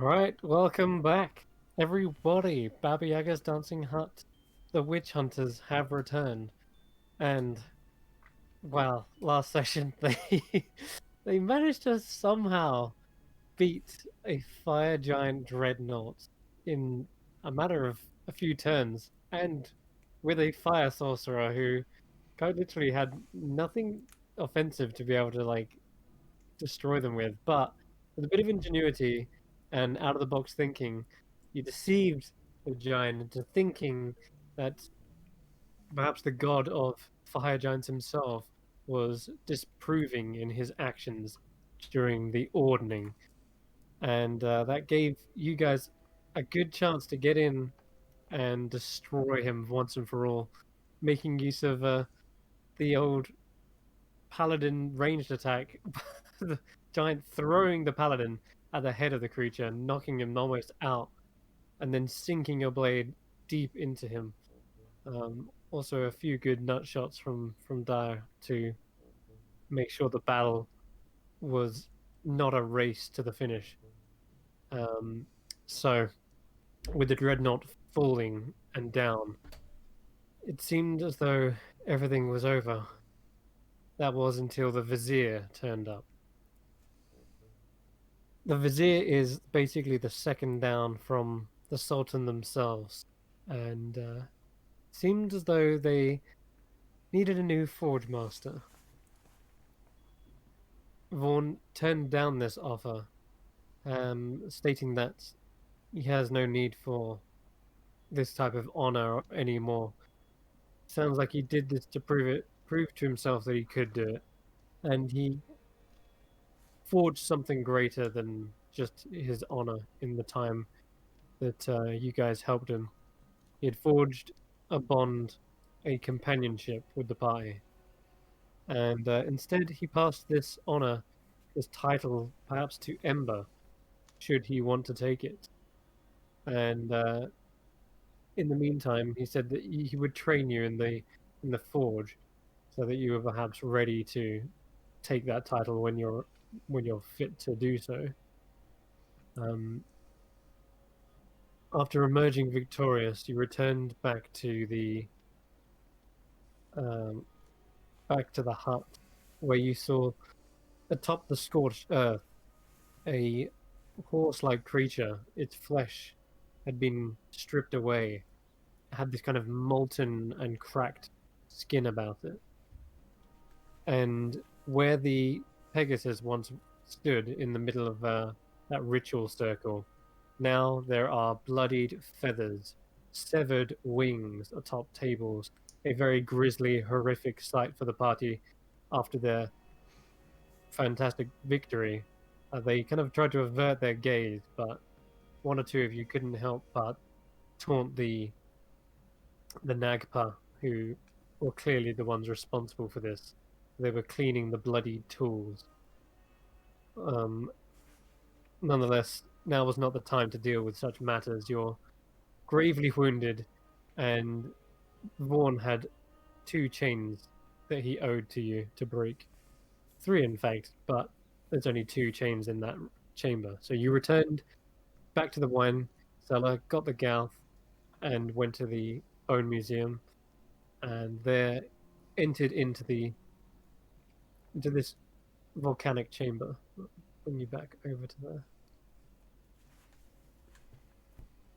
Right, welcome back, everybody. Baba Yaga's Dancing Hut. The witch hunters have returned, and well, last session they managed to somehow beat a fire giant dreadnought in a matter of a few turns, and with a fire sorcerer who quite literally had nothing offensive to be able to destroy them with, but with a bit of ingenuity and out of the box thinking, you deceived the giant into thinking that perhaps the god of fire giants himself was disproving in his actions during the ordning, and that gave you guys a good chance to get in and destroy him once and for all, making use of the old paladin ranged attack, the giant throwing the paladin at the head of the creature, knocking him almost out, and then sinking your blade deep into him. Also, a few good nut shots from Dire to make sure the battle was not a race to the finish. Um, so, with the dreadnought falling and down, it seemed as though everything was over. That was until the vizier turned up. The vizier is basically the second down from the sultan themselves, and seemed as though they needed a new forge master. Vaughn turned down this offer, stating that he has no need for this type of honor anymore. Sounds like he did this to prove to himself that he could do it, and he forged something greater than just his honor in the time that you guys helped him. He had forged a bond, a companionship with the party, and instead he passed this honor, this title, perhaps to Ember, should he want to take it. And in the meantime, he said that he would train you in the forge, so that you were perhaps ready to take that title when you're fit to do so. Um, After emerging victorious, you returned um, back to the hut, where you saw atop the scorched earth a horse-like creature. Its flesh had been stripped away, had this kind of molten and cracked skin about it. And where the Pegasus once stood in the middle of that ritual circle, now there are bloodied feathers, severed wings atop tables, a very grisly, horrific sight for the party after their fantastic victory. They kind of tried to avert their gaze, but one or two of you couldn't help but taunt the Nagpa, who were clearly the ones responsible for this. They were cleaning the bloody tools. Um, Nonetheless, now was not the time to deal with such matters. You're gravely wounded, and Vaughn had two chains that he owed to you to break. Three, in fact, but there's only two chains in that chamber. So you returned back to the wine cellar, got the Gauth, and went to the Bone Museum, and there entered into this volcanic chamber. Bring you back over to there.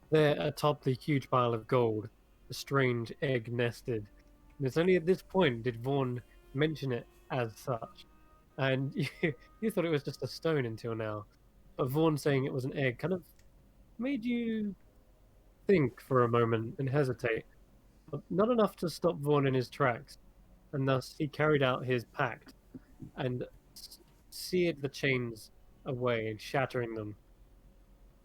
There, atop the huge pile of gold, the strange egg nested. And it's only at this point did Vaughn mention it as such. And you thought it was just a stone until now. But Vaughn saying it was an egg kind of made you think for a moment and hesitate. But not enough to stop Vaughn in his tracks. And thus he carried out his pact and seared the chains away, shattering them.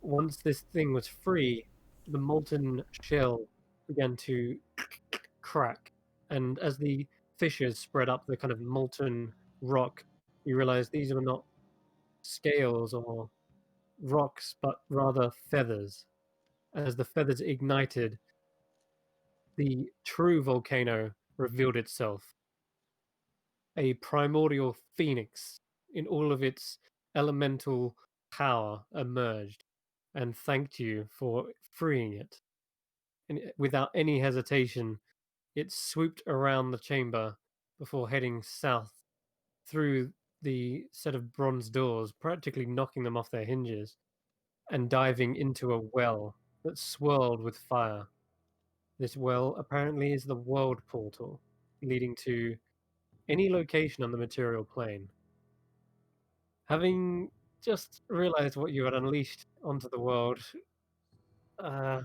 Once this thing was free, the molten shell began to crack, and as the fissures spread up the kind of molten rock, you realize these were not scales or rocks, but rather feathers. As the feathers ignited, the true volcano revealed itself. A primordial phoenix in all of its elemental power emerged, and thanked you for freeing it. And without any hesitation, it swooped around the chamber before heading south through the set of bronze doors, practically knocking them off their hinges, and diving into a well that swirled with fire. This well apparently is the world portal, leading to any location on the material plane. Having just realized what you had unleashed onto the world, uh,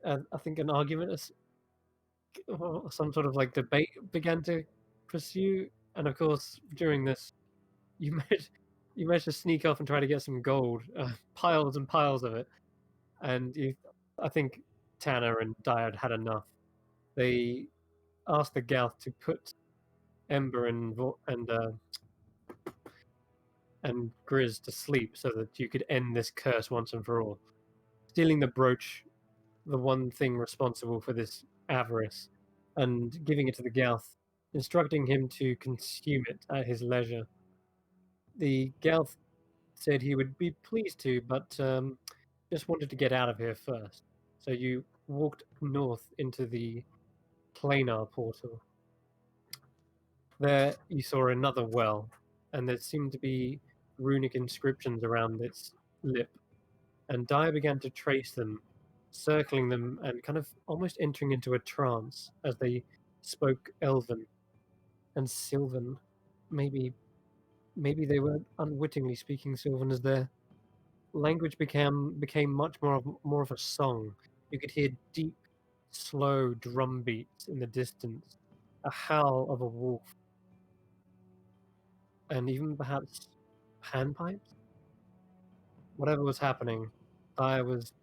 I think an argument or some sort of like debate began to pursue. And of course, during this, you managed to sneak off and try to get some gold, piles and piles of it. And I think Tanner and Dyer had enough. They asked the Gauth to put Ember and Grizz to sleep so that you could end this curse once and for all. Stealing the brooch, the one thing responsible for this avarice, and giving it to the Gauth, instructing him to consume it at his leisure. The Gauth said he would be pleased to, but just wanted to get out of here first. So you walked north into the planar portal. There you saw another well, and there seemed to be runic inscriptions around its lip. And Dyer began to trace them, circling them, and kind of almost entering into a trance as they spoke Elven and Sylvan. Maybe they were unwittingly speaking Sylvan as their language became much more of a song. You could hear deep, slow drum beats in the distance, a howl of a wolf, and even perhaps panpipes. Whatever was happening, I was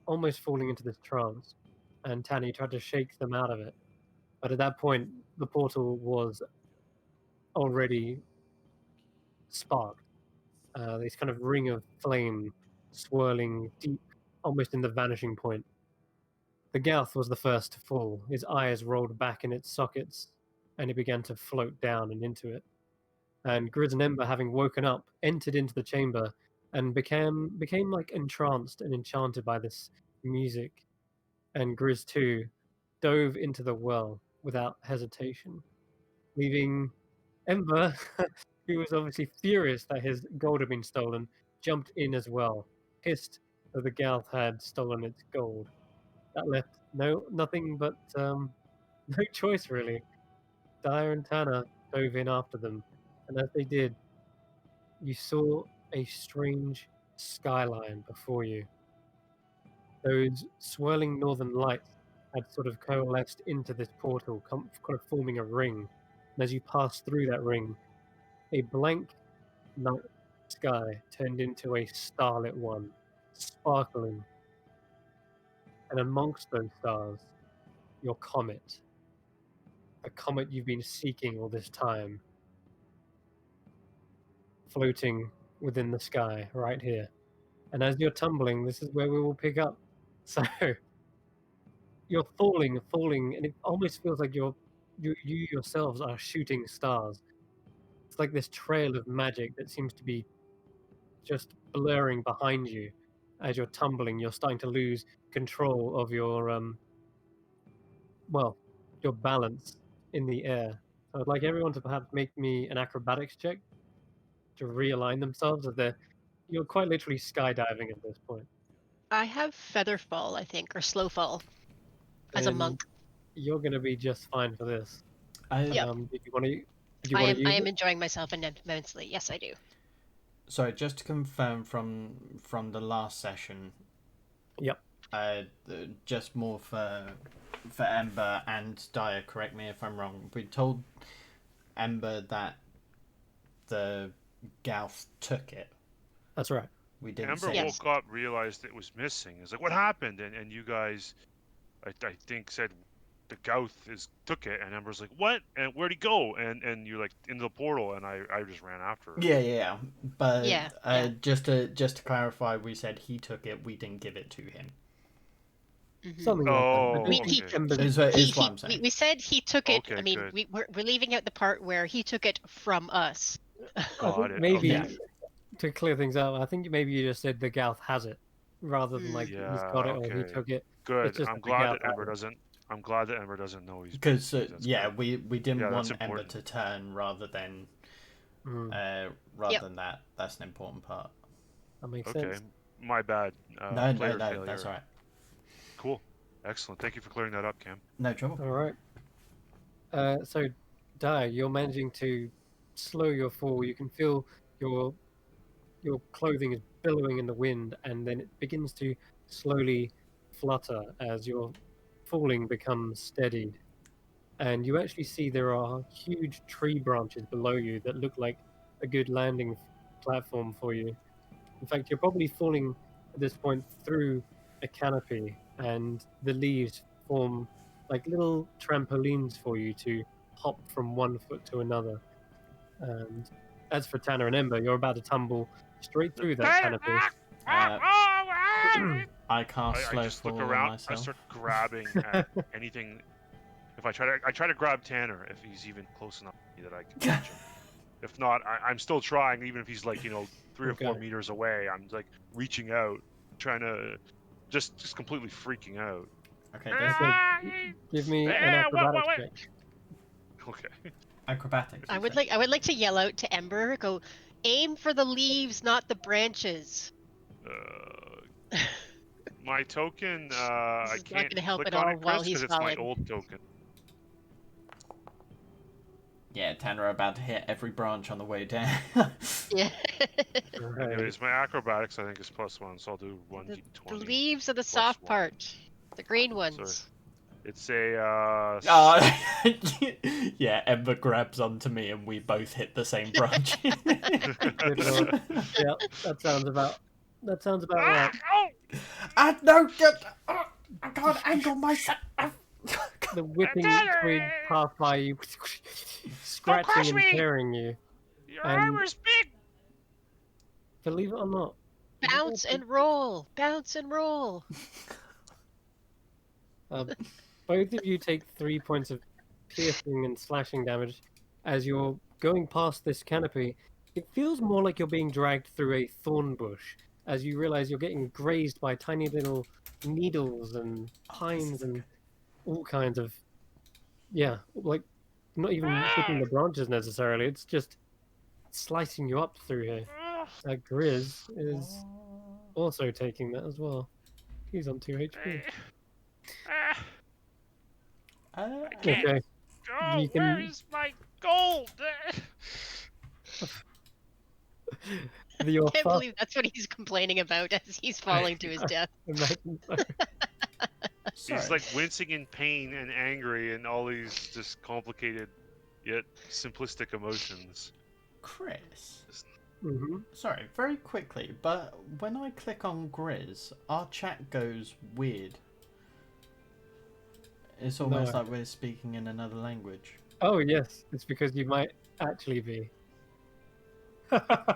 almost falling into this trance, and Tanny tried to shake them out of it. But at that point, the portal was already sparked. This kind of ring of flame swirling deep, almost in the vanishing point. The Gauth was the first to fall. His eyes rolled back in its sockets, and he began to float down and into it. And Grizz and Ember, having woken up, entered into the chamber and became like entranced and enchanted by this music. And Grizz too dove into the well without hesitation, leaving Ember, who was obviously furious that his gold had been stolen, jumped in as well, pissed that the Gauth had stolen its gold. That left nothing but no choice really. Dyer and Tanner dove in after them, and as they did, you saw a strange skyline before you. Those swirling northern lights had sort of coalesced into this portal, kind of forming a ring. And as you passed through that ring, a blank night sky turned into a starlit one, sparkling. And amongst those stars, your comet. A comet you've been seeking all this time, floating within the sky right here. And as you're tumbling, this is where we will pick up. So you're falling, and it almost feels like you yourselves are shooting stars. It's like this trail of magic that seems to be just blurring behind you as you're tumbling. You're starting to lose control of your your balance in the air. So I'd like everyone to perhaps make me an acrobatics check to realign themselves, as you're quite literally skydiving at this point. I have feather fall, I think, or slow fall as a monk. You're going to be just fine for this. Yep. Did you want to? I am enjoying myself immensely. Yes, I do. Sorry, just to confirm from the last session. Yep. Just more for Ember and Dyer. Correct me if I'm wrong. We told Ember that the Gauth took it. That's right. We didn't. Ember woke up, realized it was missing. It's like, what happened? And you guys, I think, said the Gauth took it, and Ember's like, what? And where'd he go? And you're like, into the portal, and I just ran after her. Yeah. But just to clarify, we said he took it. We didn't give it to him. Mm-hmm. Something like that. We said he took it. Okay, I mean, we're leaving out the part where he took it from us. Maybe to clear things up, I think maybe you just said the Gauth has it. rather than like Yeah. he's got it or he Okay. took it. Good. It's just I'm a big glad that Ember outlier. doesn't. I'm glad that Ember doesn't know he's. Because That's yeah, good. we didn't Yeah, that's want Ember important. to turn rather than Mm, that. That's an important part. that makes Okay. sense. My bad. No, Player no, failure. that's all right. Cool. Excellent. Thank you for clearing that up, Cam. No trouble. All right. So, Dai, you're managing to slow your fall. You can feel your your clothing is billowing in the wind, and then it begins to slowly flutter as your falling becomes steadied. And you actually see there are huge tree branches below you that look like a good landing platform for you. In fact, you're probably falling at this point through a canopy, and the leaves form like little trampolines for you to hop from one foot to another. And as for Tanner and Ember, you're about to tumble straight through that canopy. I cast I slow just look fall on around. I myself. start grabbing at anything. If I try to grab Tanner if he's even close enough to me that I can catch him. If not, I'm still trying. Even if he's like 3 or 4 Okay. meters away, I'm like reaching out, trying to just completely freaking out. Okay, So give me an acrobatics check. Okay. acrobatics. I you would say? like to yell out to Ember, go, aim for the leaves, not the branches. My token, This I is not can't gonna help click at on all it, while Chris, he's because it's my falling. old token. Yeah, Tanner about to hit every branch on the way down. Yeah. Right. Anyways, my acrobatics I think is +1, so I'll do the 1d20. leaves are the plus soft 1. part. The green So ones. it's a Oh, yeah, Ember grabs onto me and we both hit the same branch. Good lord. Yeah, that sounds about right. Oh! No, I can't angle myself. The whipping Tanner! twigs pass by you, Don't scratching crush and me! tearing you. Your And armor's big! believe it or not, Bounce and roll. Bounce and roll. both of you take 3 points of piercing and slashing damage as you're going past this canopy. It feels more like you're being dragged through a thorn bush as you realize you're getting grazed by tiny little needles and pines and all kinds of, yeah, like not even hitting the branches necessarily. It's just slicing you up through here. Grizz is also taking that as well. He's on 2 HP. I can't Okay, go. you Where can. is my gold? Your Can't fast believe that's what he's complaining about as he's falling to his death. imagine so. Sorry. He's like wincing in pain and angry and all these just complicated yet simplistic emotions. Chris. Mhm. Sorry, very quickly, but when I click on Grizz, our chat goes weird. It's almost No. like we're speaking in another language. Oh yes, it's because you might actually be.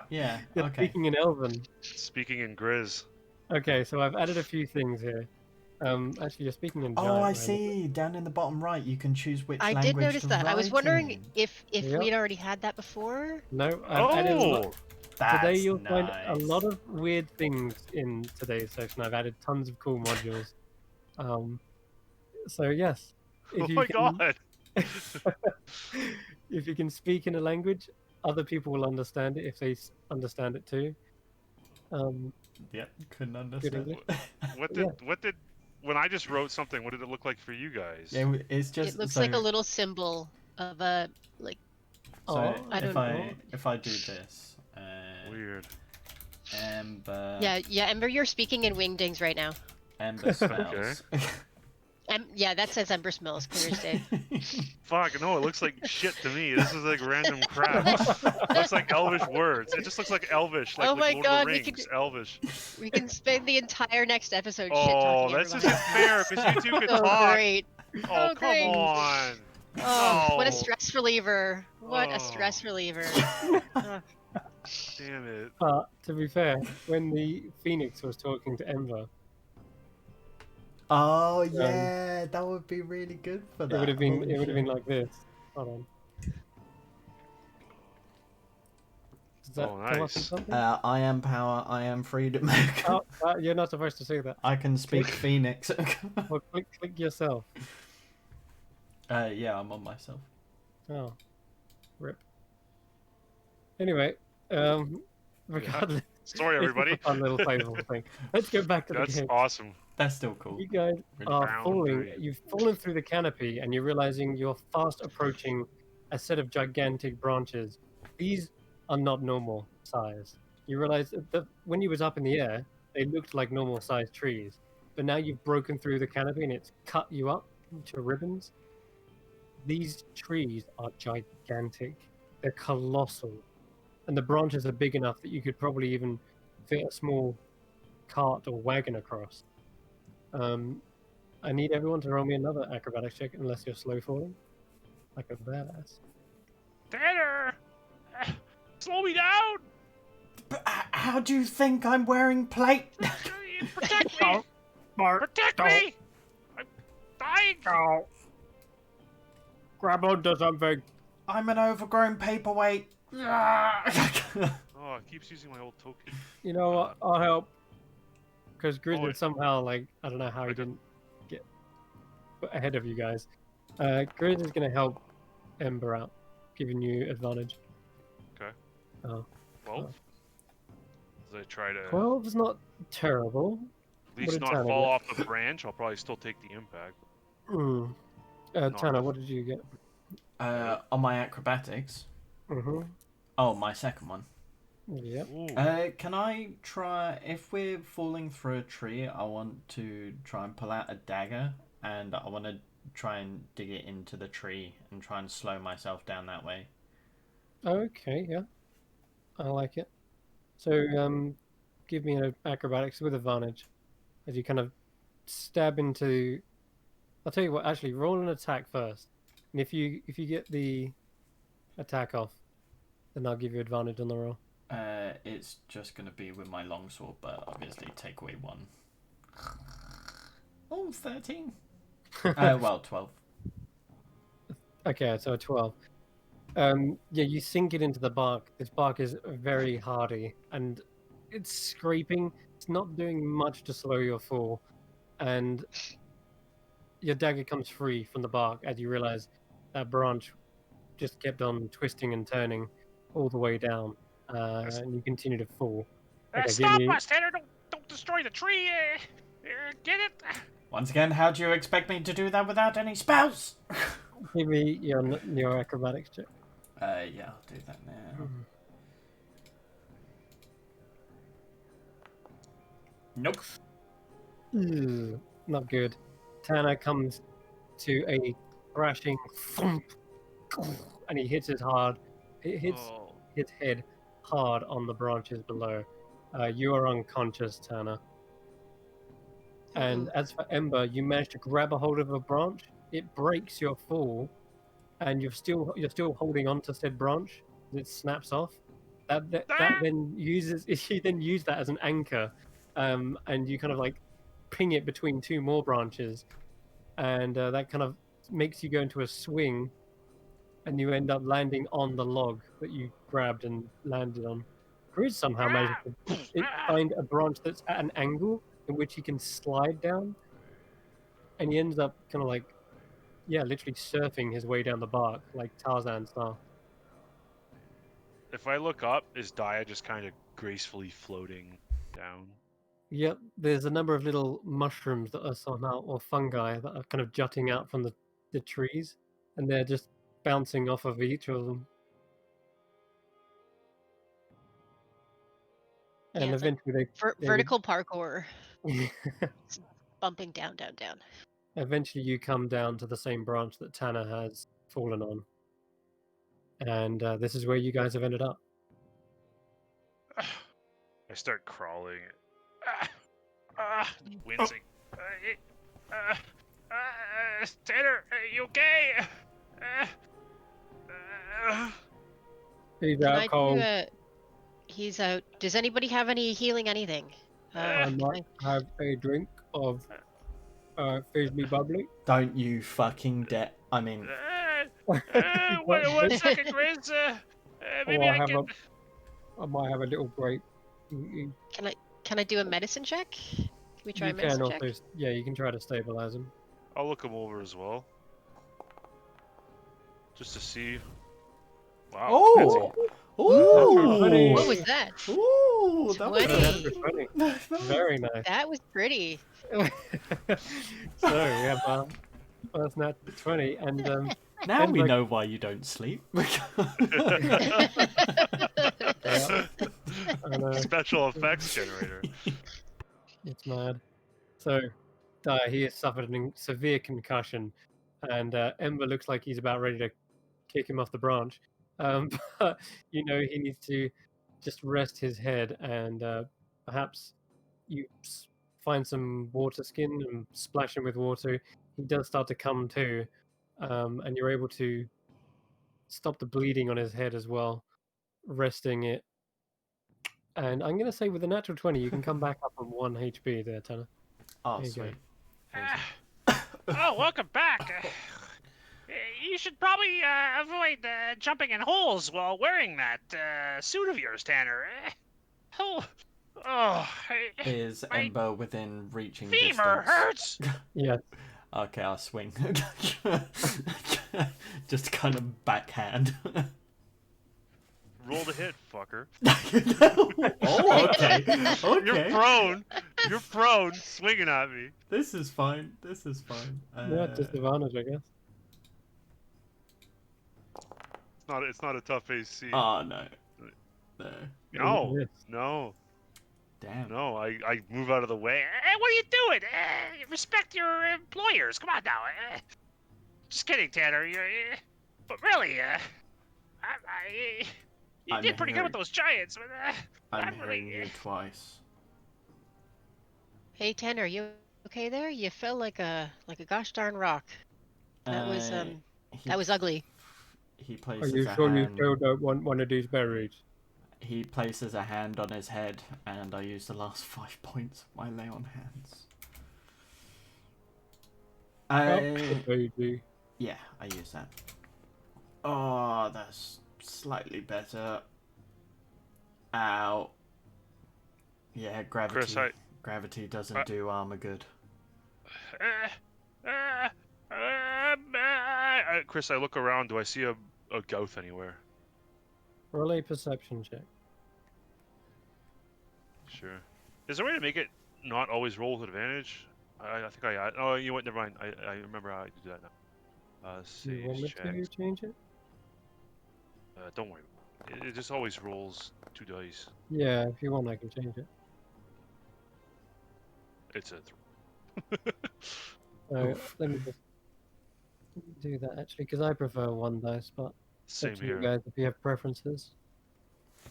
Yeah, You're okay. speaking in Elven. Speaking in Grizz. Okay, so I've added a few things here. Actually, you're speaking in Oh, Giant. I by the see. Down in the bottom right, you can choose which I language did notice to that. I was write wondering in. if Yep. we'd already had that before. No, I've added a lot. Oh! That's Today you'll nice. find a lot of weird things in today's session. I've added tons of cool modules. So yes, Oh if you my can, god! if you can speak in a language, other people will understand it if they understand it too. Yep, couldn't Good understand. English. What did when I just wrote something, what did it look like for you guys? Yeah, it's just It looks so, like a little symbol of a like. so Oh, I don't know. if I do this, Weird. Ember, Yeah, Ember, you're speaking in Wingdings right now. Ember spells. Yeah, that says Ember smells clear as day. Fuck, no, it looks like shit to me. This is like random crap. It looks like Elvish words. It just looks like Elvish, like, Oh like my Lord God, of the we Rings. could- Elvish. We can spend the entire next episode shit Oh, talking. that's just fair, because you two can So talk. great. Oh, So come great. on. Oh, what a No. stress reliever. What Oh. a stress reliever. Damn it. but to be fair, when the Phoenix was talking to Ember, Oh yeah, that would be really good for that. it would have been Holy it would have been shit. like this. Hold on. Does that Oh, come up in nice. something? I am power, I am freedom. Oh, you're not supposed to say that. I can speak Phoenix. Well, click yourself. Yeah, I'm on myself. Oh, rip. Anyway, regardless, Sorry, it's just everybody. a fun little playful thing. Let's get back to the That's game. awesome. That's still cool. You guys are falling. Foundry. You've fallen through the canopy, and you're realizing you're fast approaching a set of gigantic branches. These are not normal size. You realize that when you was up in the air, they looked like normal sized trees, but now you've broken through the canopy and it's cut you up into ribbons. These trees are gigantic. They're colossal, and the branches are big enough that you could probably even fit a small cart or wagon across. I need everyone to roll me another acrobatics check unless you're slow falling. Like a badass. Tanner! Slow me down! But how do you think I'm wearing plate? Protect me! Protect me! I'm dying! Go. Grab onto something. I'm an overgrown paperweight. Oh, it keeps using my old token. You know what? I'll help. Because Grizzly it- somehow, like, I don't know how he didn't get ahead of you guys. Grizzly's going to help Ember out, giving you advantage. Okay. Oh. 12? As I try to 12 is not terrible. at least did not Tanner fall get? off the branch. I'll probably still take the impact. Hmm. Tanner, enough. what did you get? On my acrobatics. Mm-hmm. Oh, my second one. Yep. Ooh. Can I try, if we're falling through a tree, I want to try and pull out a dagger, and I want to try and dig it into the tree and try and slow myself down that way. Okay, yeah. I like it. So, give me an acrobatics with advantage as you kind of stab into. I'll tell you what. Actually, roll an attack first, and if you get the attack off, then I'll give you advantage on the roll. It's just going to be with my longsword, but obviously take away 1. Oh, 13. Well, 12. Okay, so a 12. Yeah, you sink it into the bark. This bark is very hardy, and it's scraping. It's not doing much to slow your fall, and your dagger comes free from the bark as you realize that branch just kept on twisting and turning all the way down, and you continue to fall. Okay, give Stop me. us, Tanner! Don't destroy the tree! Get it? Once again, how do you expect me to do that without any spells? Give me your acrobatics check. Yeah, I'll do that now. Nope. Ugh, not good. Tanner comes to a crashing thump, and he hits it hard. It hits Oh. his head hard on the branches below. You are unconscious, Tanner. And as for Ember, you manage to grab a hold of a branch. It breaks your fall, and you're still holding on to said branch. It snaps off. That then uses you then use that as an anchor, and you kind of like ping it between two more branches, and that kind of makes you go into a swing, and you end up landing on the log that you grabbed and landed on. Grizz somehow managed to find a branch that's at an angle in which he can slide down, and he ends up kind of like, yeah, literally surfing his way down the bark like Tarzan style. If I look up, is Dia just kind of gracefully floating down? Yep, there's a number of little mushrooms that are somehow, or fungi that are kind of jutting out from the trees, and they're just bouncing off of each of them. And Yeah, it's like eventually they vertical parkour, bumping down, down, down. eventually you come down to the same branch that Tanner has fallen on. And this is where you guys have ended up. I start crawling. Wincing. Tanner, are you okay? He's Can out I cold. do he's out. Does anybody have any healing anything? I might have a drink of Fizzy Bubbly. Don't you fucking dare. I mean, One second, Grizz. Maybe Or I can. I might have a little break. You, Can I do a medicine check? Can we try you a medicine can check? also, yeah, you can try to stabilize him. I'll look him over as well. Just to see. Wow. Oh! Ooh! What was that? Ooh! That was 20. Very nice. That was pretty. So we have first nat 20, and Now we like- know why you don't sleep. and, Special effects generator. it's mad. So, he has suffered a severe concussion, and Ember looks like he's about ready to kick him off the branch. But you know he needs to just rest his head, and perhaps you find some water skin and splash him with water. He does start to come to, and you're able to stop the bleeding on his head as well, resting it. And I'm gonna say with a natural 20, you can come back up on 1 HP there, Tanner. Oh, There you go. sweet. Oh, welcome back. You should probably avoid jumping in holes while wearing that suit of yours, Tanner. Oh, Is my Ember within reaching femur distance? hurts. Yeah, Okay, I'll swing. Just kind of backhand. Roll to hit, fucker. Oh, okay. You're Okay. prone. You're prone, swinging at me. This is fine. This is fine. yeah, disadvantage, I guess. It's not a tough AC. Oh, no. No. No, Yes. no, Damn. no. I move out of the way. Hey, what are you doing? Respect your employers. Come on now. Just kidding, Tanner. But really, you I'm did pretty good with hearing- those giants. But, I'm not really- hearing you twice. Hey Tanner, you okay there? You fell like a gosh darn rock. That was that was ugly. He Are places you a sure you hand. still don't want one of these berries? He places a hand on his head, and I use the last 5 points of my lay on hands. Baby. Yeah, I use that. Oh, that's slightly better. Ow. Yeah, gravity. Chris, Gravity doesn't do armor good. Chris, I look around. Do I see a Gouth anywhere? Roll a perception check. Sure. Is there a way to make it not always roll with advantage? I think I. Oh, you went. Never mind. I remember how to do that now. Do you want Save me check. to change it? Don't worry. It just always rolls 2 dice. Yeah, if you want, I can change it. It's a. So let me just do that actually, because I prefer 1 dice, but it's Same up to you here. guys if you have preferences.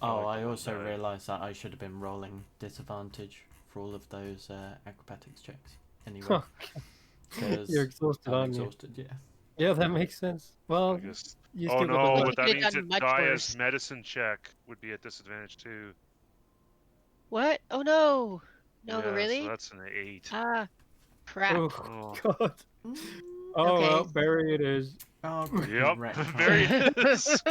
Oh, like I the one also that I- realised that I should have been rolling disadvantage for all of those acrobatics checks. Anyway, because You're exhausted, I'm aren't exhausted, yeah. you? Yeah, that makes sense. I Well, guess. you Oh still got no, the You but that could've means done that much Daya's worse. medicine check would be at disadvantage too. What? Oh no. No, Yeah, really? So that's an 8. Ah, crap. Oh, Oh. God. Oh, Okay. well, bury it is. I'll quickly Yep. retcon. Very is.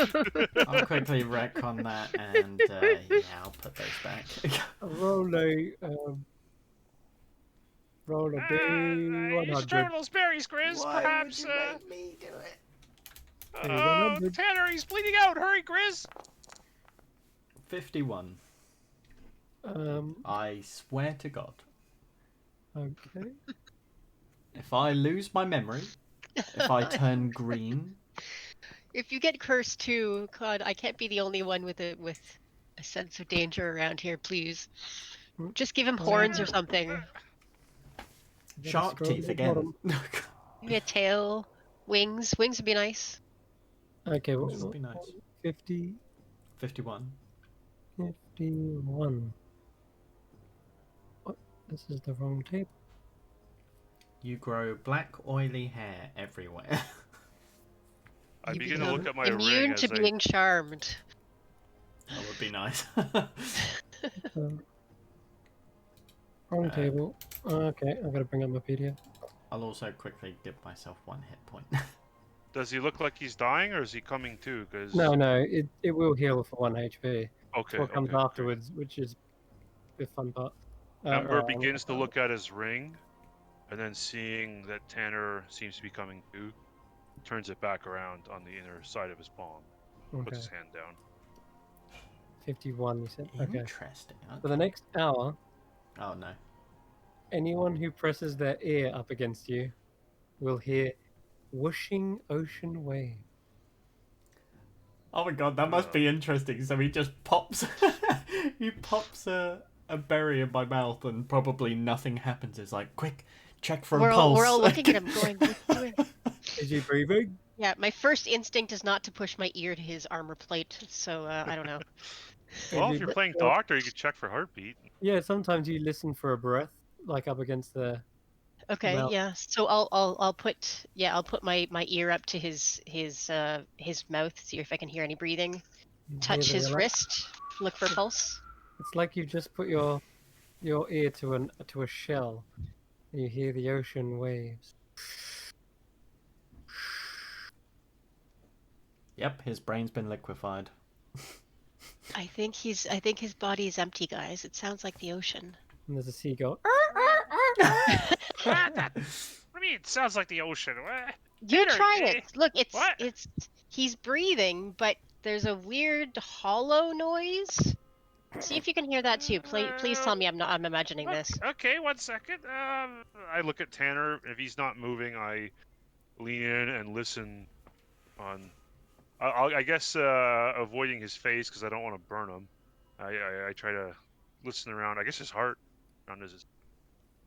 I'll quickly retcon that, and yeah, I'll put those back. Roll a, roll a you should try D100. those berries, Grizz. Perhaps. me do it? Oh, D100. Tanner, he's bleeding out. Hurry, Grizz. 51. I swear to God, Okay. if I lose my memory, if I turn green, If you get cursed too, God, I can't be the only one with a sense of danger around here, please. Just give him horns or something. shark scroll teeth to the again. bottom. Maybe a tail, wings. Wings would be nice. Okay, Which what's would be nice. 50, 51. 51. What? This is the wrong table. You grow black, oily hair everywhere. I You begin to become look at my immune ring to as I. being charmed. That would be nice. Wrong table. Okay, I've got to bring up my PDF. I'll also quickly give myself 1 hit point. Does he look like he's dying, or is he coming to? Because No, it will heal for 1 HP. Okay. what comes okay, great. afterwards, which is the fun part. Ember Alright, I'm begins to gonna- look at his ring, and then seeing that Tanner seems to be coming too, turns it back around on the inner side of his palm, puts Okay, his hand down. 51. You said okay. Interesting. For the Okay. next hour, Oh no. anyone who presses their ear up against you will hear whooshing ocean waves. Oh my god, that must be interesting. So he just pops, he pops a berry in my mouth, and probably nothing happens. It's like, quick, check for a pulse. We're all looking at him, going, "What's he doing?" Is he breathing? Yeah, my first instinct is not to push my ear to his armor plate, so I don't know. Well, Is if he- you're playing well, doctor, you could check for heartbeat. Yeah, sometimes you listen for a breath, like up against the Okay, mouth. yeah. So I'll put my ear up to his mouth, see if I can hear any breathing. You hear Touch the his relax- wrist, look for pulse. It's like you just put your ear to a shell. And you hear the ocean waves. Yep, his brain's been liquefied. I think his body is empty, guys. It sounds like the ocean. And there's a seagull. What do you mean? It sounds like the ocean. What? You Tanner, try it. Look, what? he's breathing, but there's a weird hollow noise. See if you can hear that too. Please tell me I'm imagining this. Okay, 1 second. I look at Tanner. If he's not moving, I lean in and listen. I guess avoiding his face because I don't want to burn him. I try to listen around. I guess his heart around his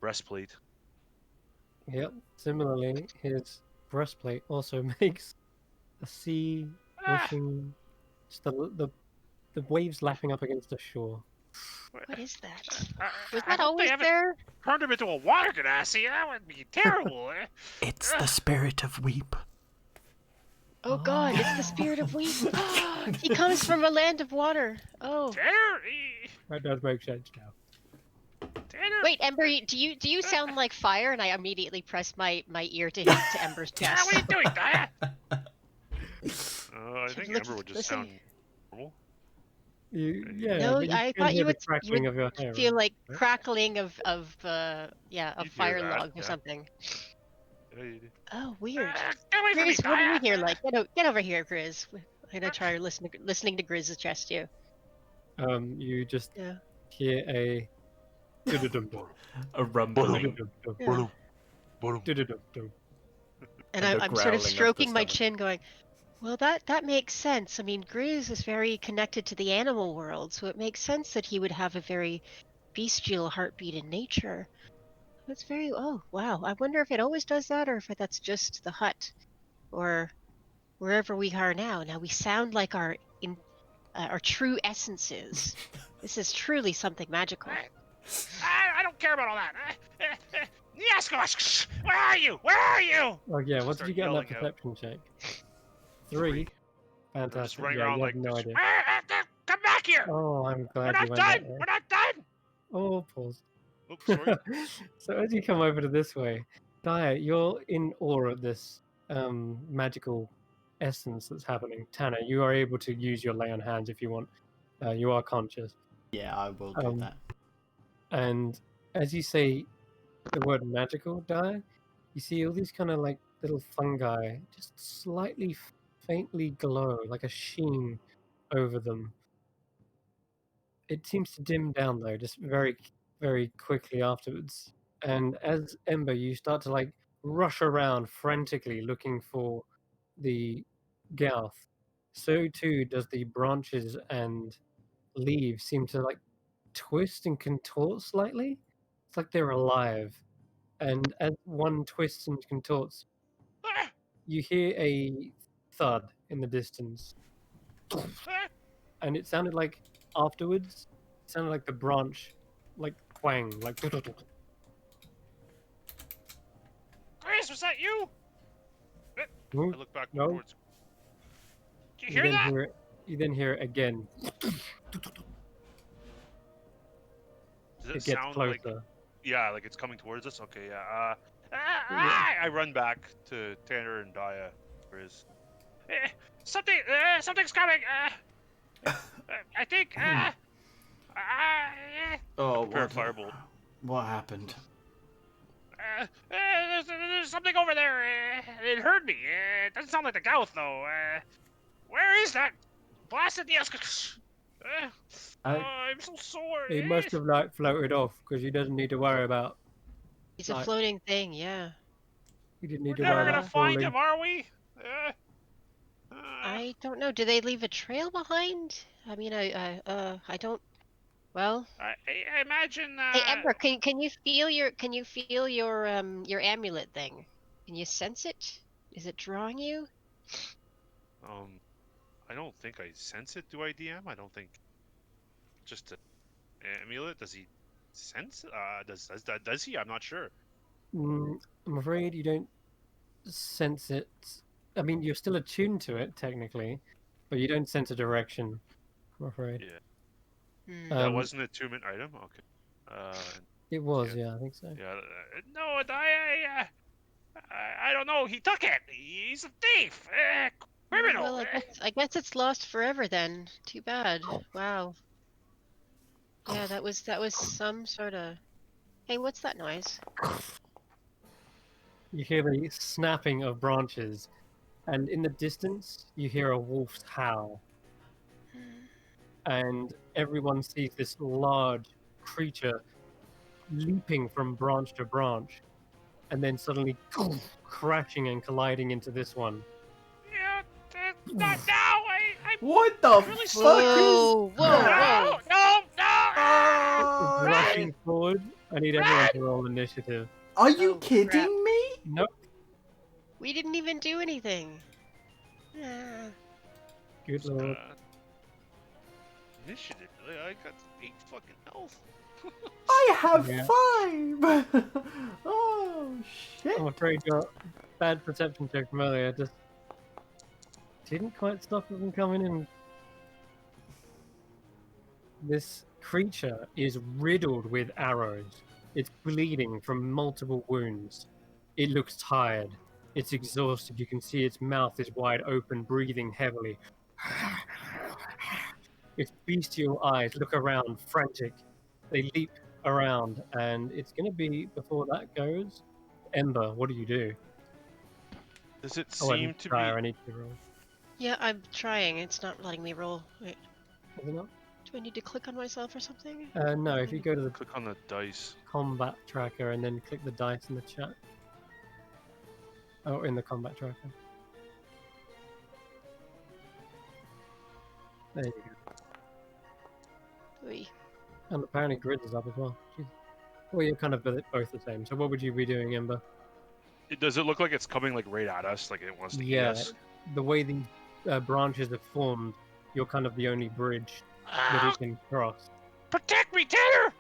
breastplate. Yep. Similarly, his breastplate also makes a sea whooshing, just the waves lapping up against the shore. What is that? I Was hope that they always haven't there? turned him into a water genasi. That would be terrible. It's the spirit of Weep. Oh God, it's the spirit of weep. He comes from a land of water. Oh. Tanner, That does make sense now. Tanner. Wait, Ember, do you sound like fire? And I immediately press my ear to Ember's Tanner, chest. what are you doing, Daya? I think Look- Ember would just listen. sound normal. Yeah. No, but you I can thought hear you the would crackling of your hair. feel like right? crackling of hear fire that, log or yeah. something. Yeah, you do. Oh, weird. Get away from me, Grizz, what do you Daya. hear like? Get over here, Grizz. I'm gonna try listening to Grizz's chest too. You just Yeah. hear a A rumbling. Yeah. And And the I'm sort growling of of the stroking my stomach. chin, going, "Well, that makes sense. I mean, Grizz is very connected to the animal world, so it makes sense that he would have a very bestial heartbeat in nature. That's very oh wow. I wonder if it always does that, or if that's just the hut, or wherever we are now. Now we sound like our true essences. This is truly something magical." I don't care about all that. Yaskosh, where are you? Where are you? Oh yeah, what did Start you get on that yelling out. perception check? 3. I'm just Fantastic. running Yeah, around you like have no this. idea. Come back here. Oh, I'm We're glad you not went done. that way. We're not done. Oh, pause. Oops, sorry. So as you come over to this way, Daya, you're in awe of this magical essence that's happening. Tanner, you are able to use your lay on hands if you want. You are conscious. Yeah, I will do that. And as you say the word magical, Daya, you see all these kind of like little fungi just slightly faintly glow, like a sheen over them. It seems to dim down though, just very, very quickly afterwards. And as Ember, you start to like rush around frantically looking for the Gauth. So too does the branches and leaves seem to like twist and contort slightly. It's like they're alive. And as one twists and contorts, you hear a thud in the distance. And it sounded like afterwards, it sounded like the branch, like twang, like. Chris, was that you? I look back No. towards. Did you hear that? You then hear it again. Does It it gets sound closer. like? Yeah, like it's coming towards us. Okay, yeah. Yeah. I run back to Tanner and Daya. Where is? Something's coming. I think. Oh, Prepare firebolt. what happened? There's something over there. It heard me. It doesn't sound like the Gauth, though. Where is that? Blasted the I'm so sore. He must have like floated off because he doesn't need to worry about. He's a Like, floating thing, yeah. he didn't We're need to worry never gonna about find falling. him, are we? I don't know. Do they leave a trail behind? I mean, I don't. Well, I imagine. hey Ember, can you feel your amulet thing? Can you sense it? Is it drawing you? I don't think I sense it. Do I, DM? I don't think. Just an amulet. Does he sense? Does he? I'm not sure. I'm afraid you don't sense it. I mean, you're still attuned to it technically, but you don't sense a direction. I'm afraid. Yeah. Hmm. That wasn't an attunement item. Okay. It was, yeah. yeah, I think so. No, I don't know. He took it. He's a thief. Criminal. Well, I guess it's lost forever then. Too bad. Wow. Yeah, that was some sort of. Hey, what's that noise? You hear the snapping of branches, and in the distance, you hear a wolf's howl. And everyone sees this large creature leaping from branch to branch, and then suddenly crashing and colliding into this one. Yeah, not now. I'm What the really fuck Whoa, is whoa, that? whoa! Ah! It's rushing forward. I need everyone to roll initiative. Are you Oh, kidding crap. me? Nope. We didn't even do anything. Ah. Good lord. Initiative. I got 8 fucking health. I have Yeah. 5! Oh, shit. I'm afraid your bad perception check from earlier just didn't quite stop it from coming in. This creature is riddled with arrows. It's bleeding from multiple wounds. It looks tired. It's exhausted. You can see its mouth is wide open, breathing heavily. Its bestial eyes look around, frantic. They leap around, and it's going to be, before that goes, Ember, what do you do? Does it Oh, seem and to Tyre, be? I need to roll. Yeah, I'm trying. It's not letting me roll. Wait, Is it not? do I need to click on myself or something? No, if you go to the Click on the dice. combat tracker and then click the dice in the chat. Oh, in the combat tracker. There you go. Oy. And apparently Grid is up as well. Jeez. Well, you're kind of both the same. So what would you be doing, Ember? Does it look like it's coming like right at us, like it wants to eat Yeah, us? the way these branches have formed, you're kind of the only bridge that it can cross. protect me, Tanner.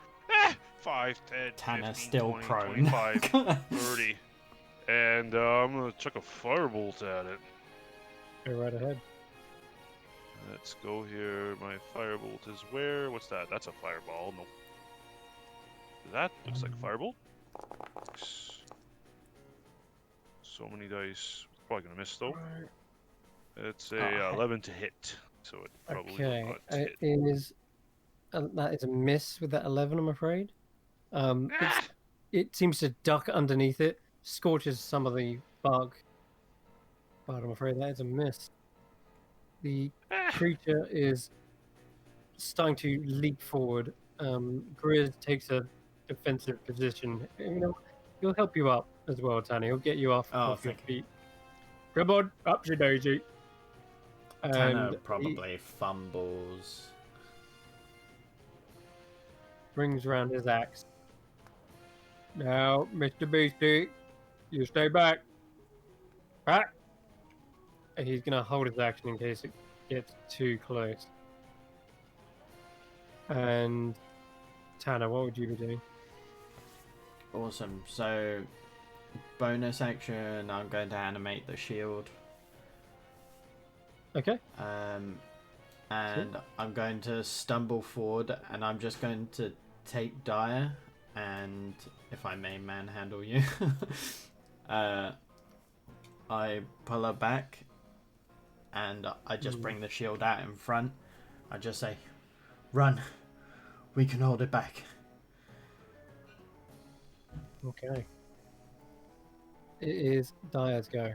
5, 10, Tanner's 15, still 20, prone. 25, 30. And I'm gonna chuck a firebolt at it. Go right ahead. Let's go here. My firebolt is where? What's that? That's a fireball. Nope. That looks like a firebolt. So many dice. Probably gonna miss though. It's a 11 to hit, so it probably will Okay, not it hit. is. That is a miss with that 11, I'm afraid. It seems to duck underneath it, scorches some of the bark, but I'm afraid that is a miss. The creature is starting to leap forward. Grizz takes a defensive position. You know, he'll help you up as well, Tanny. He'll get you off your thank you. feet. Come on, up your daisy. Tanner And he probably fumbles. brings around his axe. Now, Mr. Beastie, you stay back. Back. And he's gonna hold his action in case it gets too close. And Tanner, what would you be doing? Awesome. So, bonus action, I'm going to animate the shield. Okay. And I'm going to stumble forward, and I'm just going to take Dire, and if I may manhandle you, I pull her back, and I just bring the shield out in front, I just say, run. We can hold it back. Okay. It is Dyer's go.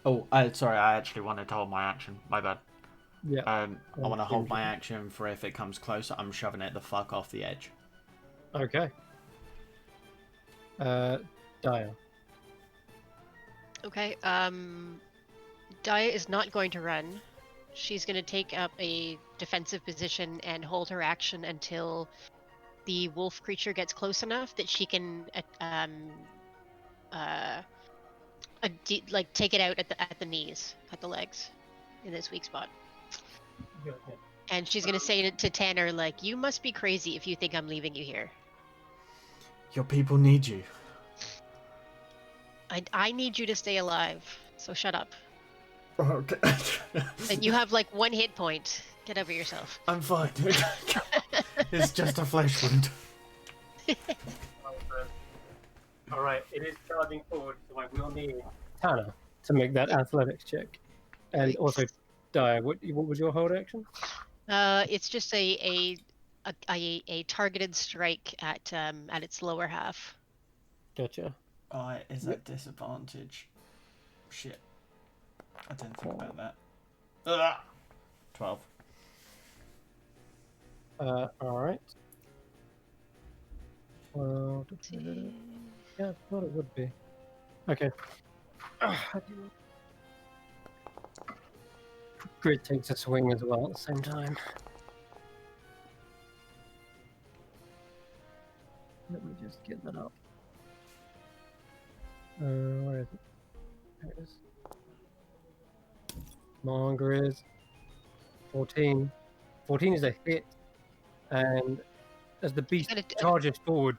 Oh, sorry, I actually wanted to hold my action. My bad. Yeah. I want to hold my action for if it comes closer, I'm shoving it the fuck off the edge. Okay. Dyer. Okay. Daya is not going to run. She's going to take up a defensive position and hold her action until the wolf creature gets close enough that she can like take it out at the knees, at the legs, in this weak spot. And she's going to say to Tanner, like, you must be crazy if you think I'm leaving you here. Your people need you. I need you to stay alive, so shut up. Okay. And you have like 1 hit point. Get over yourself. I'm fine. It's just a flesh wound. Alright, it is charging forward, so I will need Tanner to make that athletics check. And Right. also, Dyer, what was your hold action? It's just a targeted strike at its lower half. Gotcha. Is that disadvantage? Shit. I didn't think about that. 12. Alright. Well, yeah, I thought it would be. Okay. Grid takes a swing as well at the same time. Let me just get that up. Where is it? There it is. Come on, Grizz. 14. 14 is a hit. And as the beast charges forward,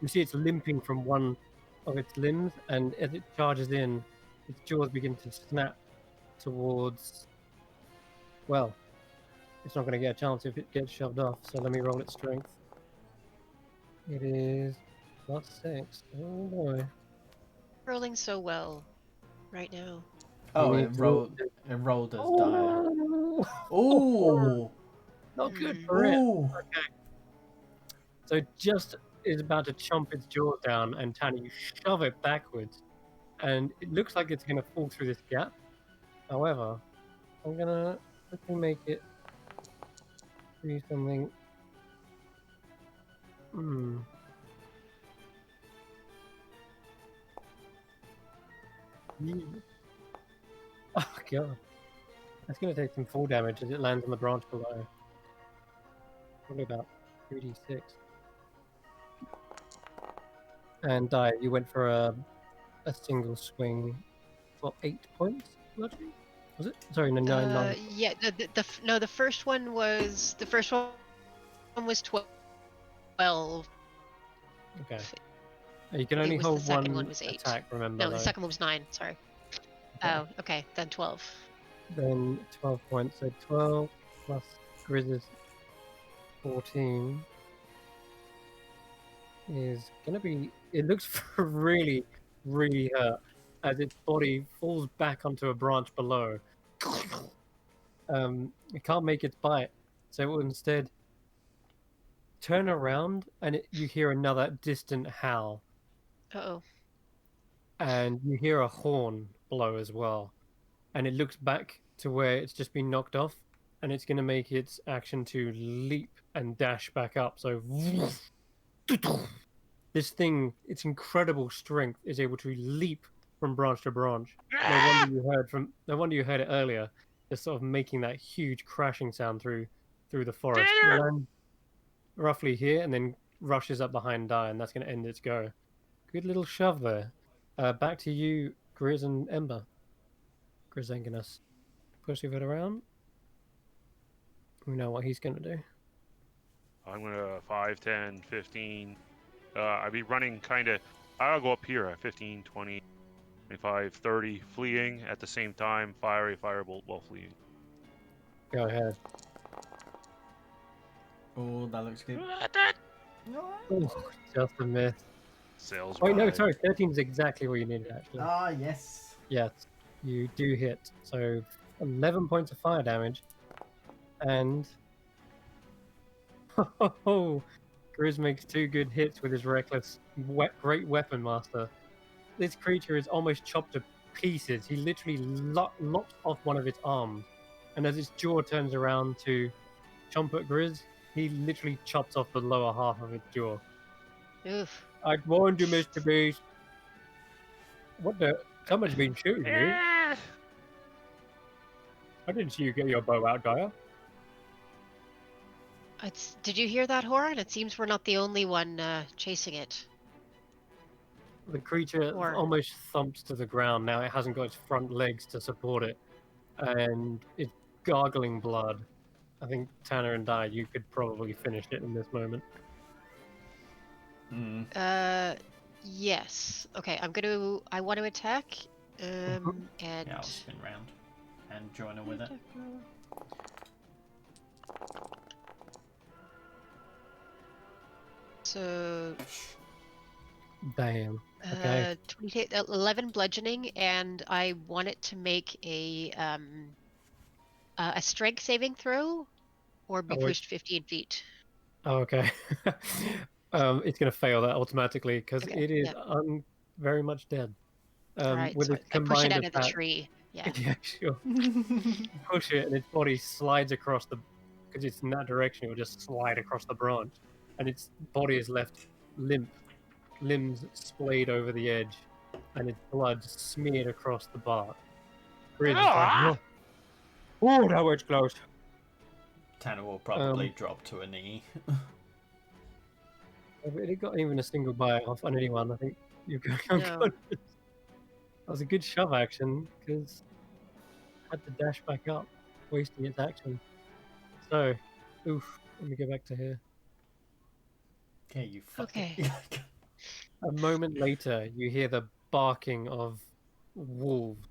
you see it's limping from one of its limbs, and as it charges in, its jaws begin to snap towards... Well, it's not going to get a chance if it gets shoved off, so let me roll its strength. It is +6. Oh boy. Rolling so well right now. Oh, You it need to- rolled. It rolled as die. Oh, Oh. not good for it. Oh. Okay. So it just is about to chomp its jaws down, and Tanner, you shove it backwards, and it looks like it's going to fall through this gap. However, I'm going to quickly make it do something. Oh god. That's going to take some fall damage as it lands on the branch below. Probably about 3d6. And you went for a single swing for 8 points, bludgeoning? Was it? Sorry, no, 9. Yeah. The first one was 12. Okay. You can only It was hold the second one one was 8. attack, remember? No, the though. second one was 9. Sorry. Okay. Oh, okay. Then 12. Then 12 points. So 12 plus Grizz's 14 is going to be... It looks really, really hurt as its body falls back onto a branch below. It can't make its bite, so it will instead turn around and you hear another distant howl. Uh-oh. And you hear a horn blow as well. And it looks back to where it's just been knocked off, and it's going to make its action to leap and dash back up. So this thing, its incredible strength, is able to leap from branch to branch. No wonder you heard it earlier, just sort of making that huge crashing sound through the forest. It lands roughly here, and then rushes up behind Dye, and that's going to end its go. Good little shove there. Back to you, Grizz and Ember. Grizz ain't gonna push it around. We know what he's gonna do. I'm gonna 5, 10, 15. I'd be running kind of. I'll go up here at 15, 20, 25, 30, fleeing at the same time. Fiery firebolt while fleeing. Go ahead. Oh, that looks good. Ooh, just a miss. Sales. Wait, no, ride. sorry. 13 is exactly what you needed, actually. Ah, yes. Yes, you do hit. So 11 points of fire damage. and Grizz makes 2 good hits with his reckless, great weapon master. This creature is almost chopped to pieces. He literally lops off one of its arms, and as its jaw turns around to chomp at Grizz, he literally chops off the lower half of its jaw. Oof. I warned you, Mr. Beast. What the? Someone's been shooting you. Eh, I didn't see you get your bow out, Gaia. Did you hear that, Horan? It seems we're not the only one chasing it. The creature Or- almost thumps to the ground. Now it hasn't got its front legs to support it, and it's gargling blood. I think Tanner and Di, you could probably finish it in this moment. Yes. Okay, I want to attack. And Yeah, I'll spin round and join her with it. So Damn. Okay. 11 bludgeoning, and I want it to make a strength saving throw, or be Oh, wait. pushed 15 feet. Oh, okay. It's going to fail that automatically because Okay, it is yeah. very much dead. All right, With so its I push it combined out of the attack, tree. Yeah. yeah, sure. Push it, and its body slides across because it's in that direction. It will just slide across the branch, and its body is left limp, limbs splayed over the edge, and its blood smeared across the bark. Grizz is like, Ah! oh, that was close. Tanner will probably drop to a knee. If it got even a single bite off on anyone, I think you're going No. unconscious. That was a good shove action because I had to dash back up, wasting its action. So, oof. Let me go back to here. Yeah, you fucking. Okay. A moment later, you hear the barking of wolves,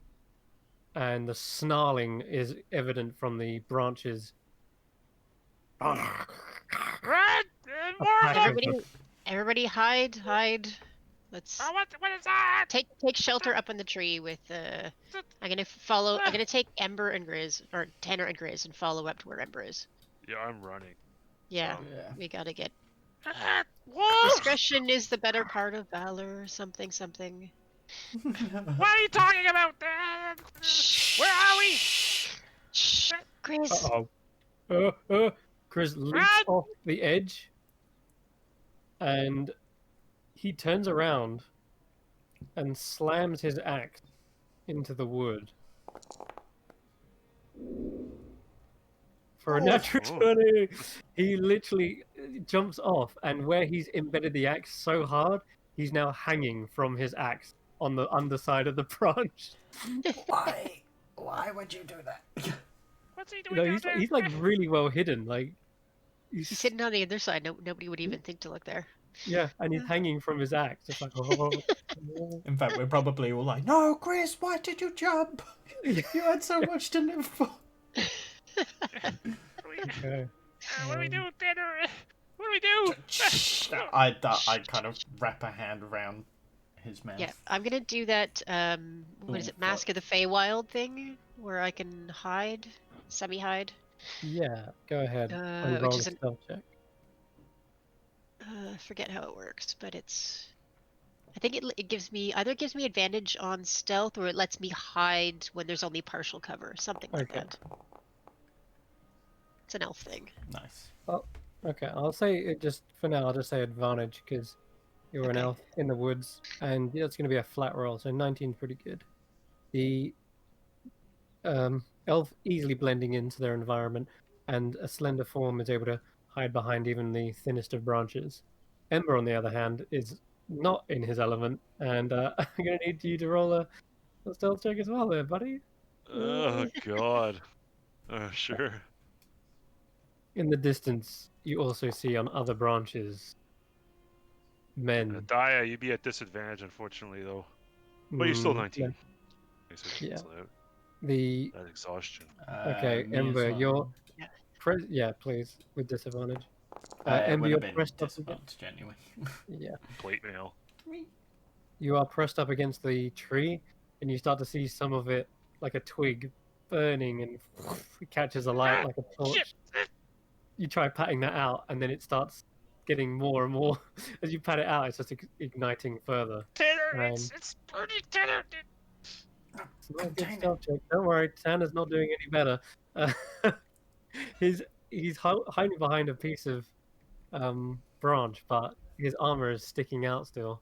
and the snarling is evident from the branches. Run! More of them! Everybody hide. Let's Oh, what is that? take shelter up in the tree with I'm gonna take Ember and Grizz, or Tanner and Grizz, and follow up to where Ember is. Yeah, I'm running. Yeah, Yeah. we gotta get Wolves! discretion is the better part of valor, something. What are you talking about? Where are we? Shh, Grizz. Uh-oh. Chris leaps Run! off the edge, and he turns around and slams his axe into the wood. For a natural 20, he literally jumps off, and where he's embedded the axe so hard, he's now hanging from his axe on the underside of the branch. Why? Why would you do that? What's he You doing know, down there? he's like really well hidden. Like He's sitting on the other side. Nobody would even think to look there. yeah, and he's hanging from his axe, just like oh. In fact, we're probably all like, "No, Chris, why did you jump? You had so much to live for." Okay. What do we do, Tanner? What do we do? I kind of wrap a hand around his mouth. Yeah, I'm gonna do that. What is it? Mask of the FeyWILD thing, where I can hide, semi-hide. Yeah, go ahead. Which Roll is a stealth check. I forget how it works, but I think it gives me advantage on stealth, or it lets me hide when there's only partial cover, something like Okay. that. It's an elf thing. Nice. Okay, I'll say it just for now. I'll just say advantage because you're an Okay. elf in the woods, and it's going to be a flat roll. So 19 is pretty good. The elf easily blending into their environment, and a slender form is able to hide behind even the thinnest of branches. Ember, on the other hand, is not in his element, and I'm going to need you to roll a stealth check as well, there, buddy. Oh God. Sure. In the distance, you also see on other branches men. Dia, you'd be at disadvantage, unfortunately, though. But you're still 19. Yeah. Cancel out. The That exhaustion. okay, Me as Ember, well. you're yeah, please, with disadvantage. It Ember, would you're have been pressed up disadvantaged anyway. yeah, Plate mail. you are pressed up against the tree, and you start to see some of it like a twig burning and it catches a light like a torch. You try patting that out, and then it starts getting more and more. As you pat it out, it's just igniting further. Tanner, it's burning, Tanner. It's not a good Contain stealth check. Don't worry, Tanner's not doing any better. Uh, he's hiding behind a piece of branch, but his armor is sticking out still.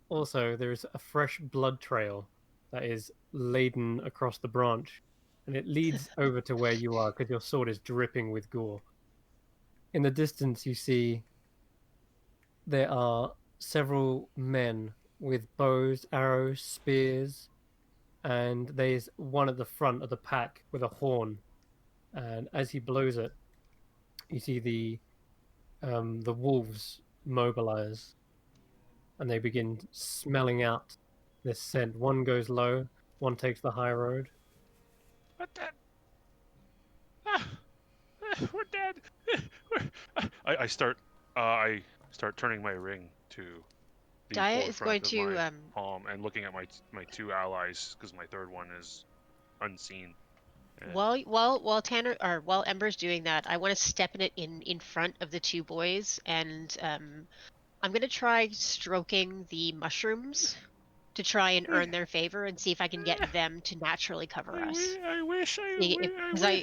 Also, there is a fresh blood trail that is laden across the branch, and it leads over to where you are because your sword is dripping with gore. In the distance, you see there are several men with bows, arrows, spears, and there's one at the front of the pack with a horn. And as he blows it, you see the wolves mobilize, and they begin smelling out this scent. One goes low, one takes the high road. What the? We're dead. I start turning my ring to the Dia is going forefront of to my palm and looking at my two allies because my third one is unseen. And while Tanner or while Ember's doing that, I want to step in front of the two boys, and I'm gonna try stroking the mushrooms to try and earn their favor and see if I can get them to naturally cover us. I wish Because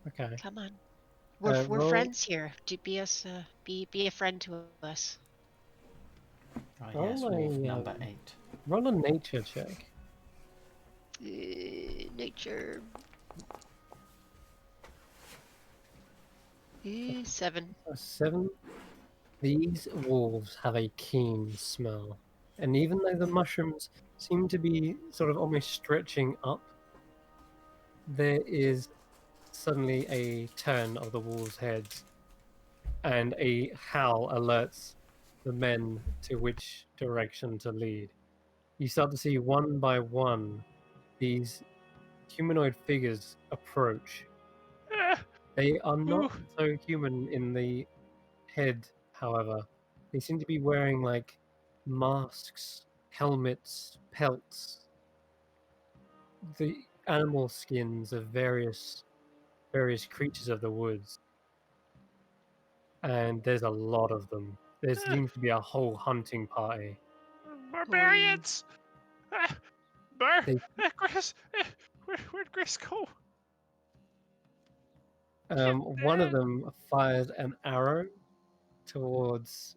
Okay. come on, we're roll- friends here. Do be us, be a friend to us. Oh, Oh yes, my, wolf number 8. Roll a nature check. Nature. 7. A 7. These wolves have a keen smell. And even though the mushrooms seem to be sort of almost stretching up, there is suddenly a turn of the wolves' heads, and a howl alerts the men to which direction to lead. You start to see one by one these humanoid figures approach. They are not so human in the head, however. They seem to be wearing like masks, helmets, pelts, the animal skins of various creatures of the woods. And there's a lot of them. There seems to be a whole hunting party. Barbarians! They- Chris! Where'd Chris go? One of them fires an arrow towards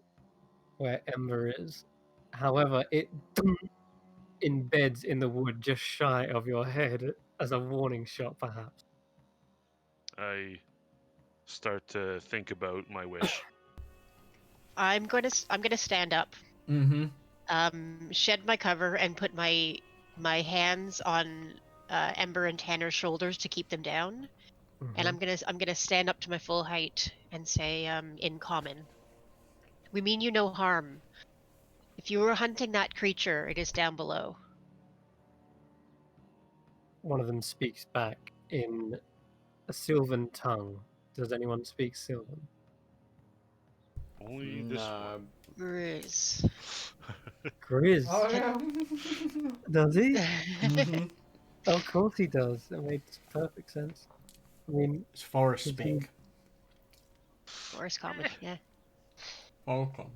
where Ember is. However, it embeds in the wood just shy of your head as a warning shot, perhaps. I start to think about my wish. I'm gonna stand up, shed my cover, and put my hands on Ember and Tanner's shoulders to keep them down. And I'm gonna stand up to my full height and say, in common, we mean you no harm. If you were hunting that creature, it is down below. One of them speaks back in a Sylvan tongue. Does anyone speak Sylvan? Only this No. Grizz. Grizz. Oh, yeah. Does he? Mhm. Of course he does. That makes perfect sense. I mean, It's forest Did speak. Forest common, yeah. Welcome.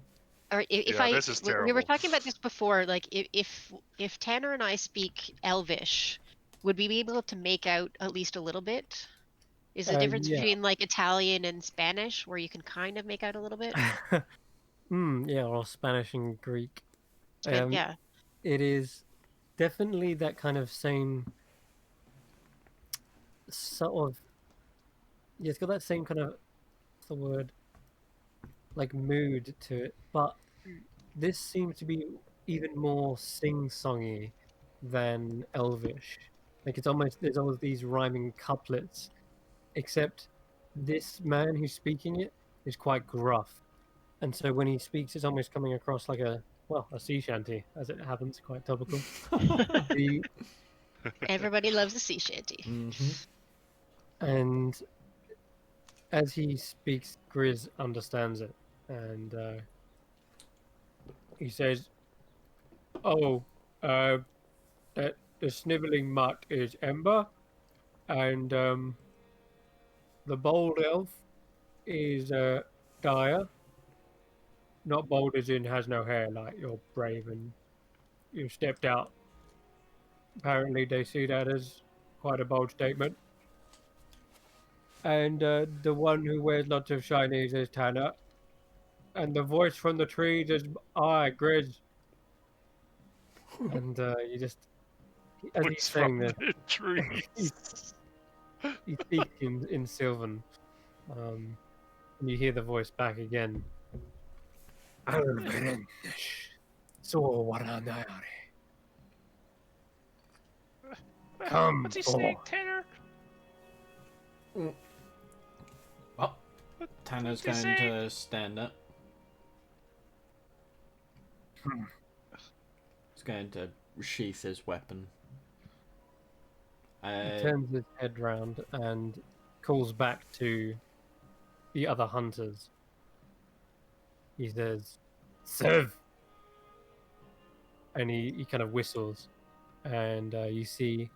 Or if Yeah, this is we were terrible. talking about this before, like if Tanner and I speak Elvish, would we be able to make out at least a little bit? Is the difference yeah. between like Italian and Spanish where you can kind of make out a little bit? Yeah, or Spanish and Greek. Yeah. It is definitely that kind of same sort of. Yeah, it's got that same kind of, what's the word? Like mood to it, but this seems to be even more sing-songy than Elvish. Like there's always these rhyming couplets, except this man who's speaking it is quite gruff, and so when he speaks, it's almost coming across like a sea shanty, as it happens, quite topical. the Everybody loves a sea shanty. and as he speaks, Grizz understands it, and he says, "Oh, the sniveling mutt is Ember, and the bold elf is Dyer. Not bold as in has no hair, like you're brave and you stepped out. Apparently, they see that as quite a bold statement. And the one who wears lots of shinies is Tanner. And the voice from the trees is I, Grizz. And you just, as he's What's saying from this, the trees? he speaks in Sylvan. And you hear the voice back again. Come, What's he boy. saying, Tanner? Well, Tanner's What's he going saying? to stand up. He's going to sheath his weapon. He turns his head round and calls back to the other hunters. He says, Serve! And he kind of whistles. And you see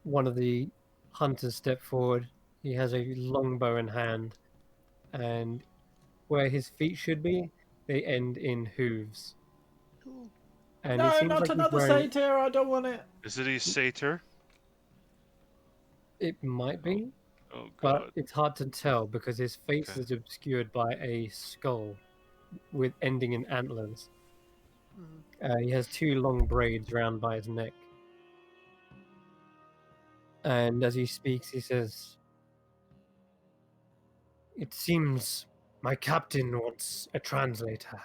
one of the hunters step forward. He has a longbow in hand. And where his feet should be, they end in hooves. Ooh. And No, he seems not like he's another wearing... satyr. I don't want it. Is it a satyr? It might be, Oh but god. it's hard to tell because his face Okay. is obscured by a skull with ending in antlers. He has two long braids round by his neck. And as he speaks, he says, It seems my captain wants a translator.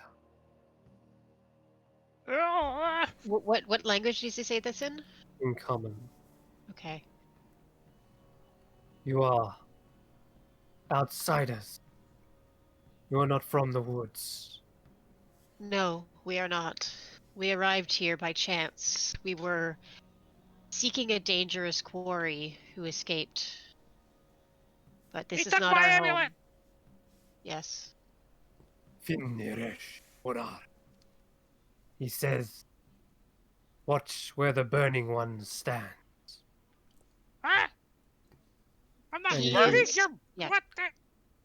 Oh, What language does he say this in? In common. Okay. You are outsiders. You are not from the woods. No, we are not. We arrived here by chance. We were seeking a dangerous quarry who escaped. But this he is took not my our amulet. home. Yes. Finniresh Orar. He says, Watch where the burning one stands. Ah! I'm not And burning is- your. yeah. What the?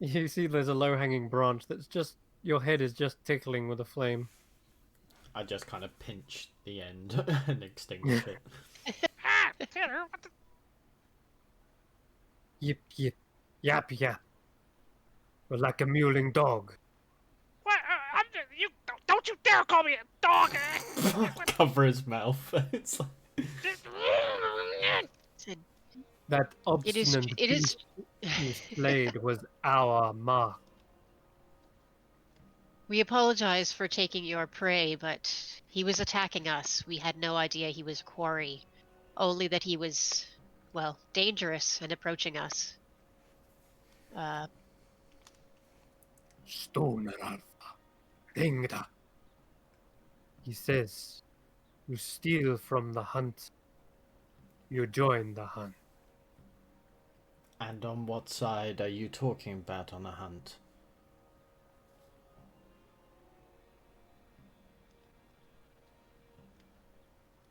You see there's a low-hanging branch that's just... Your head is just tickling with a flame. I just kind of pinch the end and extinguish it. Ah, Tanner, what the? Yip, yip, yap, yap. But like a mewling dog. What? You don't you dare call me a dog! Cover his mouth. It's like... Said, That It is. obstinate It is. beast you slayed was our mark. We apologize for taking your prey, but he was attacking us. We had no idea he was a quarry. Only that he was, well, dangerous and approaching us. Stoner Alpha. Ringda. He says, You steal from the hunt. You join the hunt. And on what side are you talking about on a hunt?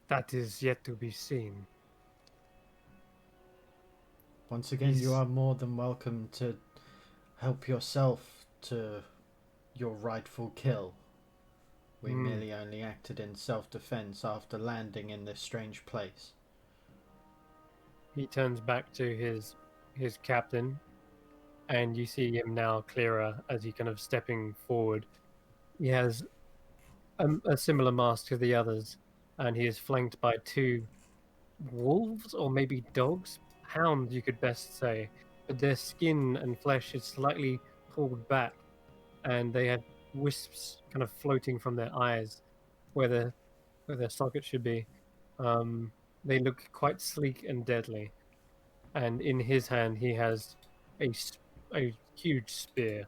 That is yet to be seen. Once again, you He's- are more than welcome to help yourself to your rightful kill. We merely only acted in self-defense after landing in this strange place. He turns back to his captain, and you see him now clearer as he kind of stepping forward. He has a similar mask to the others, and he is flanked by two wolves, or maybe dogs, hounds you could best say, but their skin and flesh is slightly pulled back, and they have wisps kind of floating from their eyes where their socket should be. They look quite sleek and deadly, and in his hand he has a huge spear,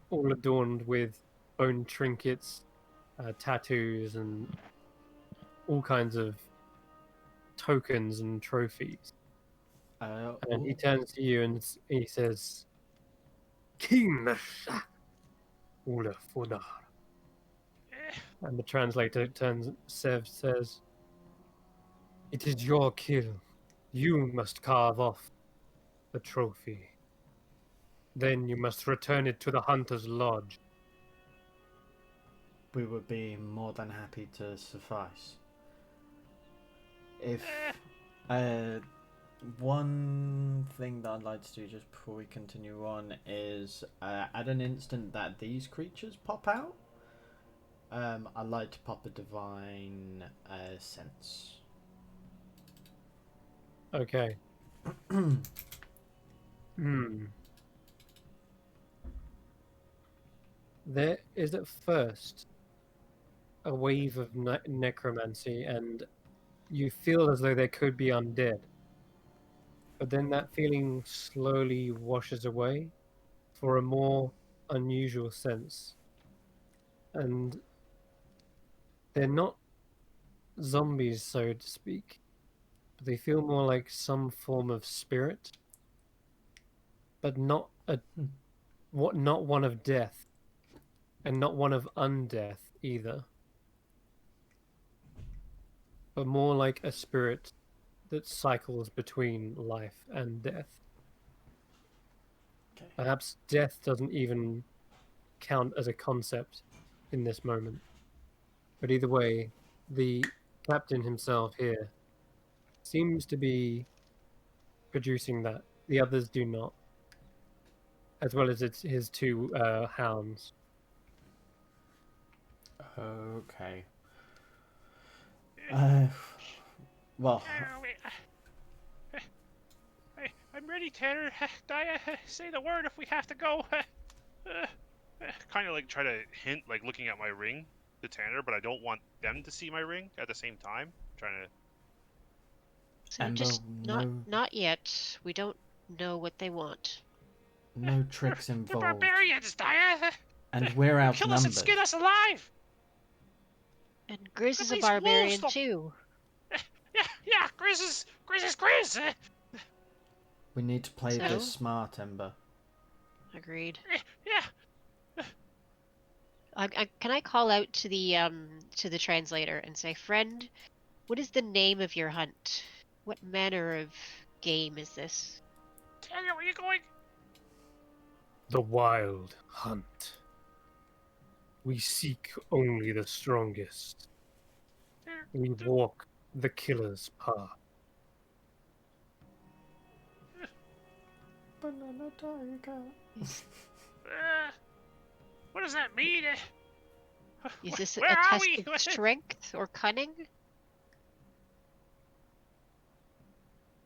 all adorned with bone trinkets, tattoos, and all kinds of tokens and trophies. And he turns to you and he says, King Nasha Ula Fudar. And the translator turns, Sev says, It is your kill. You must carve off the trophy. Then you must return it to the Hunter's Lodge. We would be more than happy to suffice. If one thing that I'd like to do just before we continue on is at an instant that these creatures pop out, I'd like to pop a divine sense. Okay. There is at first a wave of necromancy, and you feel as though they could be undead. But then that feeling slowly washes away for a more unusual sense. And they're not zombies, so to speak, but they feel more like some form of spirit, but not not one of death, and not one of undeath either, but more like a spirit that cycles between life and death. Okay. Perhaps death doesn't even count as a concept in this moment. But either way, the captain himself here seems to be producing that. The others do not, as well as his two hounds. Okay. Well, I'm ready, Tanner. Dia, say the word if we have to go. Kind of like try to hint, like looking at my ring to Tanner, but I don't want them to see my ring at the same time. Trying to. So Ember, just no, not yet. We don't know what they want. no tricks They're involved, barbarians, Dia. and we're They'll kill us and outnumbered. skin us alive. And Grizz But is a these wolves barbarian don't. too. Yeah. Grizz is Grizz. We need to play So? this smart, Ember. Agreed. Yeah. Can I call out to the translator and say, friend, what is the name of your hunt? What manner of game is this? Tanner, where are you going? The wild hunt. We seek only the strongest. We walk the killer's path. Banana tiger. What does that mean? Is this Where a are test we? of strength or cunning?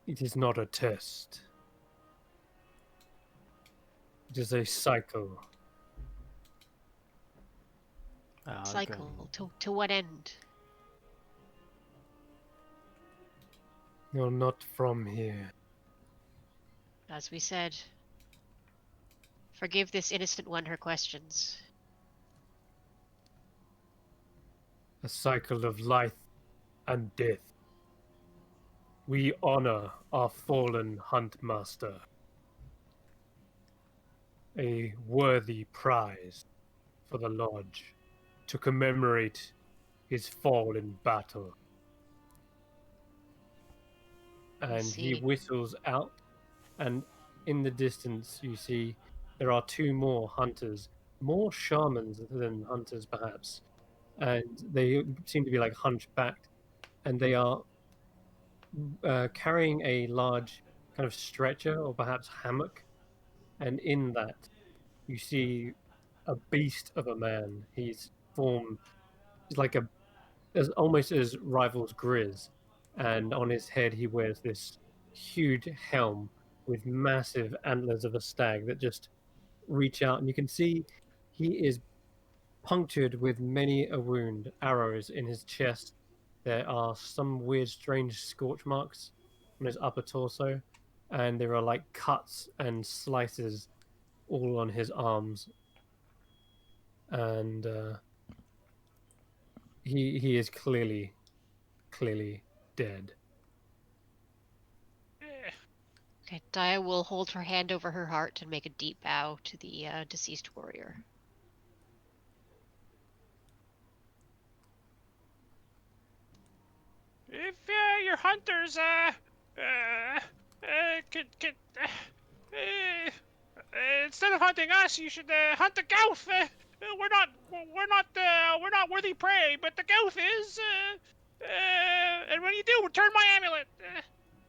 It is not a test. It is a cycle. Cycle to what end? You're not from here. As we said, forgive this innocent one her questions. A cycle of life and death. We honor our fallen hunt master. A worthy prize for the lodge to commemorate his fall in battle. And he whistles out, and in the distance you see there are two more hunters, more shamans than hunters perhaps, and they seem to be like hunchbacked, and they are carrying a large kind of stretcher or perhaps hammock, and in that you see a beast of a man. He's formed, he's like almost as rivals Grizz, and on his head he wears this huge helm with massive antlers of a stag that just reach out, and you can see he is punctured with many a wound, arrows in his chest. There are some weird, strange scorch marks on his upper torso, and there are like cuts and slices all on his arms. And he is clearly dead. Okay, Dia will hold her hand over her heart and make a deep bow to the deceased warrior. If your hunters could instead of hunting us, you should hunt the Gouth. We're not worthy prey, but the Gouth is. And when you do, return my amulet,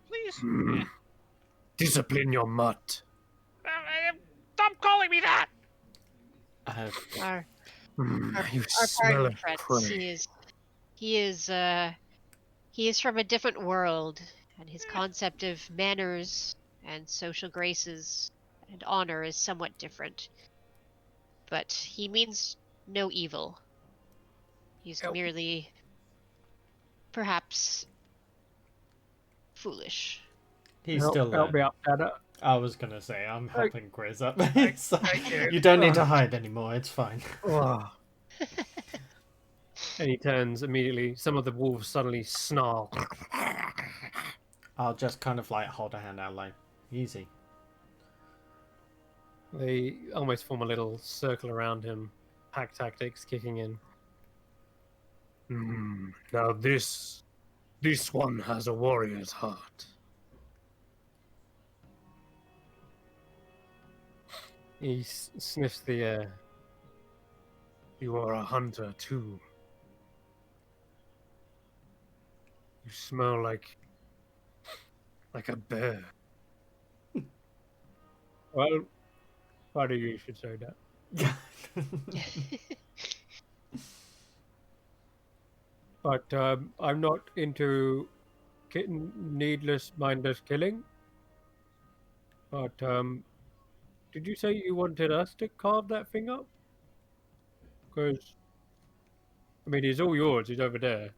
please. Discipline your mutt. Stop calling me that. Uh, Our You our smell pardon, of friends. prey. He is from a different world, and his concept of manners and social graces and honor is somewhat different. But he means no evil. He's Oh. merely, perhaps, foolish. he's still Help me learning. up, Dada. I was gonna say, I'm helping Grizz up. So, thank you. you don't need to hide anymore, it's fine. Oh. And he turns immediately. Some of the wolves suddenly snarl. I'll just kind of like hold a hand out like, easy. They almost form a little circle around him. Pack tactics kicking in. Now this one has a warrior's heart. He sniffs the air. You are a hunter too. You smell like a bear. Well, funny you should say that. But I'm not into needless, mindless killing. But did you say you wanted us to carve that thing up? Because, I mean, he's all yours. He's over there.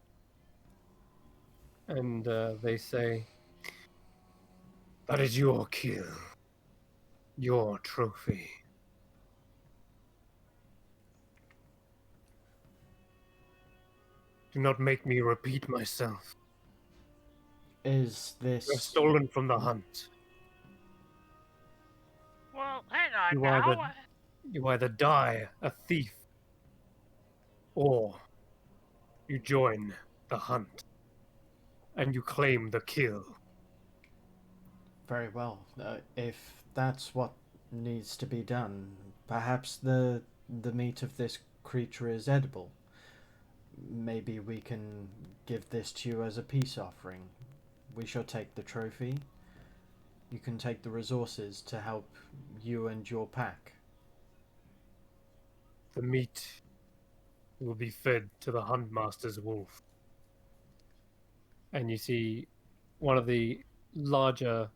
And they say, that is your kill. Your trophy. Do not make me repeat myself. Is You have this... stolen from the hunt. Well, hang on You now. either die a thief, or you join the hunt, and you claim the kill. Very well. If that's what needs to be done, perhaps the meat of this creature is edible. Maybe we can give this to you as a peace offering. We shall take the trophy. You can take the resources to help you and your pack. The meat will be fed to the huntmaster's wolf. And you see one of the larger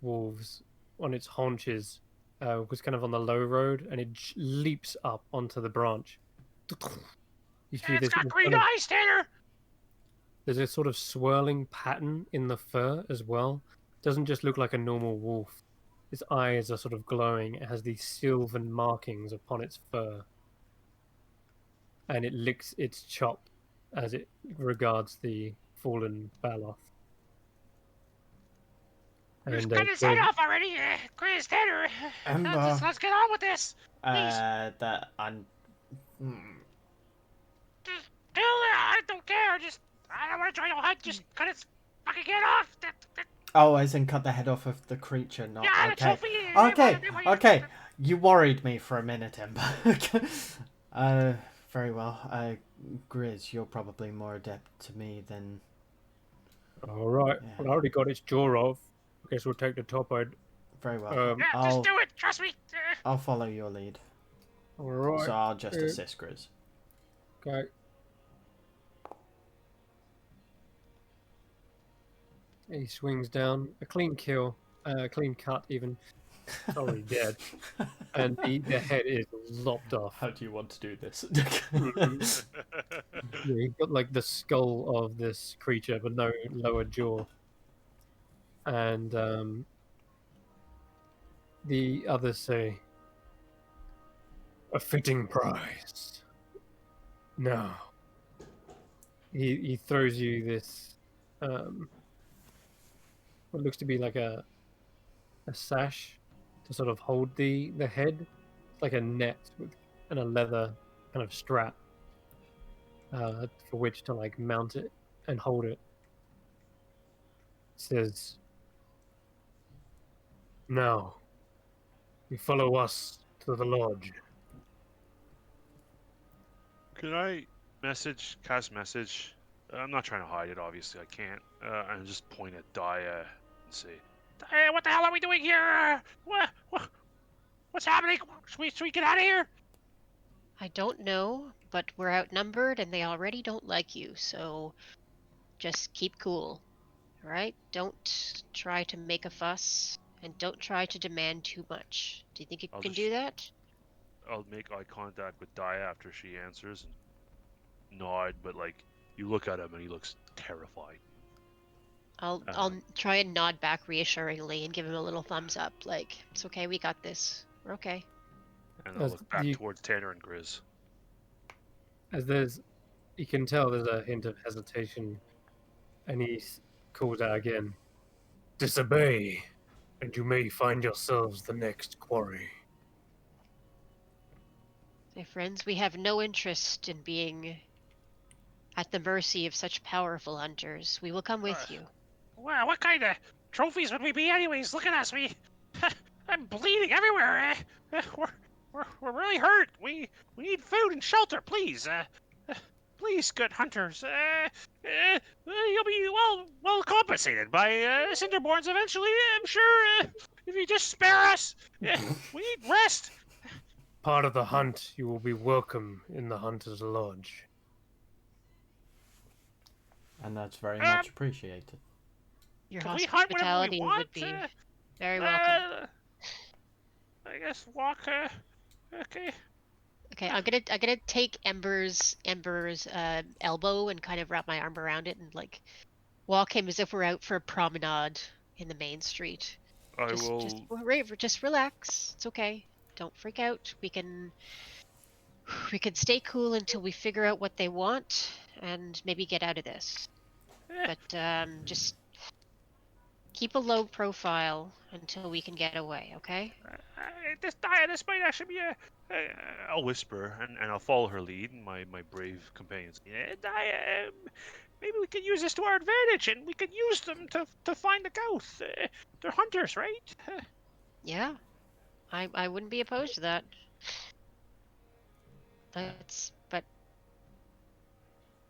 wolves on its haunches was kind of on the low road, and it leaps up onto the branch. You see It's this got green kind of, eyes, Tanner. there's a sort of swirling pattern in the fur as well. Doesn't just look like a normal wolf. Its eyes are sort of glowing. It has these sylvan markings upon its fur. And it licks its chop as it regards the fallen Baloth. Just And cut his head off already, Chris Tanner. Ember. Let's get on with this. Please. That I'm... Just do it. I don't care. I don't want to join the hunt. Just cut its fucking head off. Oh, as in cut the head off of the creature, not... Yeah, the okay. trophy. Okay. You worried me for a minute, Ember. Very well. Grizz, you're probably more adept to me than... Alright, Yeah. well, I already got its jaw off. Guess we'll take the top end. Very well. Yeah, just do it. Trust me. I'll follow your lead. Alright. So I'll just assist Grizz. Okay. He swings down. A clean kill. Clean cut, even. It's already dead. And the head is lopped off. How do you want to do this? Yeah, you've got like the skull of this creature, but no lower jaw. And the others say, a fitting prize. Now, he throws you this, what looks to be like a sash to sort of hold the head. It's like a net and a leather kind of strap for which to like mount it and hold it. says, "Now, you follow us to the lodge." Can I cast message? I'm not trying to hide it, obviously I can't. And just point at Daya and say, Hey, what the hell are we doing here? What's happening? Should we get out of here? I don't know, but we're outnumbered and they already don't like you, so just keep cool. All right? Don't try to make a fuss and don't try to demand too much. Do you think you can do that? I'll make eye contact with Daya after she answers and nod, but like, you look at him and he looks terrified. I'll try and nod back reassuringly and give him a little thumbs up, like, it's okay, we got this. We're okay. And I'll As look back you, towards Tanner and Grizz. as you can tell there's a hint of hesitation, and he calls out again, "Disobey, and you may find yourselves the next quarry." My friends, we have no interest in being at the mercy of such powerful hunters. We will come with you. Wow, what kind of trophies would we be anyways? Look at us, I'm bleeding everywhere. We're really hurt. We need food and shelter, please. Please, good hunters. You'll be well compensated by Cinderborns eventually. I'm sure. If you just spare us, we need rest. Part of the hunt, you will be welcome in the Hunter's Lodge. And that's very much appreciated. Your Can we hunt whenever we hospitality want? would be very welcome. I guess walk. Okay. Okay, I'm gonna take Ember's elbow and kind of wrap my arm around it and like walk him as if we're out for a promenade in the main street. Just relax. It's okay. Don't freak out. We can stay cool until we figure out what they want and maybe get out of this. But just keep a low profile until we can get away, okay? This might actually be I'll whisper and I'll follow her lead, my brave companions. Daya, maybe we could use this to our advantage, and we could use them to find the Gauth. They're hunters, right? Yeah, I wouldn't be opposed to that.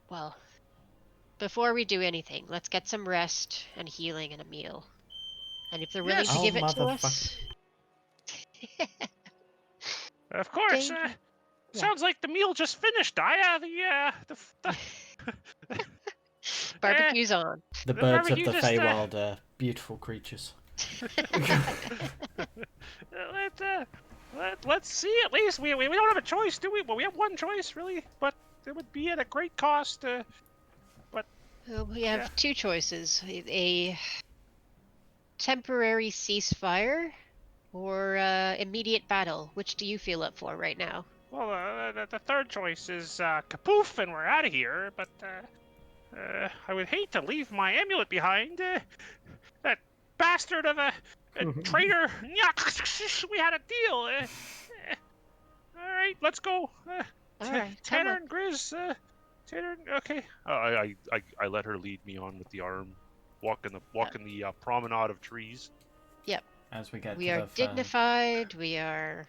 Well, before we do anything, let's get some rest and healing and a meal. And if they're willing Yes. to Oh, give it to us... Of course. Yeah. Sounds like the meal just finished, Daya. The Barbecue's on. The The birds of barbecue the just, FeyWILD are beautiful creatures. Let's see. At least we don't have a choice, do we? Well, we have one choice, really, but it would be at a great cost. We have two choices: a temporary ceasefire or immediate battle. Which do you feel up for right now? Well, the third choice is kapoof, and we're out of here. But I would hate to leave my amulet behind. That bastard of a traitor. We had a deal. All right, let's go. All right, Tanner and Grizz. Tanner. Okay. I let her lead me on with the arm, walking the promenade of trees. Yep. As we get We to are the dignified. We are.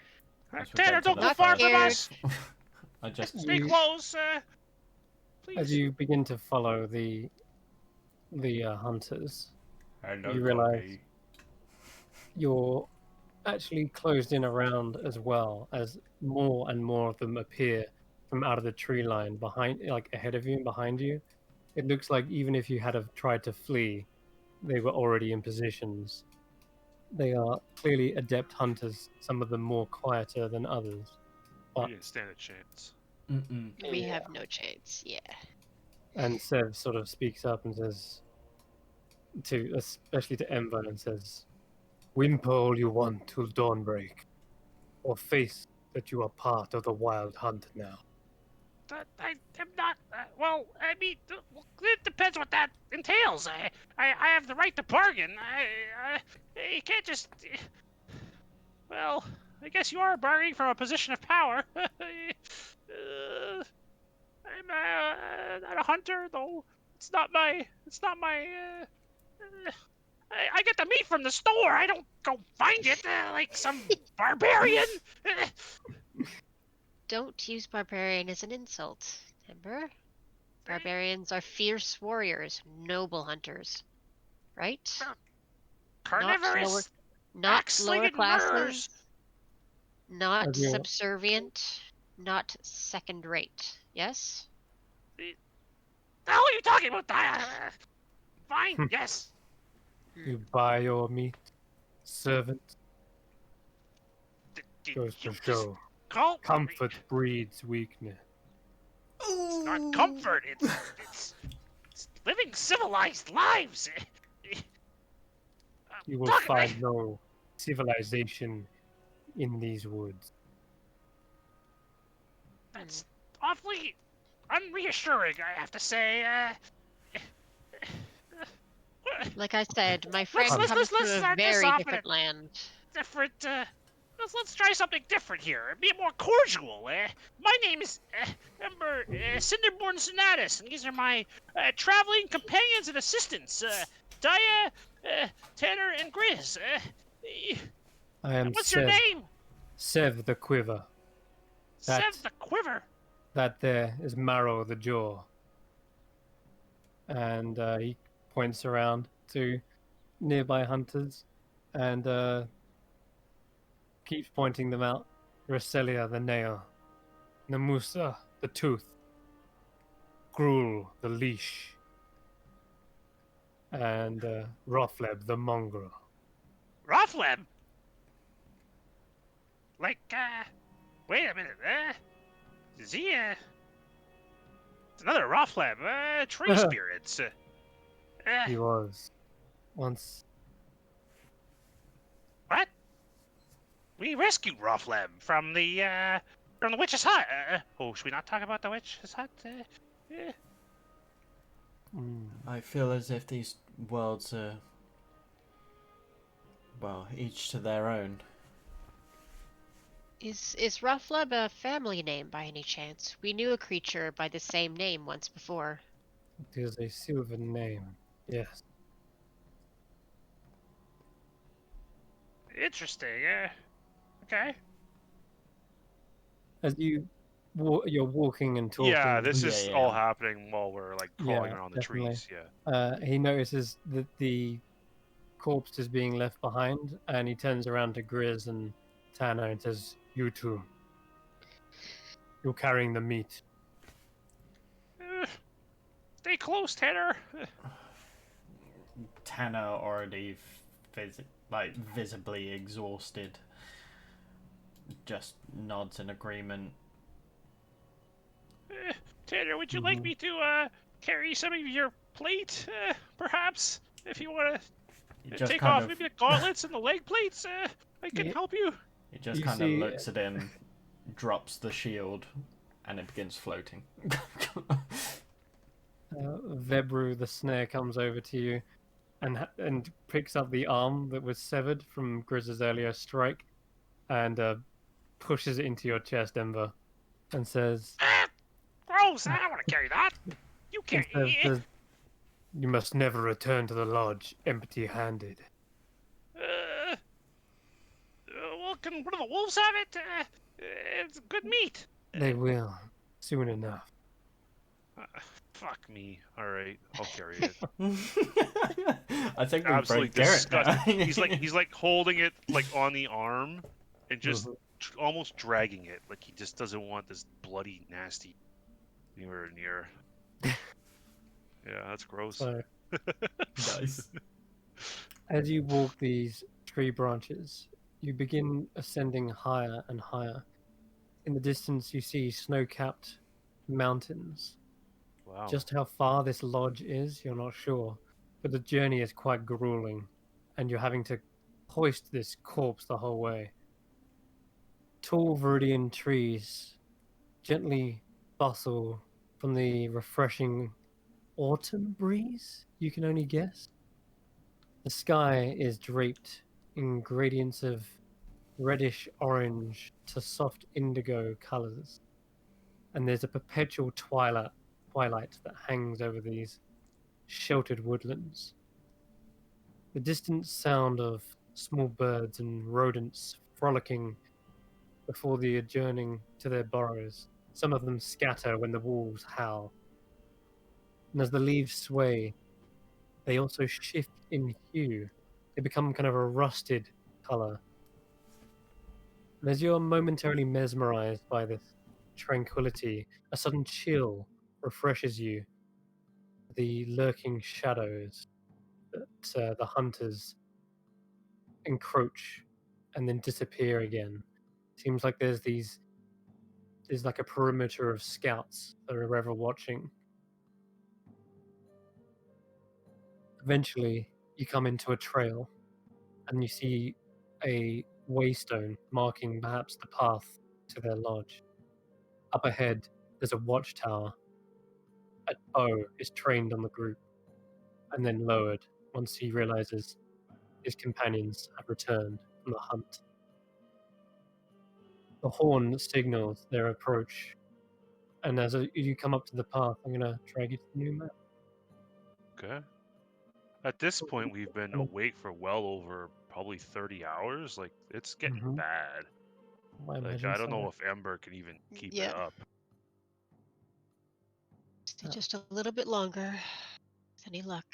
As we Tanner, get to don't the go far from scared. us. I just Stay close, please. As you begin to follow the hunters, hello, you realize doggy. you're actually closed in around as well, as more and more of them appear from out of the tree line behind, like ahead of you and behind you. It looks like even if you had have tried to flee, they were already in positions. They are clearly adept hunters, some of them more quieter than others. We But, didn't stand a chance. We have no chance. Yeah. and Sev sort of speaks up and says, especially to Ember, and says, "Whimper all you want till dawnbreak, or face that you are part of the wild hunt now." I am not. Well, I mean, it depends what that entails. I have the right to bargain. You can't just. Well, I guess you are bargaining from a position of power. I'm not a hunter, though. It's not my. I get the meat from the store. I don't go find it like some barbarian. Don't use barbarian as an insult, Timber. Barbarians are fierce warriors, noble hunters, right? Carnivorous, Not lower axe-slinging classes, murderers. not As you subservient, not second rate. Yes? The hell are you talking about? Fine, yes. you buy your meat, servant, Did goes to you just show call comfort breeds weakness. It's not comfort. It's living civilized lives. You will Talk- find no civilization in these woods. That's awfully unreassuring, I have to say. Like I said, my friend let's comes from a start this very off in different land. different. Let's try something different here. Be more cordial. My name is Cinderborn Sonatus, and these are my traveling companions and assistants, Dia, Tanner, and Grizz. I am What's your Sev, name? Sev the Quiver. Sev That- the Quiver. That there is Marrow the Jaw. And he points around to nearby hunters and keeps pointing them out. Racelia the Nail, Namusa the Tooth, Gruel the Leash, and Rothleb the Mongrel. Rothleb? Like, wait a minute, is he, it's another Rothleb, tree spirits. He was once. What? We rescued Rothleb from the witch's hut. Should we not talk about the witch's hut? I feel as if these worlds are, well, each to their own. Is Ruffleb a family name by any chance? We knew a creature by the same name once before. It is a Sylvan name. Yes. Interesting, okay. As you're walking and talking. Yeah, this is Yeah. all happening while we're like crawling Yeah, around the definitely. trees. Yeah. He notices that the corpse is being left behind, and he turns around to Grizz and Tanner and says, "You two, you're carrying the meat." Stay close, Tanner. Tanner already visibly exhausted, just nods in agreement. Tanner, would you like me to carry some of your plate, perhaps? If you want He to just take kind off of, maybe the gauntlets and the leg plates, I can Yeah. help you. he just You kind of see- looks at him, drops the shield, and it begins floating. Vebru the snare comes over to you and picks up the arm that was severed from Grizz's earlier strike and pushes it into your chest, Ember, and says, Gross! I don't want to carry that. You and can't. says, "You must never return to the lodge empty-handed." Well, can one of the wolves have it? It's good meat. They will, soon enough. Fuck me. All right, I'll carry it. I think we Absolutely broke Garrett now. disgusting. he's like holding it like on the arm and just almost dragging it. Like he just doesn't want this bloody nasty anywhere near. Yeah, that's gross. So, Nice. as you walk these tree branches, you begin ascending higher and higher. In the distance, you see snow-capped mountains. Wow. Just how far this lodge is, you're not sure, but the journey is quite grueling, and you're having to hoist this corpse the whole way. Tall Viridian trees gently bustle from the refreshing autumn breeze, you can only guess. The sky is draped in gradients of reddish orange to soft indigo colors, and there's a perpetual twilight that hangs over these sheltered woodlands. The distant sound of small birds and rodents frolicking before the adjourning to their burrows. Some of them scatter when the wolves howl. And as the leaves sway, they also shift in hue. They become kind of a rusted color. And as you're momentarily mesmerized by this tranquility, a sudden chill refreshes you. The lurking shadows that the hunters encroach and then disappear again. Seems like there's like a perimeter of scouts that are ever watching. Eventually, you come into a trail and you see a waystone marking perhaps the path to their lodge. Up ahead, there's a watchtower. A bow is trained on the group and then lowered once he realizes his companions have returned from the hunt. The horn signals their approach, and as you come up to the path, I'm going to drag you to the new map. Okay. At this point, we've been awake for well over probably 30 hours. Like, it's getting Mhm. bad. I Like, imagine I don't so. know if Ember can even keep it Yeah. up. Stay just a little bit longer. With any luck.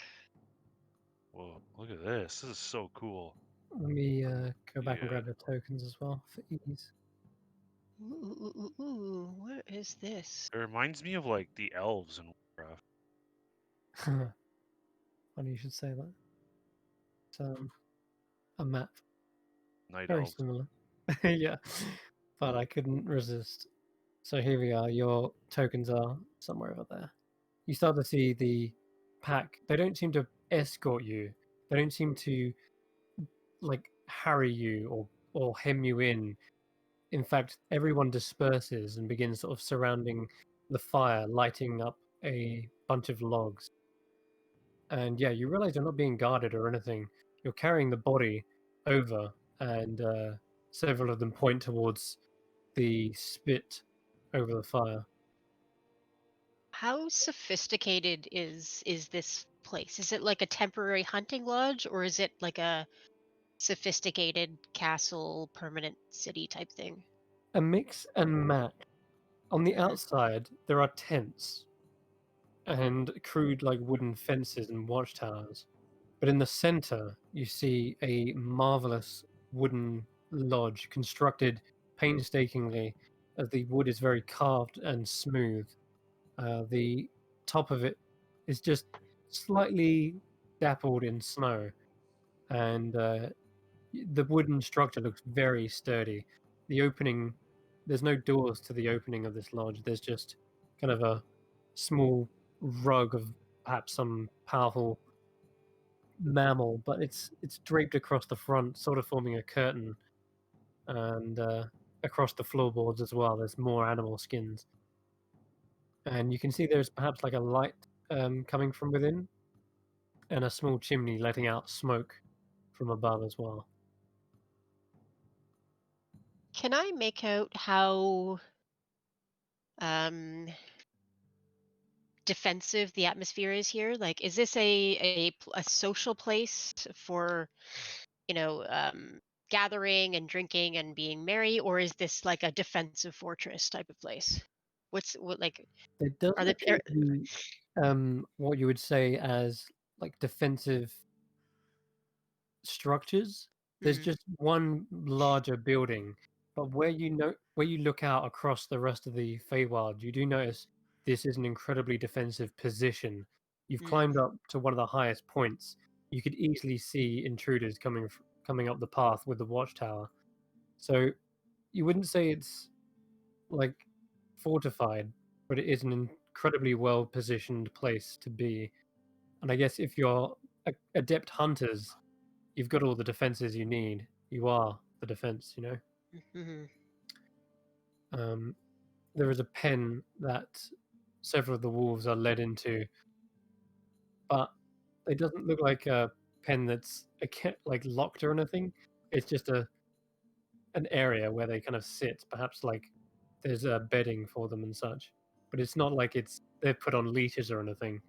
Whoa, look at this. This is so cool. Let me go back and Yeah. grab the tokens as well for ease. Ooh, what is this? It reminds me of, like, the elves in Warcraft. Funny you should say that. It's a map. Night Very elves. similar. Yeah. But I couldn't resist. So here we are. Your tokens are somewhere over there. You start to see the pack. They don't seem to escort you. They don't seem to like harry you or hem you in. In fact, everyone disperses and begins sort of surrounding the fire, lighting up a bunch of logs. And yeah, you realize you're not being guarded or anything. You're carrying the body over, and several of them point towards the spit over the fire. How sophisticated is this place? Is it like a temporary hunting lodge, or is it like a sophisticated castle, permanent city type thing? A mix and match. On the Mhm. outside, there are tents and crude like wooden fences and watchtowers. But in the center, you see a marvelous wooden lodge constructed painstakingly, as the wood is very carved and smooth. The top of it is just slightly dappled in snow, and the wooden structure looks very sturdy. The opening, there's no doors to the opening of this lodge. There's just kind of a small rug of perhaps some powerful mammal, but it's draped across the front, sort of forming a curtain, and across the floorboards as well. There's more animal skins, and you can see there's perhaps like a light coming from within, and a small chimney letting out smoke from above as well. Can I make out how um defensive the atmosphere is here? Like, is this a social place for, you know, gathering and drinking and being merry, or is this like a defensive fortress type of place? What like There does are the appear to be what you would say as like defensive structures. There's Mhm, just one larger building, but where you look out across the rest of the Feywild, you do notice this is an incredibly defensive position. You've mm. climbed up to one of the highest points. You could easily see intruders coming up the path with the watchtower. So you wouldn't say it's like fortified, but it is an incredibly well positioned place to be. And I guess if you're adept hunters, you've got all the defenses you need. You are the defense, you know. Mhm. Um, there is a pen that several of the wolves are led into, but it doesn't look like a pen that's like locked or anything. It's just an area where they kind of sit. Perhaps like there's bedding for them and such, but it's not like they're put on leashes or anything.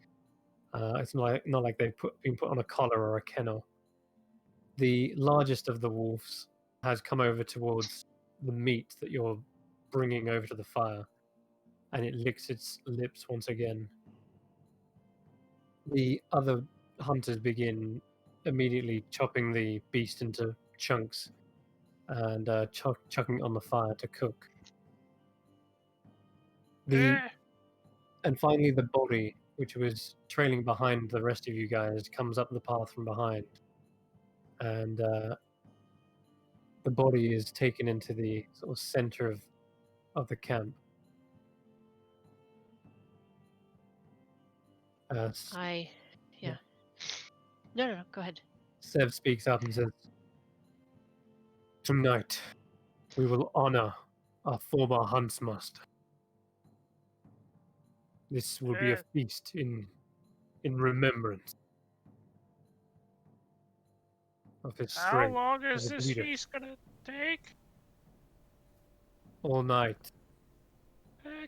It's not like they've been put on a collar or a kennel. The largest of the wolves has come over towards the meat that you're bringing over to the fire, and it licks its lips once again. The other hunters begin immediately chopping the beast into chunks and chucking it on the fire to cook. Eh, And finally, the body, which was trailing behind the rest of you guys, comes up the path from behind, and the body is taken into the sort of center of the camp. I, yeah. No, go ahead. Sev speaks up and says, "Tonight, we will honor our former huntsmaster. This will be a eh, feast in remembrance of his how strength long as is a this leader. feast gonna take? All night."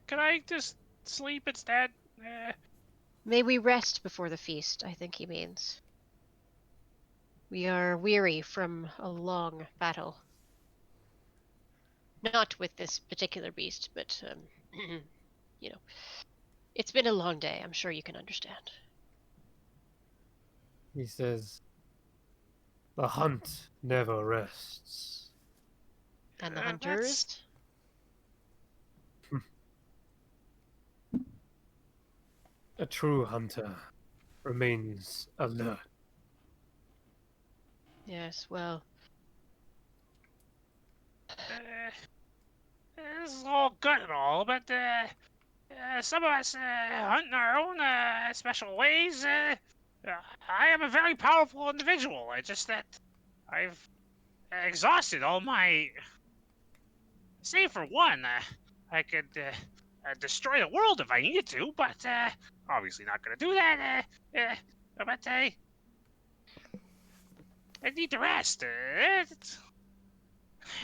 Can I just sleep instead? May we rest before the feast, I think he means. We are weary from a long battle. Not with this particular beast, but, you know, it's been a long day. I'm sure you can understand. He says, "The hunt never rests." And the That's hunters? A true hunter remains alert. Yes, well, uh, this is all good and all, but some of us hunt in our own special ways. I am a very powerful individual. I just that I've exhausted all my. Say for one, I could destroy the world if I needed to, but obviously not going to do that. But I need to rest. Here,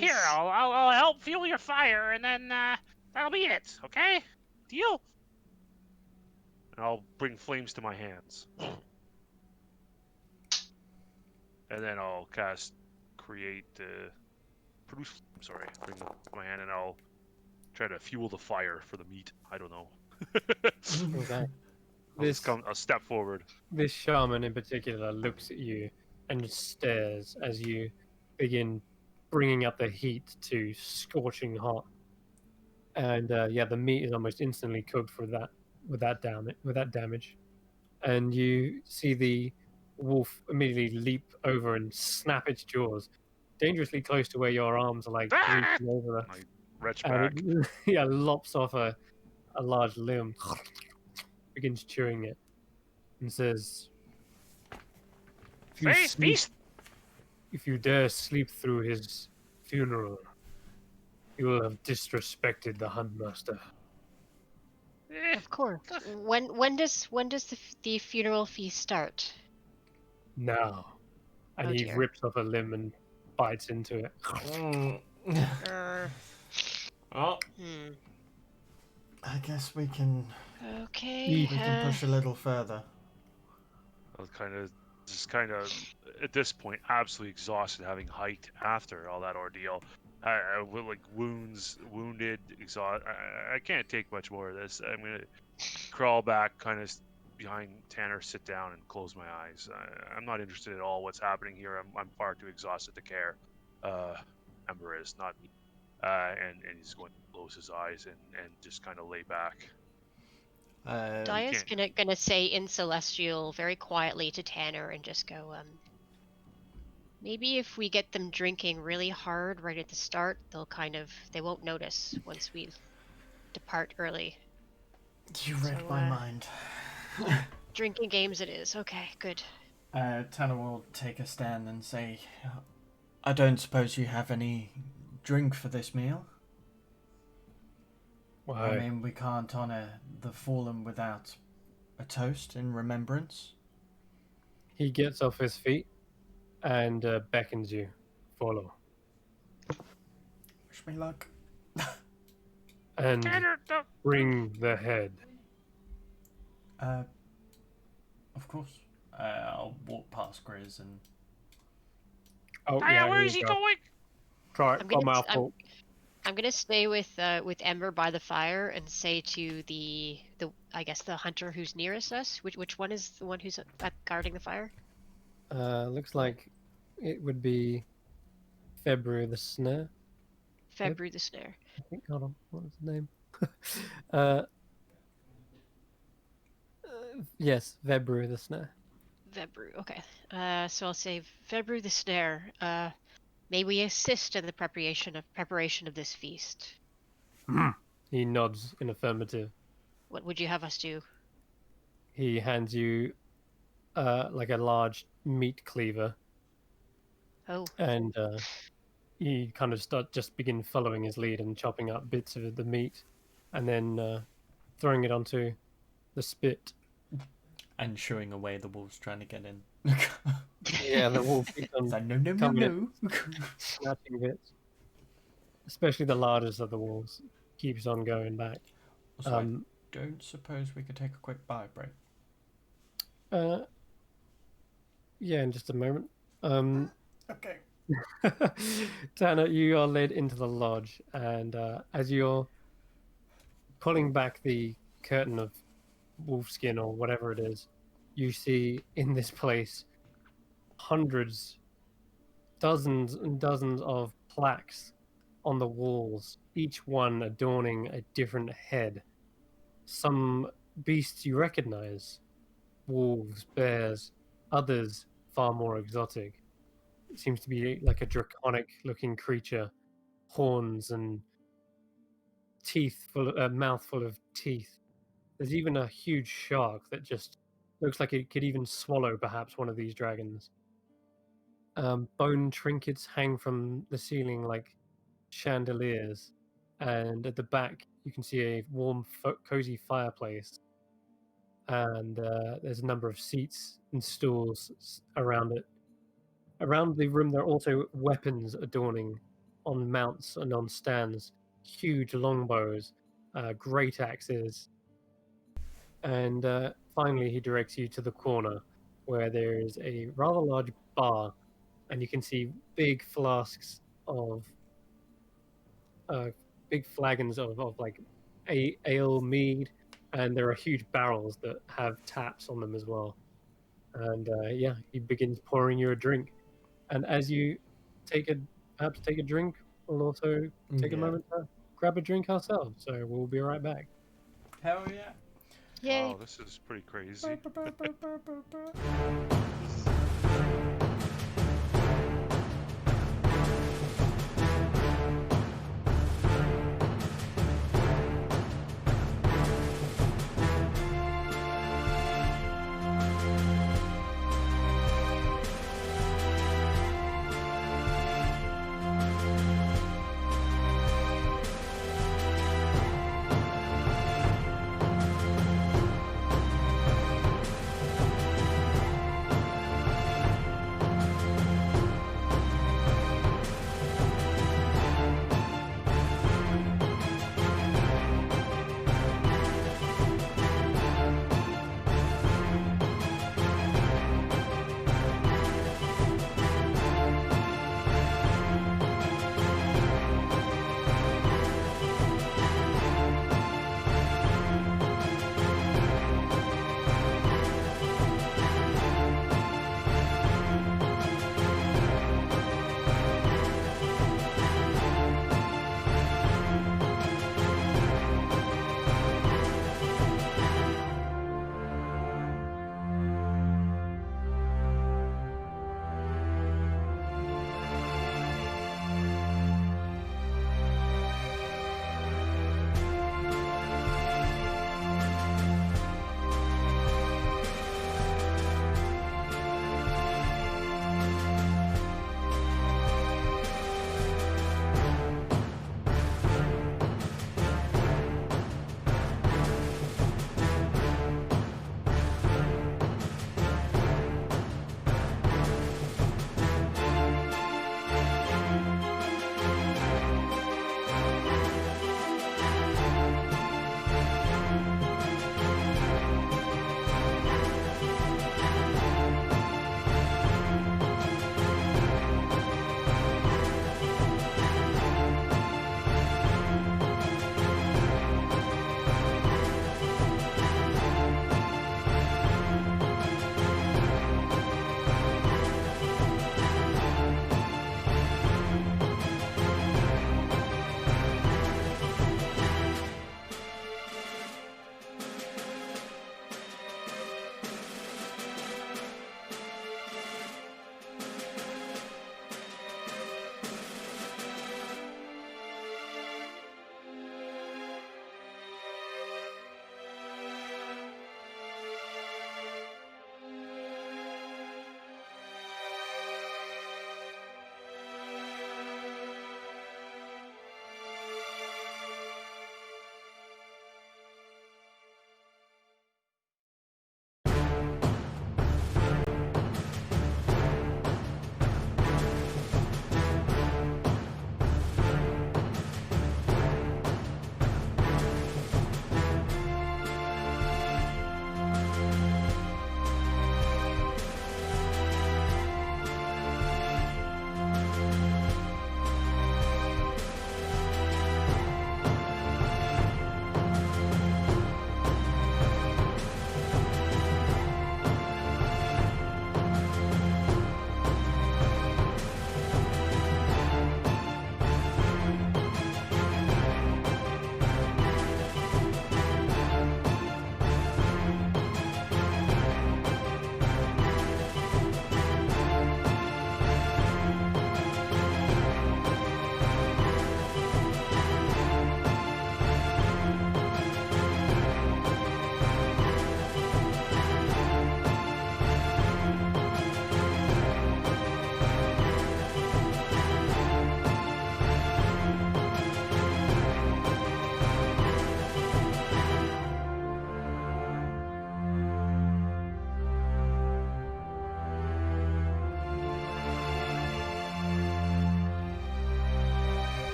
he's I'll help fuel your fire, and then that'll be it. Okay? Deal? And I'll bring flames to my hands. And then I'll cast create produce. I'm sorry, bring them to my hand, and I'll try to fuel the fire for the meat. I don't know. Okay. I'll just come. I'll step forward. This shaman in particular looks at you and stares as you begin bringing up the heat to scorching hot. And yeah, the meat is almost instantly cooked for that with that damage. And you see the wolf immediately leap over and snap its jaws, dangerously close to where your arms are like Ah! reaching over, I retch and back. it yeah lops off a large limb, begins chewing it, and says, "If you Face sleep, feast. if you dare sleep through his funeral, you will have disrespected the Huntmaster." of course. When does the funeral feast start? Now, and Oh he dear. rips off a limb and bites into it. Er, Oh, hmm. I guess we can Okay. push a little further. I was kind of, at this point, absolutely exhausted, having hiked after all that ordeal. I with like wounded, exhausted. I can't take much more of this. I'm gonna crawl back, kind of behind Tanner, sit down, and close my eyes. I'm not interested at all what's happening here. I'm far too exhausted to care. Ember is, not me. And he's going to close his eyes and just kind of lay back. You Daya's can't. gonna say in Celestial very quietly to Tanner and just go, maybe if we get them drinking really hard right at the start, they won't notice once we depart early. You read So, my mind. Drinking games it is. Okay, good. Tanner will take a stand and say, I don't suppose you have any drink for this meal? Why? I mean, we can't honor the fallen without a toast in remembrance. He gets off his feet and beckons you, follow. Wish me luck. And Tanner, don't. bring the head. Of course. I'll walk past Grizz and Oh Hiya, yeah, where here is you he go. going? Try it. I'm Got gonna mouthful. I'm gonna stay with Ember by the fire and say to the I guess the hunter who's nearest us. Which one is the one who's guarding the fire? Looks like it would be February the Snare. Febru the snare. I think. Hold on. What was his name? uh, yes, February the Snare. Vebru. Okay. So I'll say Vebru the snare. May we assist in the preparation of this feast? He nods in affirmative. What would you have us do? He hands you like a large meat cleaver, Oh, and you kind of just begin following his lead and chopping up bits of the meat, and then throwing it onto the spit. And shooing away the wolves trying to get in. Yeah, the wolf keeps It's on like, no, coming in, no. snatching bits. Especially the largest of the wolves keeps on going back. Also, I don't suppose we could take a quick bio break. Yeah, in just a moment. Okay. Tanner, you are led into the lodge, and as you're pulling back the curtain of wolfskin or whatever it is, you see in this place hundreds, dozens and dozens of plaques on the walls, each one adorning a different head. Some beasts you recognize, wolves, bears, others far more exotic. It seems to be like a draconic looking creature, horns and teeth a mouth full of teeth. There's even a huge shark that just looks like it could even swallow perhaps one of these dragons. Bone trinkets hang from the ceiling like chandeliers, and at the back you can see a warm, cozy fireplace. And there's a number of seats and stools around it. Around the room, there are also weapons adorning on mounts and on stands, huge longbows, great axes, and finally he directs you to the corner where there is a rather large bar, and you can see big flasks of big flagons of like ale mead, and there are huge barrels that have taps on them as well. And yeah, he begins pouring you a drink, and as you take a perhaps take a drink, we'll also take a moment to grab a drink ourselves. So we'll be right back. Hell yeah. yay! Wow, this is pretty crazy.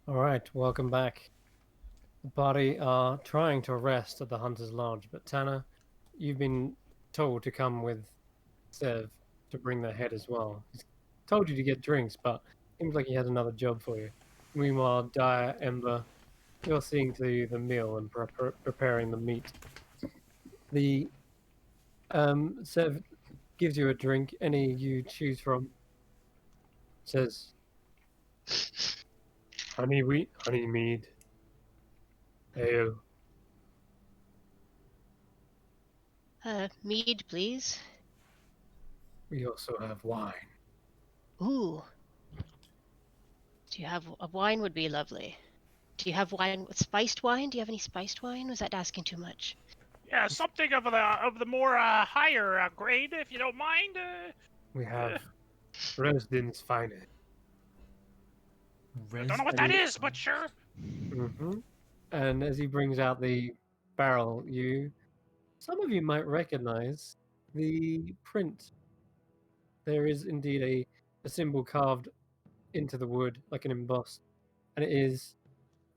All right, welcome back. The party are trying to rest at the Hunter's Lodge, but Tanner, you've been told to come with Sev to bring their head as well. He's told you to get drinks, but seems like he has another job for you. Meanwhile, Dire, Ember, you're seeing to the meal and preparing the meat. The Sev gives you a drink, any you choose from. Says honey wheat, honey mead, ale. Mead, please. We also have wine. Ooh. Do you have a wine? Would be lovely. Do you have wine, spiced wine? Do you have any spiced wine? Was that asking too much? Yeah, something of the more higher grade, if you don't mind. We have Resden's finest. I don't know what that is, but sure. Mm-hmm. And as he brings out the barrel, some of you might recognize the print. There is indeed a symbol carved into the wood, like an embossed, and it is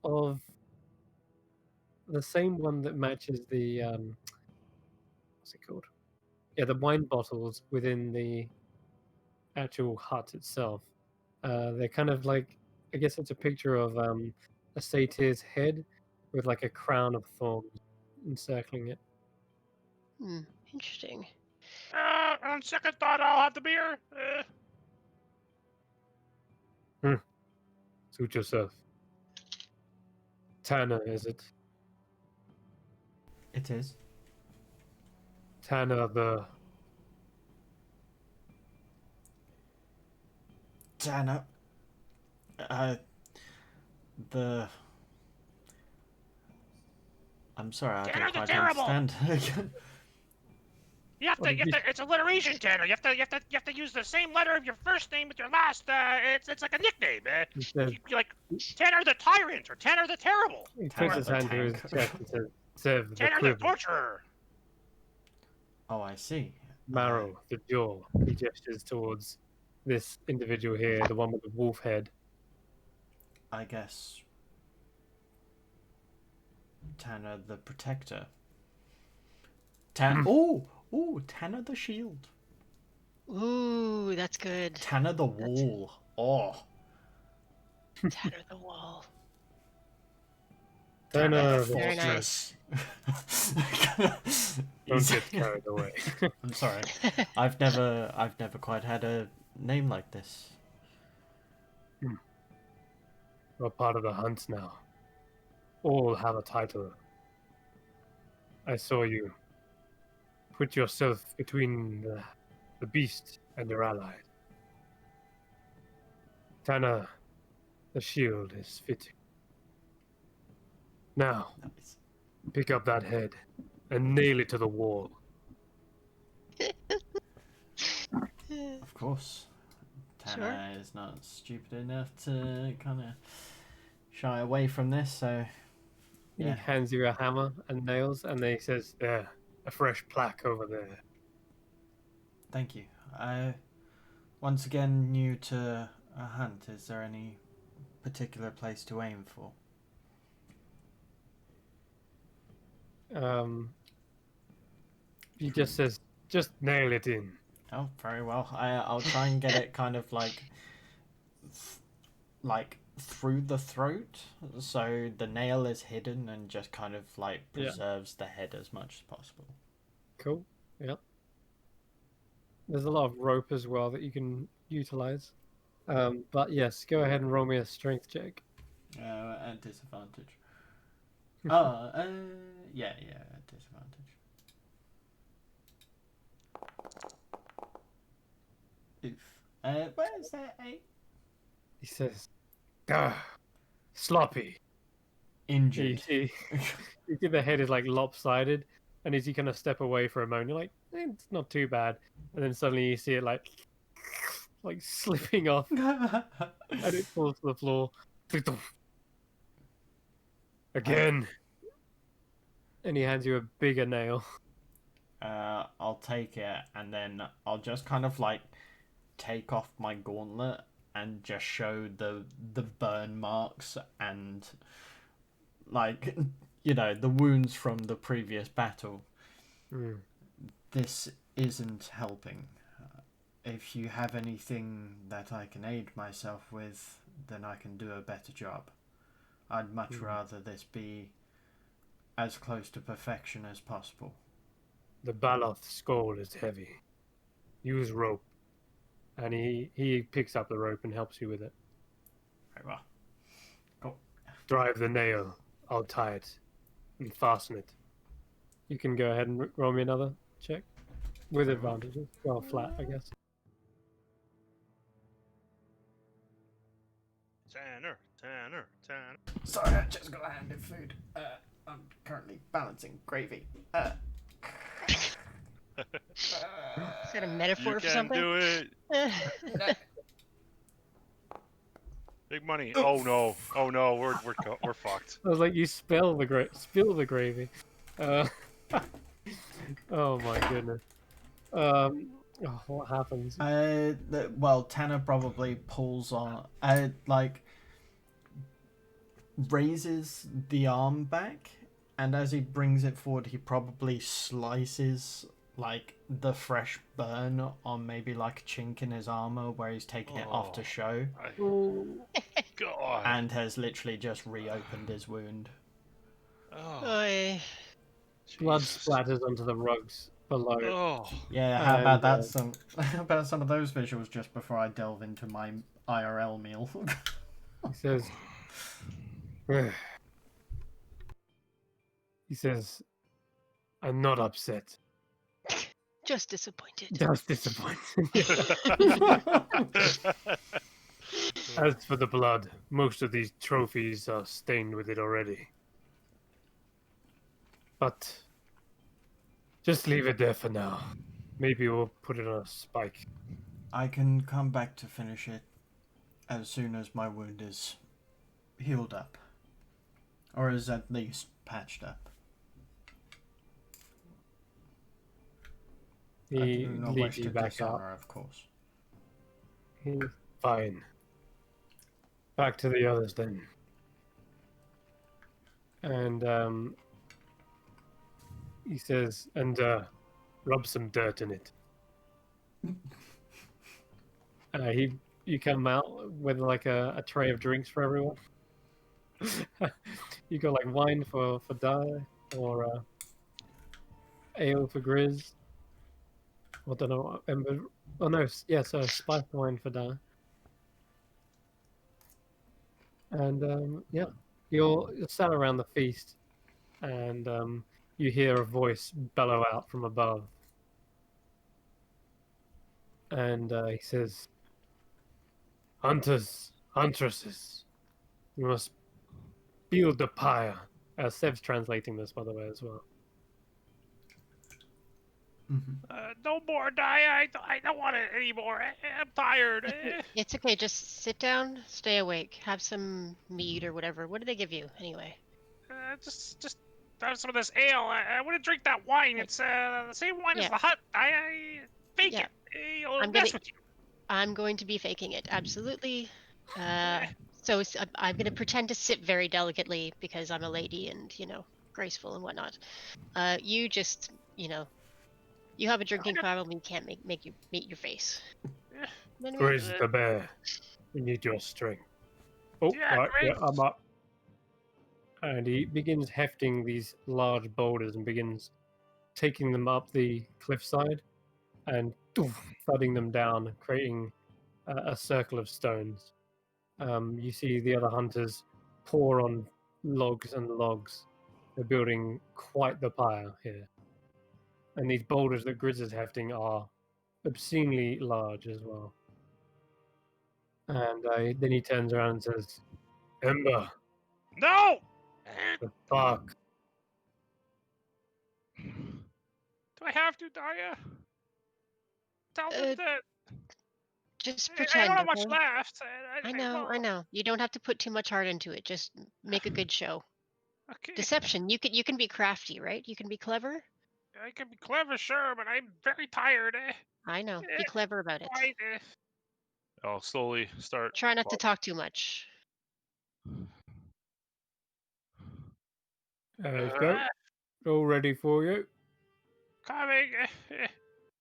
of the same one that matches the what's it called? Yeah, the wine bottles within the actual hut itself. They're kind of like, I guess it's a picture of a satyr's head with like a crown of thorns encircling it. Interesting. On second thought, I'll have the beer. Suit yourself. Tanner, is it? It is. Tanner Tanner. I'm sorry, I Tanner don't the quite Terrible! understand. You have to. It's alliteration, Tanner. You have to use the same letter of your first name with your last. It's like a nickname. You're like Tanner the Tyrant or Tanner the Terrible. he Tanner puts his the hand to his Tank. chest and says, Sev, the Tanner the quiver, Torturer. Oh, I see. Marrow, the jaw. He gestures towards this individual here, the one with the wolf head. I guess Tanner the Protector. Tanner the Shield. Ooh, that's good. Tanner the Wall. Oh. Tanner the Wall. Tanner the Very fortress. nice. Don't get carried away. I'm sorry. I've never quite had a name like this. We're part of the hunt now. All have a title. I saw you put yourself between the beast and your ally. Tanner, the shield is fitting. Now, Nice. pick up that head and nail it to the wall. Of course. Tanner is not stupid enough to kind of shy away from this, so He hands you a hammer and nails, and then he says, "There, a fresh plaque over there." thank you. Once again, new to a hunt, is there any particular place to aim for? He just says, "Just nail it in." Oh, very well. I'll try and get it kind of like through the throat, so the nail is hidden and just kind of like preserves the head as much as possible. Cool. Yep. There's a lot of rope as well that you can utilize. But yes, go ahead and roll me a strength check. At disadvantage. Oh, yeah, at disadvantage. Oof. Where's that 8? He says, "Ah, sloppy." Injured. You see the head is like lopsided, and as you kind of step away for a moment, you're like, it's not too bad. And then suddenly you see it like slipping off, and it falls to the floor. Again. And he hands you a bigger nail. I'll take it, and then I'll just kind of like take off my gauntlet and just show the burn marks and like the wounds from the previous battle. Mm. This isn't helping. If you have anything that I can aid myself with, then I can do a better job. I'd much rather this be as close to perfection as possible. The Baloth skull is heavy. Use rope. And he picks up the rope and helps you with it. Very well. Cool. Drive the nail. I'll tie it and fasten it. You can go ahead and roll me another check with advantages. Well, flat, I guess. Tanner. Sorry, I just got handed food. I'm currently balancing gravy. Is that a metaphor You for can something? do it. No. Big money. Oh no. Oh no. We're fucked. I was like, you spill the gravy. Oh my goodness. What happens? Well, Tanner probably pulls on, raises the arm back, and as he brings it forward, he probably slices like the fresh burn on maybe like a chink in his armor where he's taking it off to show, God. and has literally just reopened his wound. Oh, Oy. Blood Jesus. splatters onto the rugs below. Oh. Yeah, how about And, that? How about some of those visuals just before I delve into my IRL meal? He says, "Ugh." He says, I'm not upset. Just disappointed. Just disappointed. As for the blood, most of these trophies are stained with it already. But just leave it there for now. Maybe we'll put it on a spike. I can come back to finish it as soon as my wound is healed up. Or is at least patched up. I He do not leads wish you to back out. dishonor, of course. Fine. Back to the others then. And he says, and rub some dirt in it. You come out with like a tray of drinks for everyone. You got like wine for Di, or ale for Grizz. I don't know. Oh no, yeah, so spiced wine for Di. And yeah, you're sat around the feast, and you hear a voice bellow out from above, and he says, "Hunters, huntresses, you must build the pyre." Sev's translating this, by the way, as well. No more, die. I don't want it anymore. I'm tired. It's okay. Just sit down, stay awake, have some mead or whatever. What do they give you anyway? Just have some of this ale. I want to drink that wine. It's the same wine as Yeah. the hut. I fake Yeah. it. I'll I'm mess gonna- with you. I'm going to be faking it. Absolutely. So I'm going to pretend to sit very delicately because I'm a lady and, graceful and whatnot. You just, you have a drinking problem. You can't make you meet your face. Grizz the bear, we need your strength. Oh, Yeah, right, yeah, Grizz. I'm up. And he begins hefting these large boulders and begins taking them up the cliffside and thudding them down, creating a circle of stones. You see the other hunters pour on logs and logs. They're building quite the pyre here. And these boulders that Grizz is hefting are obscenely large as well. And then he turns around and says, Ember, No. the fuck. Do I have to, Daya? Tell them that Just I pretend. don't have much Okay? left. I know. You don't have to put too much heart into it. Just make a good show. Okay. Deception. You can be crafty, right? You can be clever. I can be clever, sure, but I'm very tired. I know. Be clever about it. Right, I'll slowly start. Try not to talk too much. Let's go. All ready for you. Coming.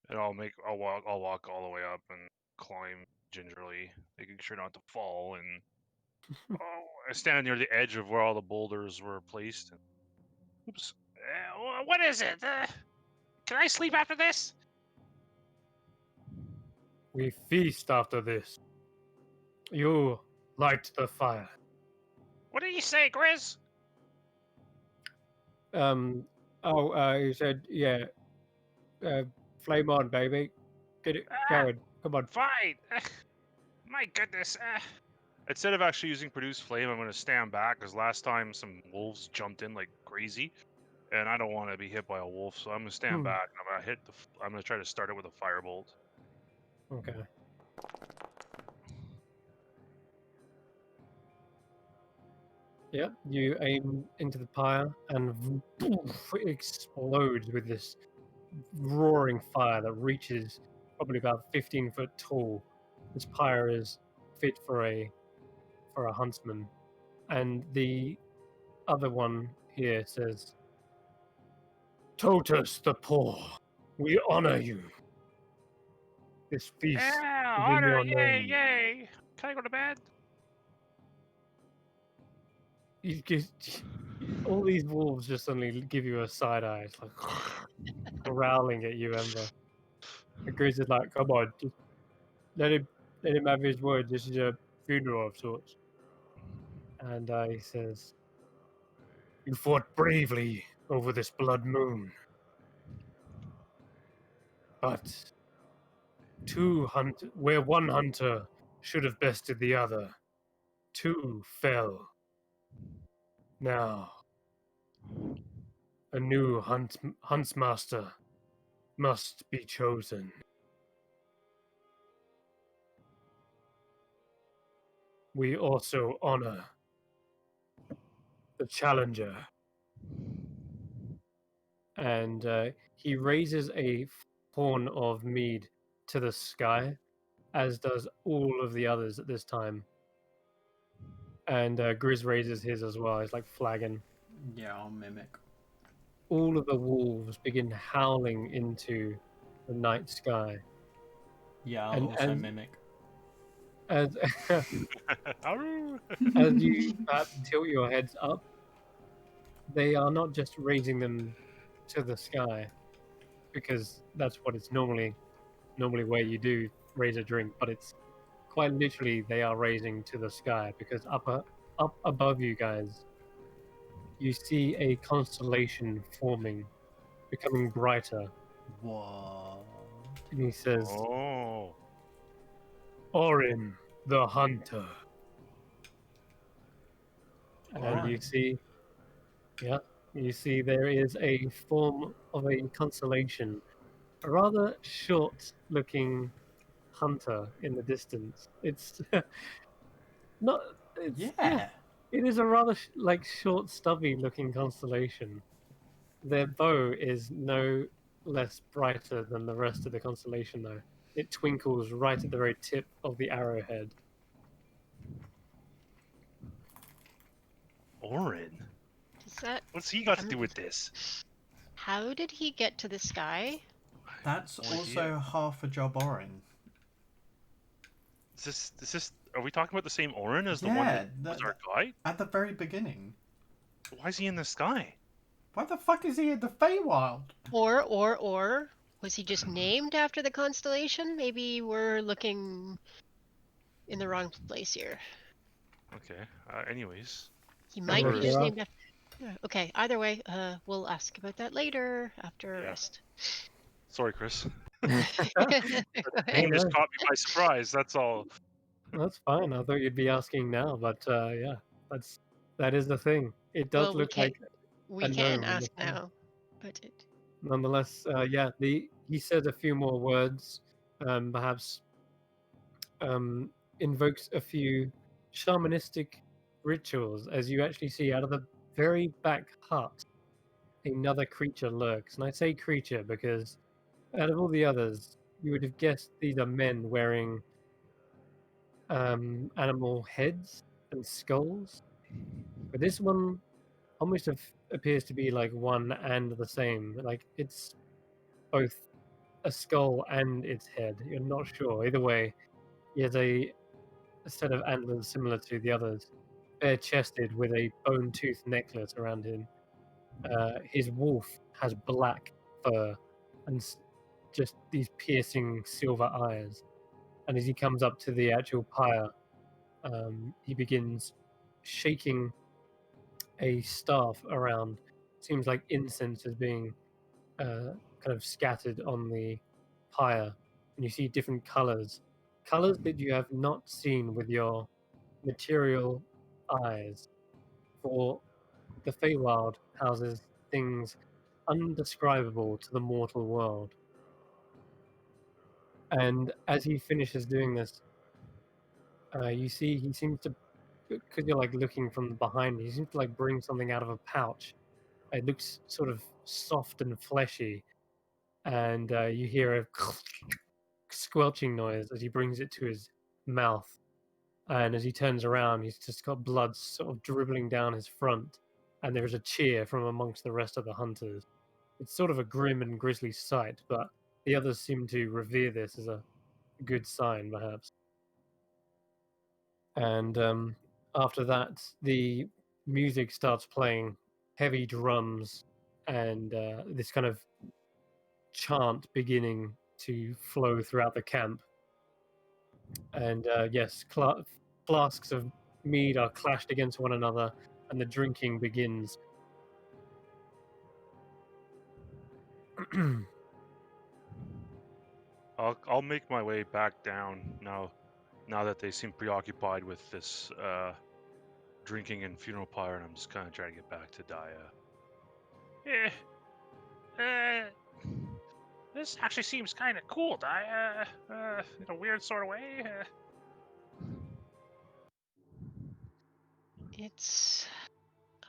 And I'll walk all the way up and climb gingerly, making sure not to fall. And I stand near the edge of where all the boulders were placed. And, oops. What is it? Can I sleep after this? We feast after this. You light the fire. What did you say, Grizz? He said, yeah, flame on, baby. Get it going. Come on. Fine. My goodness. Instead of actually using produce flame, I'm going to stand back because last time some wolves jumped in like crazy, and I don't want to be hit by a wolf, so I'm going to stand back. And I'm going to try to start it with a firebolt. Okay. Yep, you aim into the pyre and it explodes with this roaring fire that reaches probably about 15 foot tall. This pyre is fit for a huntsman. And the other one here says, Totus the poor, we honor you. This feast Yeah, is in honor, your yay, name. yay. Can I go to bed? You just, all these wolves just suddenly give you a side eye. It's like growling at you, Ember. The Grizz is like, come on, just let him have his word. This is a funeral of sorts. And he says, you fought bravely over this blood moon. But where one hunter should have bested the other, two fell. Now, a new huntsmaster must be chosen. We also honor the challenger. And he raises a horn of mead to the sky, as does all of the others at this time. And Grizz raises his as well. He's like flagging. Yeah, I'll mimic. All of the wolves begin howling into the night sky. Yeah, I'll And also mimic. as Aroo! as you perhaps tilt your heads up, they are not just raising them to the sky, because that's what it's normally where you do raise a drink, but it's quite literally they are raising to the sky, because up above you guys, you see a constellation forming, becoming brighter. Whoa. And he says, Oh. Orin the Hunter. And Alright. you see there is a form of a constellation, a rather short-looking hunter in the distance. It's not. Yeah. It is a rather short, stubby-looking constellation. Their bow is no less brighter than the rest of the constellation, though. It twinkles right at the very tip of the arrowhead. Orin? Does that? What's he got to do with this? How did he get to the sky? That's No also idea. half a job Orin. Is this? Are we talking about the same Orin as the one Yeah, that was our guide? at the very beginning. Why is he in the sky? Why the fuck is he in the FeyWILD? Or was he just named after the constellation? Maybe we're looking in the wrong place here. Okay. Anyways. He might be Look just it up. named after. Okay. Either way, we'll ask about that later after a Yeah. rest. Sorry, Chris. Go Name ahead. just caught me by surprise. That's all. That's fine. I thought you'd be asking now, but yeah, that is the thing. It does Well, look like we a can gnome in ask the sky. now, but Nonetheless, yeah, he says a few more words, perhaps invokes a few shamanistic rituals, as you actually see out of the very back hut, another creature lurks. And I say creature because out of all the others, you would have guessed these are men wearing animal heads and skulls. But this one almost appears to be like one and the same. Like it's both a skull and its head. You're not sure. Either way, he has a set of antlers similar to the others, bare-chested with a bone-tooth necklace around him. His wolf has black fur and just these piercing silver eyes. And as he comes up to the actual pyre, he begins shaking a staff around. Seems like incense is being kind of scattered on the pyre, and you see different colors that you have not seen with your material eyes. For the FeyWILD houses things undescribable to the mortal world. And as he finishes doing this, you see he seems to, because you're like looking from behind, he seems to like bring something out of a pouch. It looks sort of soft and fleshy, and you hear a squelching noise as he brings it to his mouth. And as he turns around, he's just got blood sort of dribbling down his front, and there's a cheer from amongst the rest of the hunters. It's sort of a grim and grisly sight, but the others seem to revere this as a good sign, perhaps. And after that, the music starts playing, heavy drums, and this kind of chant beginning to flow throughout the camp. And yes, flasks of mead are clashed against one another, and the drinking begins. I'll make my way back down now that they seem preoccupied with this drinking and funeral pyre, and I'm just kind of trying to get back to Daya. This actually seems kind of cool, in a weird sort of way.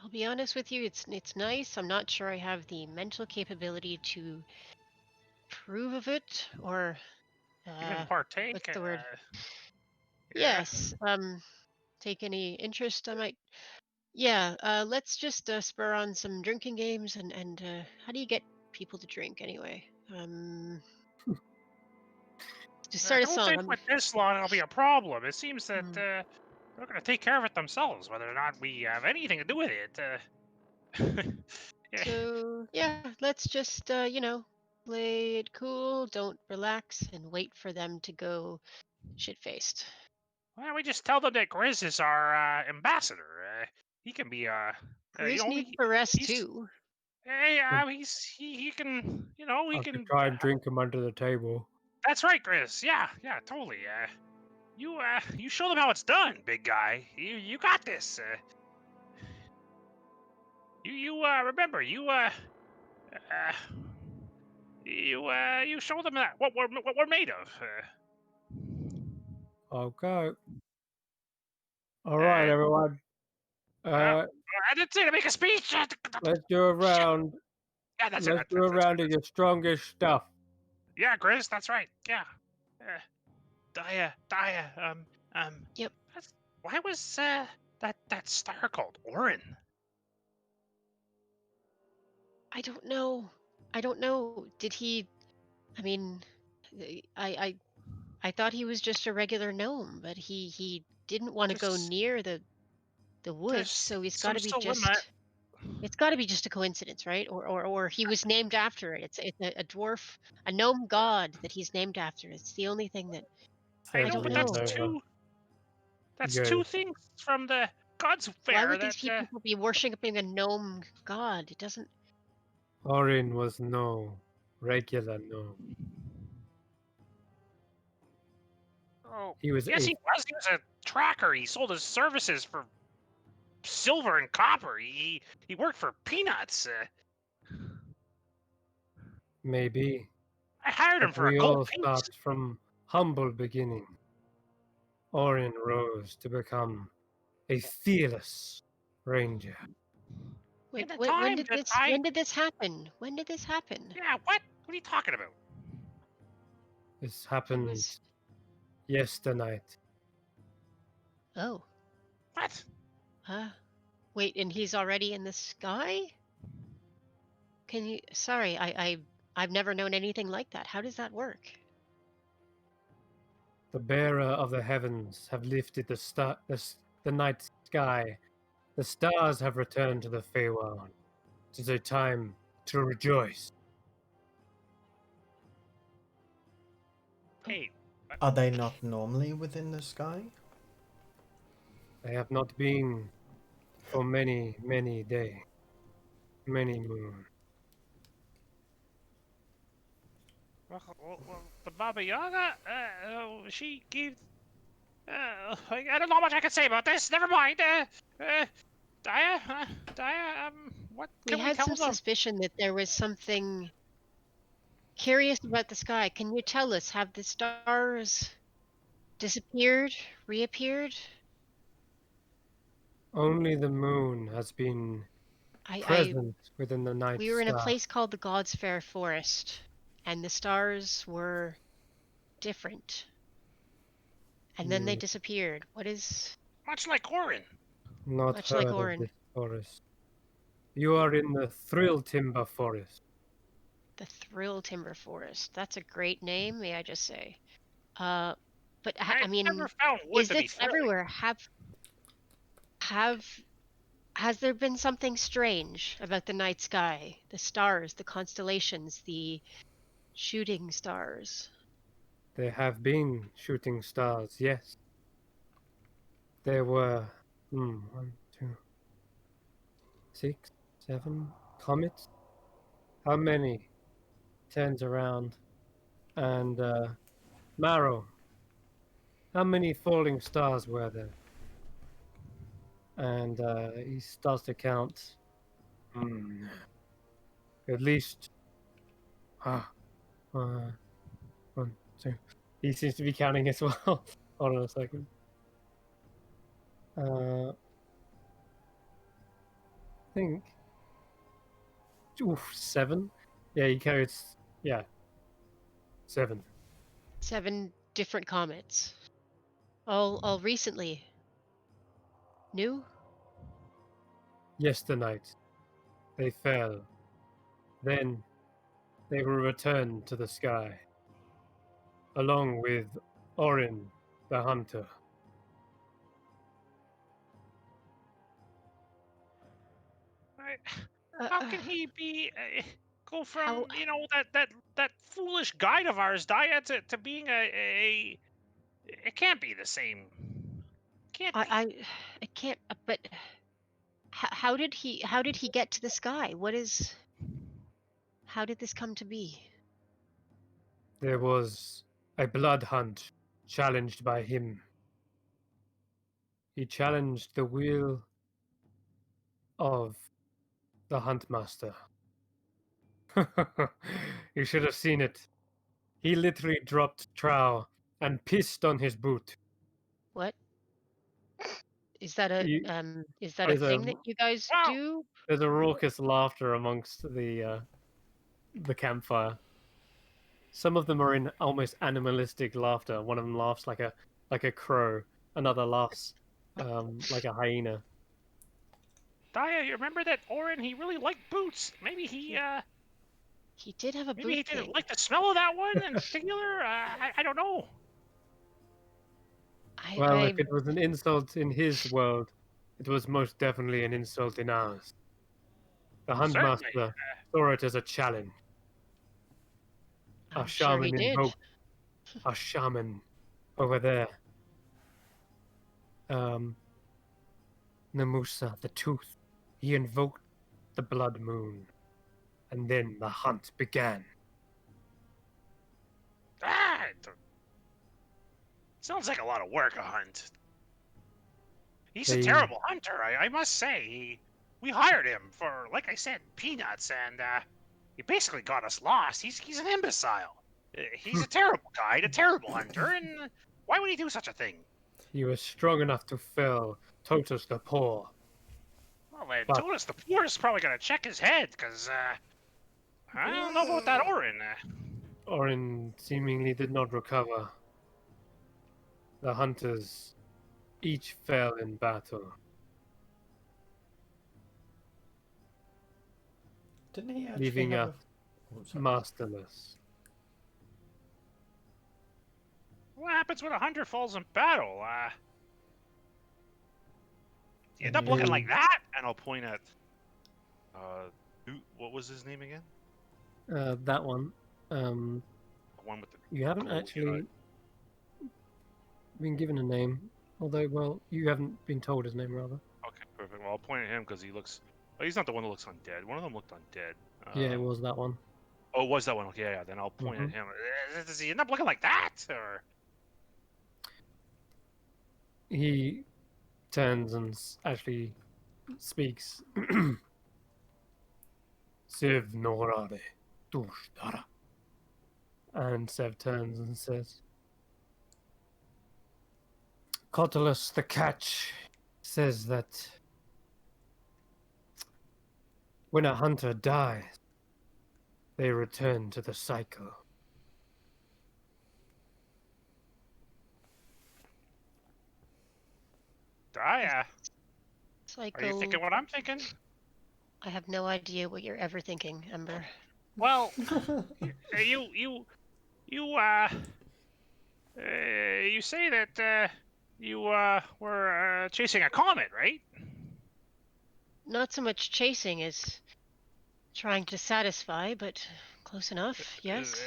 I'll be honest with you, it's nice. I'm not sure I have the mental capability to approve of it or Even partake. what's the word? Yes. Take any interest I might. Yeah, let's just spur on some drinking games and how do you get people to drink anyway? Just start a I don't song. think with this long it'll be a problem. It seems that Hmm. they're going to take care of it themselves, whether or not we have anything to do with it. Yeah. So yeah, let's just play it cool, don't relax, and wait for them to go shit faced. Why don't we just tell them that Grizz is our ambassador? He can be, Grizz needs the rest he's, too. hey, he can, he I could can. try and drink them under the table. That's right, Grizz. Yeah, totally. You show them how it's done, big guy. You got this. You remember you show them that what we're made of. Okay. All right, everyone. I didn't say to make a speech. Let's do a round. Yeah, that's Let's it. do a round of your strongest stuff. Yeah, Grizz, that's right. Yeah. Daya. Yep. Why was that star called Orin? I don't know. Did he? I mean, I thought he was just a regular gnome, but he didn't want to go There's near the woods, there's so he's got some to be still in that. just. It's got to be just a coincidence, right? Or he was named after it. It's a dwarf, a gnome god that he's named after. It's the only thing that I I know, don't but Cedric know. is over. that's Good. two things from the God's Why Fair would these that people be worshipping a gnome god? It doesn't. Orin was no regular gnome. Oh, He was yes, a he was. He was a tracker. He sold his services for silver and copper. He worked for peanuts. maybe, I hired him but for a we gold all piece. start from humble beginning. Orin rose to become a fearless ranger. Wait, In the when time did that this? When did this happen? When did this happen? Yeah, what? What are you talking about? This He happened was. yesternight. Oh. What? Huh? Wait, and he's already in the sky? Can you? Sorry, I've never known anything like that. How does that work? The bearer of the heavens have lifted the night sky. The stars have returned to the FeyWILD. It is a time to rejoice. Hey, Are they not normally within the sky? They have not been for many, many days, many moons. the Baba Yaga, she gave. I don't know much I can say about this. Never mind. Dia, Dia, what We can we had tell some them? suspicion that there was something curious about the sky. Can you tell us? Have the stars disappeared, reappeared? Only the moon has been I present within the night we were in a sky. place called the God's Fair Forest, and the stars were different. And then they You disappeared. What is Much like Orin. not much like heard of Orin? this forest. You are in the Thrill Timber Forest. The Thrill Timber Forest. That's a great name, may I just say. But I I've never mean, found wood is to be this thrilling. everywhere? Have has there been something strange about the night sky, the stars, the constellations, the shooting stars? There have been shooting stars, yes. There were, 6, 7 comets. How many turns around? And Marrow, how many falling stars were there? And he starts to count. At least, ah, uh, 1, 2. He seems to be counting as well. Hold on a second. I think, 7. Yeah, he counts. Yeah, 7. 7 different comets. All recently. New? Yesternight, they fell. Then they were returned to the sky, along with Orin the hunter. I, Uh, how uh, can he be go from how that foolish guide of ours, Dia, to being a? It can't be the same. Can't be. I can't. But how did he get to the sky? What is? How did this come to be? There was a blood hunt challenged by him. He challenged the will of the Huntmaster. You should have seen it. He literally dropped trow and pissed on his boot. What You, is that a there's a thing that you guys Well, do? there's a raucous laughter amongst the campfire. Some of them are in almost animalistic laughter. One of them laughs like a crow. Another laughs like a hyena. Dia, you remember that Orin? He really liked boots. He did have a Maybe boot he didn't thing. like the smell of that one in particular. I don't know. Well, if I it was an insult in his world, it was most definitely an insult in ours. The Certainly. Huntmaster saw it as a challenge. Our I'm sure he shaman did. invoked our shaman over there. Um, Namusa, the tooth. He invoked the blood moon. And then the hunt began. It sounds like a lot of work, a hunt. He's a They terrible hunter, I must say. We hired him for, like I said, peanuts, and he basically got us lost. He's an imbecile. He's a terrible guide, a terrible hunter, and why would he do such a thing? he was strong enough to fell Totus the Poor. Well, then, But Tunis the Poor is probably gonna check his head, because I don't know about that Orin. Orin seemingly did not recover. The hunters each fell in battle. Didn't he actually Leaving have us Oh, sorry. masterless. What happens when a hunter falls in battle? You end up looking like that? And I'll point at. What was his name again? That one. The one with the. You haven't gold actually cut. been given a name, although, well, you haven't been told his name, rather. Okay, perfect. Well, I'll point at him because he looks. Oh, he's not the one that looks undead. One of them looked undead. Yeah, it was that one. Oh, it was that one? Okay, yeah. Then I'll point at him. Does he end up looking like that, or? He turns and actually speaks. Siv Norade Dushdara. And Sev turns and says, Cotulus the Catch says that when a hunter dies, they return to the cycle. Are Cycle. you thinking what I'm thinking? I have no idea what you're ever thinking, Ember. Well, you say that you were chasing a comet, right? Not so much chasing as trying to satisfy, but close enough, yes.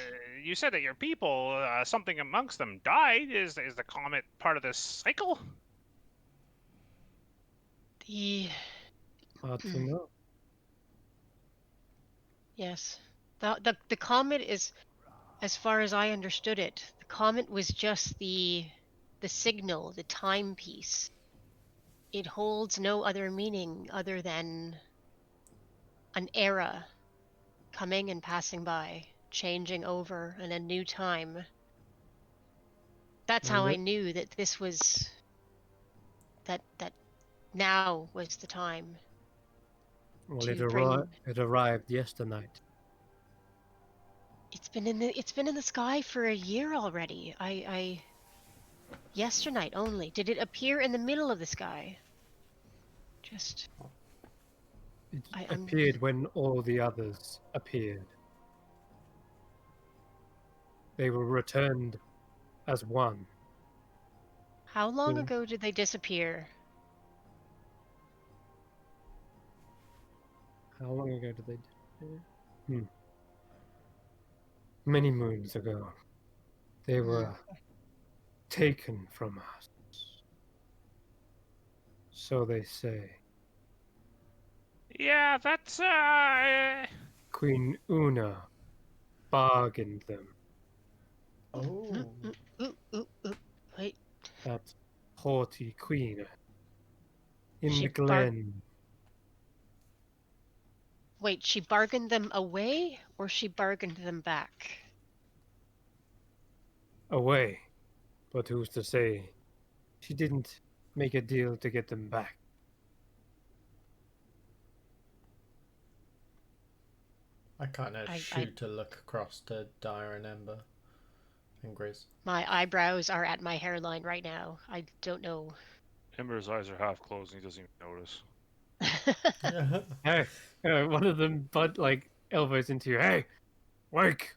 You said that your people, something amongst them died. Is the comet part of this cycle? The Hard to know. yes. The comet is, as far as I understood it, the comet was just the signal, the timepiece. It holds no other meaning other than an era coming and passing by, changing over, and a new time. That's how I knew that this was that now was the time. Well, to it arrived yesternight. It's been in the sky for a year already. I yesternight only. Did it appear in the middle of the sky? Just It I'm- appeared when all the others appeared. They were returned as one. How long Yeah. ago did they disappear? How long ago did they disappear? Many moons ago. They were taken from us. So they say. Yeah, that's Queen Una bargained them. Oh. Wait. That haughty queen in She the glen. Wait, she bargained them away or she bargained them back? Away. But who's to say she didn't make a deal to get them back? I kind of shoot a look across to Dire and Ember and Grizz. My eyebrows are at my hairline right now. I don't know. Ember's eyes are half closed and he doesn't even notice. Hey, one of them elbows into you. Hey, wake!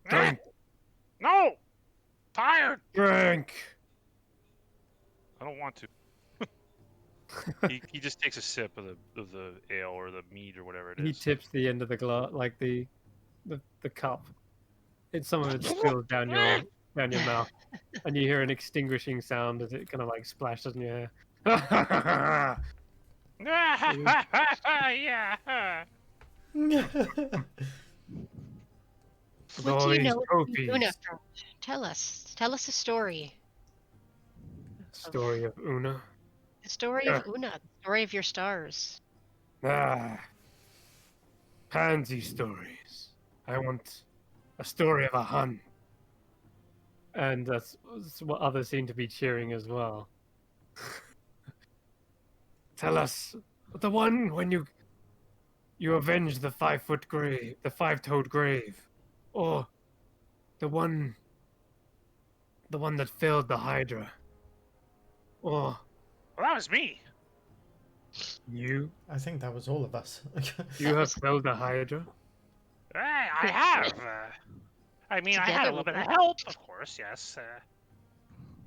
Drink! No! Tired! Drink! I don't want to. he just takes a sip of the ale or the mead or whatever it is. He tips the end of the glass, like the cup. Some of it spills down your mouth, and you hear an extinguishing sound as it kind of like splashes in your hair. Yeah. What do you know of trophies. Una from? Tell us a story. Story of Una. The story of Una, the story of your stars. Pansy stories. I want a story of a hunt. And that's what others seem to be cheering as well. Tell us the one when you avenge the 5-foot grave, the 5-toed grave, or the one that filled the Hydra, or Well, that was me. You I think that was all of us. you That have was felled a Hydra? I have. I mean, I had a together little with bit of me. help, of course. Yes.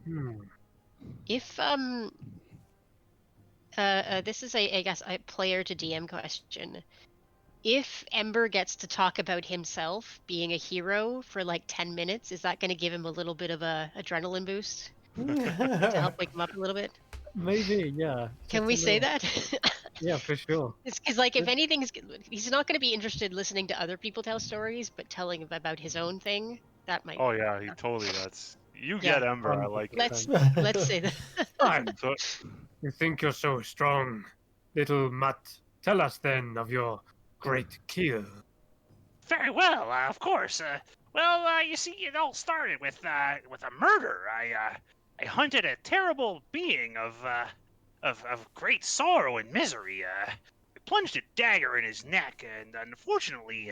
Hmm. If this is I guess a player to DM question. If Ember gets to talk about himself being a hero for like 10 minutes, is that going to give him a little bit of a adrenaline boost to help wake him up a little bit? Maybe, yeah. Can That's we a say little... that? Yeah, for sure. It's because, like, if It- anything, he's not going to be interested listening to other people tell stories, but telling about his own thing, that might. Oh yeah, he totally. That's you Yeah, get Ember. I like it. let's say that. Fine. So You think you're so strong, little Matt. Tell us then of your great kill. Very well, of course. You see, it all started with a murder. I hunted a terrible being of great sorrow and misery. I plunged a dagger in his neck, and unfortunately,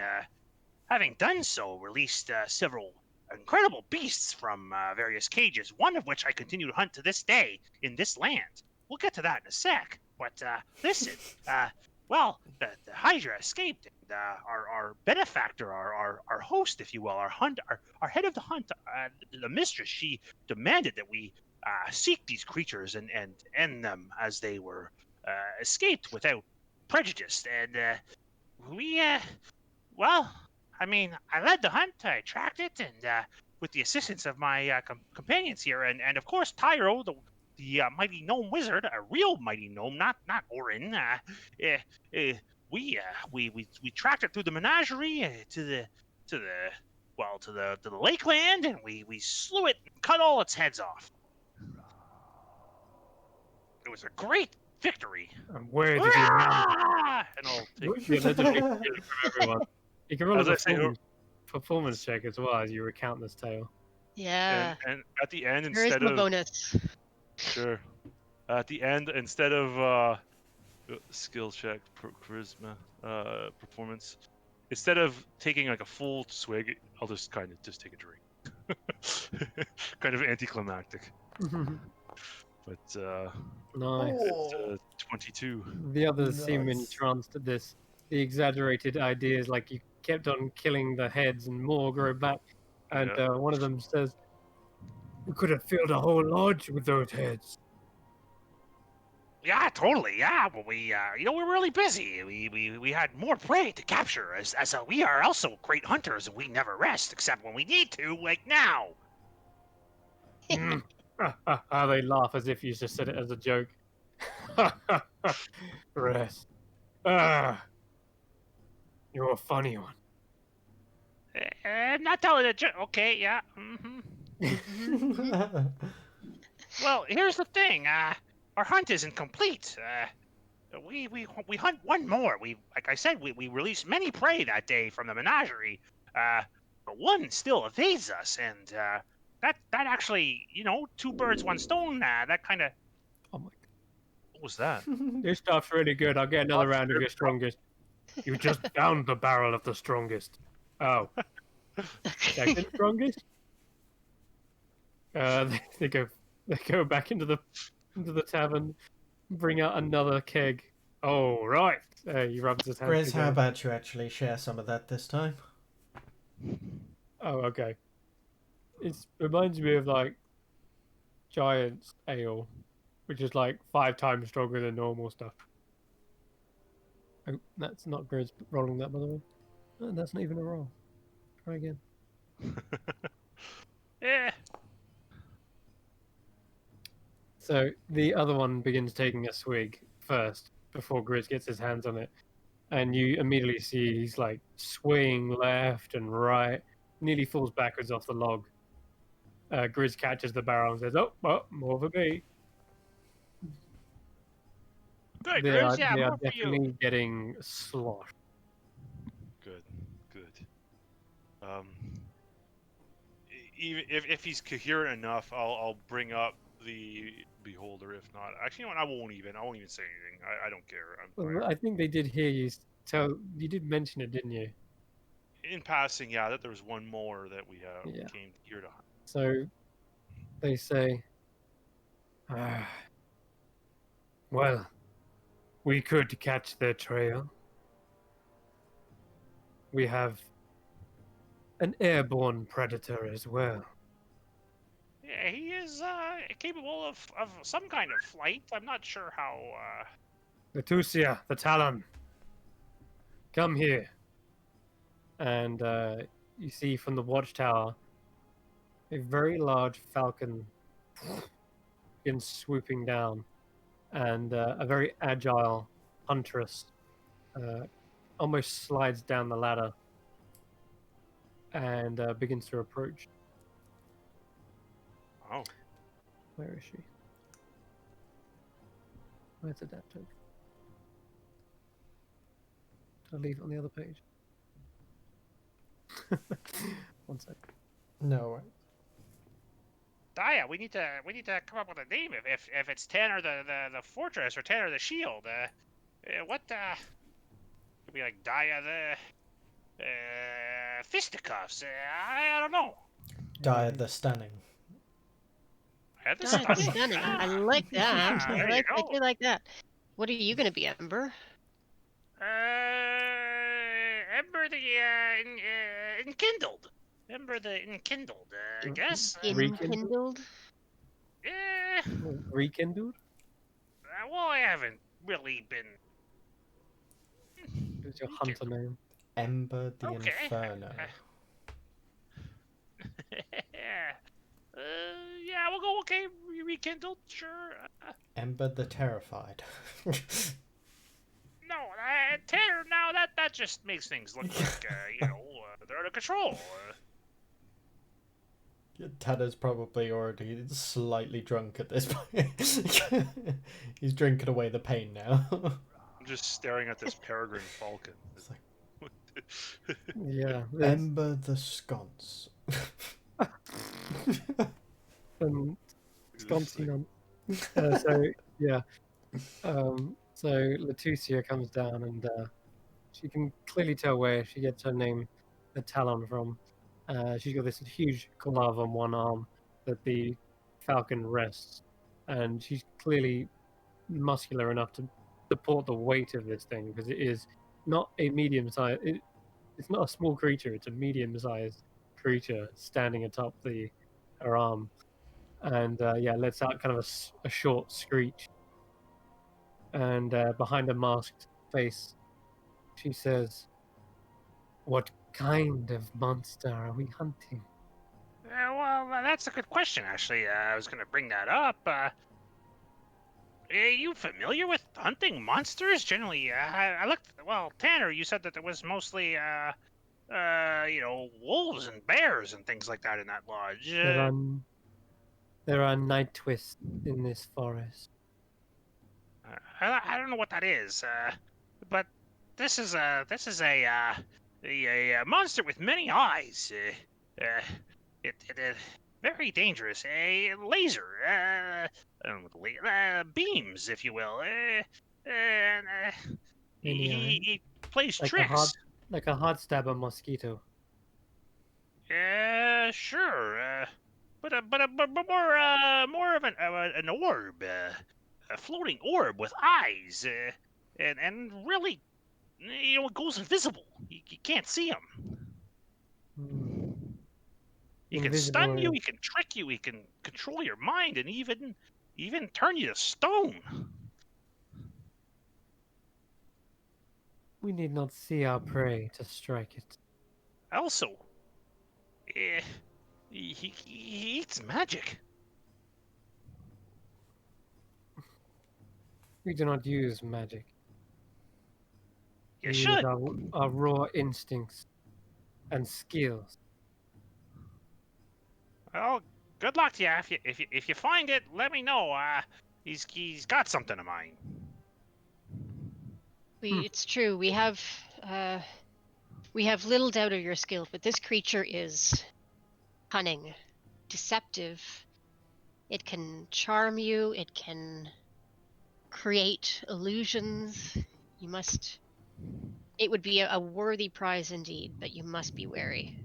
having done so, released several incredible beasts from various cages. One of which I continue to hunt to this day in this land. We'll get to that in a sec. But listen, the Hydra escaped, and our benefactor, our host, if you will, our head of the hunt, the mistress, she demanded that we seek these creatures and end them as they were escaped without prejudice. And we, well, I mean, I led the hunt, I tracked it, and with the assistance of my companions here, and of course Tyro, the mighty gnome wizard, a real mighty gnome, not Orin. Uh, we tracked it through the menagerie to the to the lakeland, and we slew it and cut all its heads off. It was a great victory. And where did you land? And I'll take, Yeah, that's a big kill from everyone. You can roll a as I say, performance check as well as you recount this tale. Yeah, and at the end, instead charisma of bonus. sure, at the end, instead of skill check, charisma, performance, instead of taking like a full swig, I'll just kind of just take a drink. Kind of anticlimactic, but Nice. it's Oh, 22. The others seem nice. entranced at this. The exaggerated ideas, like you kept on killing the heads and more grow back. And Yeah. one of them says, "We could have filled a whole lodge with those heads." Yeah, totally. Yeah, well, we're really busy. We had more prey to capture, as we are also great hunters, and we never rest except when we need to, like now. Mm. They laugh as if you just said it as a joke. Rest. Ah, you're a funny one. I'm not telling a joke. Okay, yeah. Well, here's the thing. Our hunt isn't complete. We hunt one more. Like I said, we released many prey that day from the menagerie. But one still evades us, and that actually, two birds, one stone. That kind of. Oh my! What was that? This stuff's really good. I'll get another Lots round of of your strongest. You just downed the barrel of the strongest. Oh, second strongest? They go back into the tavern, bring out another keg. Oh right. He rubs his hands Grizz, how together. about you actually share some of that this time? Oh okay. It reminds me of like Giant's ale, which is like 5 times stronger than normal stuff. Oh, that's not Grizz rolling that by the way. Oh, that's not even a roll. Try again. Eh. So the other one begins taking a swig first before Grizz gets his hands on it. And you immediately see he's like swaying left and right, nearly falls backwards off the log. Grizz catches the barrel and says, "Oh, more for me." Good, They are Grizz. Yeah, they are more for you. definitely getting sloshed. Good, good. Um, even if he's coherent enough, I'll bring up the beholder. If not, actually, you know what? I won't even say anything. I don't care. Well, I think they did hear you tell. You did mention it, didn't you? In passing, yeah, that there was one more that we Yeah. came here to hunt. So they say, Well, we could catch their trail. We have an airborne predator as well. Yeah, he is capable of some kind of flight. I'm not sure how. Latusia, the Talon, come here. And you see from the watchtower a very large falcon begins swooping down, and a very agile huntress almost slides down the ladder and begins to approach. Oh, Where is she? Where's the death token? Did I leave it on the other page? One sec. No. Daya, we need to come up with a name. If it's Tanner the fortress or Tanner the shield. What could be like Daya the fisticuffs. I don't know. Die the stunning. Yeah, the Donna the stunning. Stunning. I Ah, like that. ah, there you I go. do like that. What are you going to be, Ember? Ember the enkindled. Ember the enkindled. I guess. Enkindled? Eh, Rekindled? well, I haven't really been. Who's your hunter name? Ember the Okay. Inferno. Yeah, we'll go. Okay, rekindled. Sure. Ember the Terrified. No, Tanner. Now that just makes things look like they're out of control. Tanner's probably already slightly drunk at this point. He's drinking away the pain now. I'm just staring at this peregrine falcon. It's like, Yeah. Ember the Sconce. Sconcy none. So yeah. So Latusia comes down, and she can clearly tell where she gets her name, the Talon, from. She's got this huge glove on one arm that the falcon rests, and she's clearly muscular enough to support the weight of this thing, because it is not a medium-sized. It's not a small creature; it's a medium-sized creature standing atop her arm, and yeah, lets out kind of a short screech. And behind a masked face, she says, "What kind of monster are we hunting?" Well, that's a good question. Actually, I was gonna bring that up. Are you familiar with hunting monsters? Generally, I looked. Well, Tanner, you said that there was mostly, wolves and bears and things like that in that lodge. There are night twists in this forest. I don't know what that is, but this is a monster with many eyes. It very dangerous. A laser, beams, if you will. And he plays Like tricks. like a hard stabber mosquito. Sure. But more of an orb, a floating orb with eyes, and really, it goes invisible. You can't see him. Hmm. He can stun you. He can trick you. He can control your mind, and even turn you to stone. We need not see our prey to strike it. Also, he eats magic. We do not use magic. You We use should. our raw instincts and skills. Well, good luck to you. If you find it, let me know. He's got something of mine. It's true. We have little doubt of your skill, but this creature is cunning, deceptive. It can charm you. It can create illusions. It would be a worthy prize indeed, but you must be wary.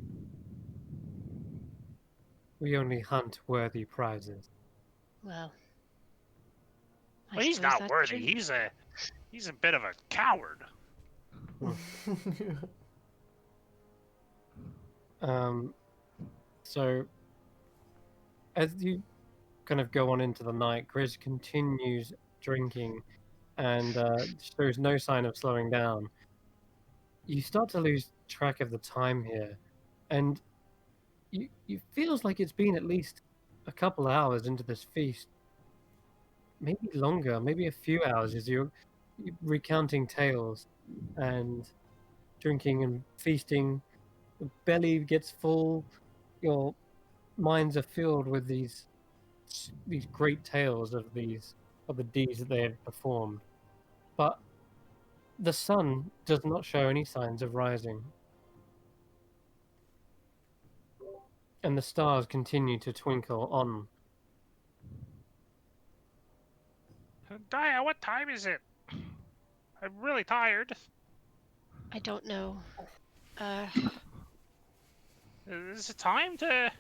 We only hunt worthy prizes. Well, I Well, he's suppose not that's worthy. true. He's a bit of a coward. So as you kind of go on into the night, Grizz continues drinking and shows no sign of slowing down. You start to lose track of the time here, and you feels like it's been at least a couple hours into this feast, maybe longer, maybe a few hours as you're recounting tales and drinking and feasting. The belly gets full. Your minds are filled with these great tales of the deeds that they have performed. But the sun does not show any signs of rising, and the stars continue to twinkle on. Dia, what time is it? I'm really tired. I don't know. Is it time to?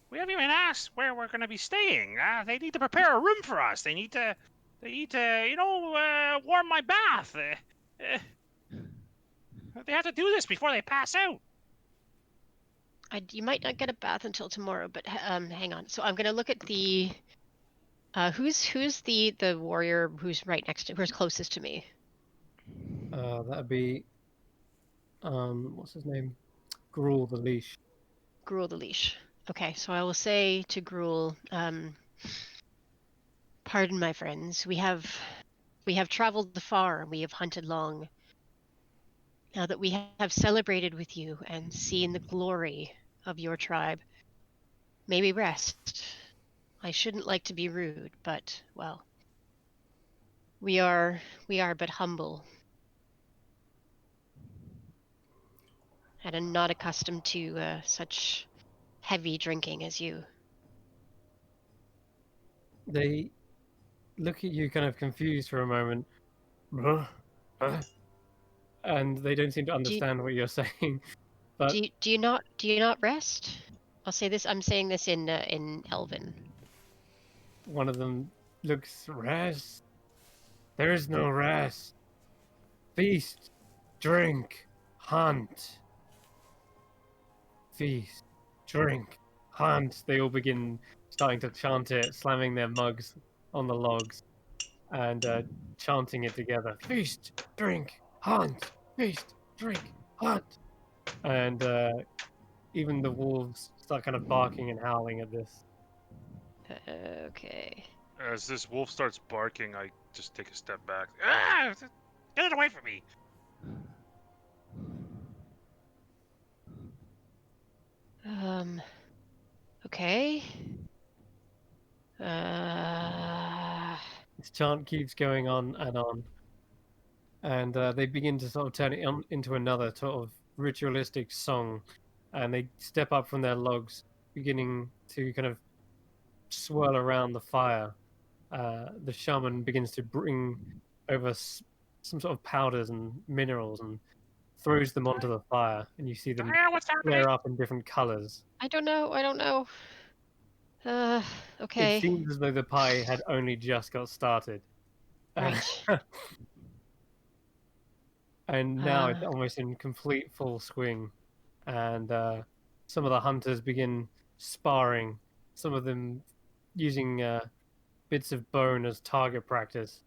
We haven't even asked where we're going to be staying. They need to prepare a room for us. They need to, warm my bath. They have to do this before they pass out. You might not get a bath until tomorrow, but hang on. So I'm gonna look at the who's the warrior who's right next to who's closest to me. That'd be what's his name? Gruel the leash. Gruel the leash. Okay, so I will say to Gruel, pardon my friends, we have traveled far and we have hunted long. Now that we have celebrated with you and seen the glory of your tribe, may we rest. I shouldn't like to be rude, but well, we are but humble and am not accustomed to such heavy drinking as you. They look at you kind of confused for a moment. Huh? Huh? And they don't seem to Do you, understand what you're saying. But do you not rest? I'll say this. I'm saying this in Elven. one of them looks, rest. There is no rest. Feast, drink, hunt. Feast, drink, hunt. They all begin starting to chant it, slamming their mugs on the logs and chanting it together. Feast, drink, hunt. Feast, drink, hunt. And even the wolves start kind of barking and howling at this. Okay. As this wolf starts barking, I just take a step back. Ah! Get it away from me. Okay. Uh. This chant keeps going on, and they begin to sort of turn it into another sort of ritualistic song, and they step up from their logs, beginning to kind of swirl around the fire. The shaman begins to bring over some sort of powders and minerals and throws them onto the fire, and you see them Dia, what's happening? flare up in different colors. I don't know. I don't know. It Okay. seems as though the pie had only just got started. Right. And now it's Uh. almost in complete full swing. And some of the hunters begin sparring, some of them using bits of bone as target practice.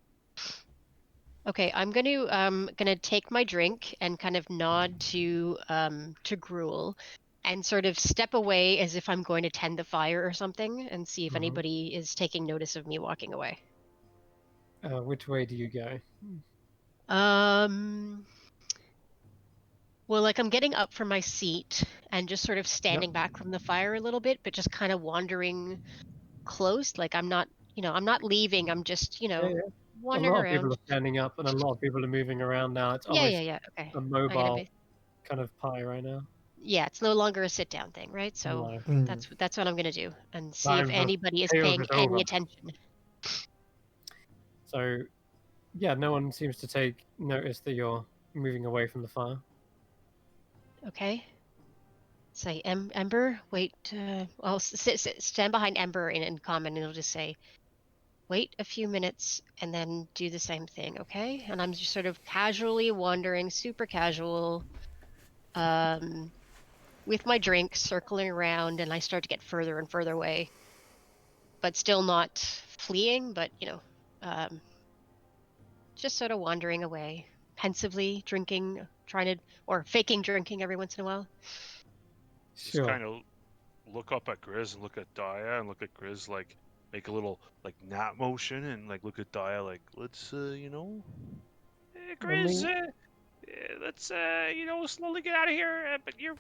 Okay, I'm gonna take my drink and kind of nod to Gruel and sort of step away as if I'm going to tend the fire or something and see if Mhm. anybody is taking notice of me walking away. Which way do you go? Um well, like I'm getting up from my seat and just sort of Yep. standing back from the fire a little bit, but just kind of wandering close. Like I'm not leaving. I'm just, Yeah, yeah. A wandering lot of people around. are standing up, and a lot of people are moving around now. It's Yeah, yeah, almost yeah. Okay. a I gotta mobile be. kind of pie right now. Yeah, it's no longer a sit down thing, right? So No. that's what I'm gonna do and see if Time for anybody is chaos paying is any over. attention. So, yeah, no one seems to take notice that you're moving away from the fire. Okay. Say, Ember, wait. I'll stand behind Ember in common, and it'll just say, wait a few minutes and then do the same thing, okay? And I'm just sort of casually wandering, super casual, with my drink, circling around, and I start to get further and further away, but still not fleeing, but just sort of wandering away, pensively drinking, or faking drinking every once in a while. Just Sure. kind of look up at Grizz and look at Daya and look at Grizz, like make a little like nap motion and like look at Daya like, let's I Grizz, mean, let's slowly get out of here. But you're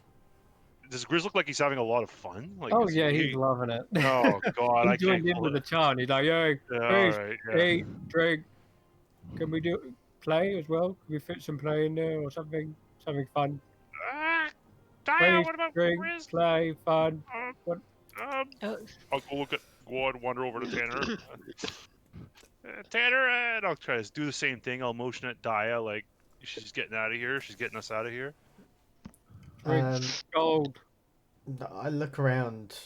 does Grizz look like he's having a lot of fun? Like, oh is yeah, he's he? loving it. Oh God, He I can't joined in pull with it. the chant. He's like, "Yo, Yeah, all Chris, right, yeah. eat, drink. Can we do play as well? Can we fit some play in there or something? Something fun. Daya, Please what about drink, Grizz? play, fun. Um, What? um, Oh, I'll go and wander over to Tanner. Tanner, and I'll try to do the same thing. I'll motion at Daya like she's getting out of here. She's getting us out of here. Drink gold. I look around.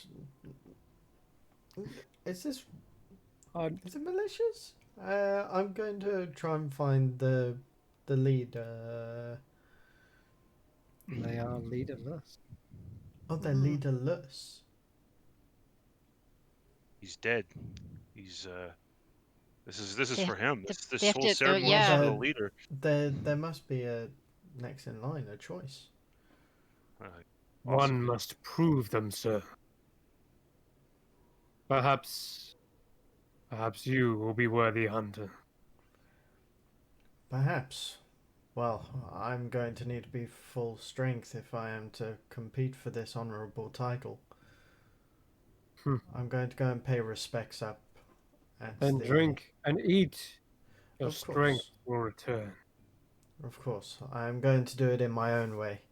Is this Fun. is it malicious? I'm going to try and find the leader. They are leaderless. Oh, they're Hmm. leaderless. He's dead. He's This is They- for him. they- This they have whole to- ceremony is yeah. for the leader. There must be a next in line, a choice. One Possibly. must prove them, sir. Perhaps you will be worthy hunter. Perhaps. Well, I'm going to need to be full strength if I am to compete for this honourable title. Hmm. I'm going to go and pay respects up at Then the... drink and eat. Your Of course. strength will return. Of course. I'm going to do it in my own way.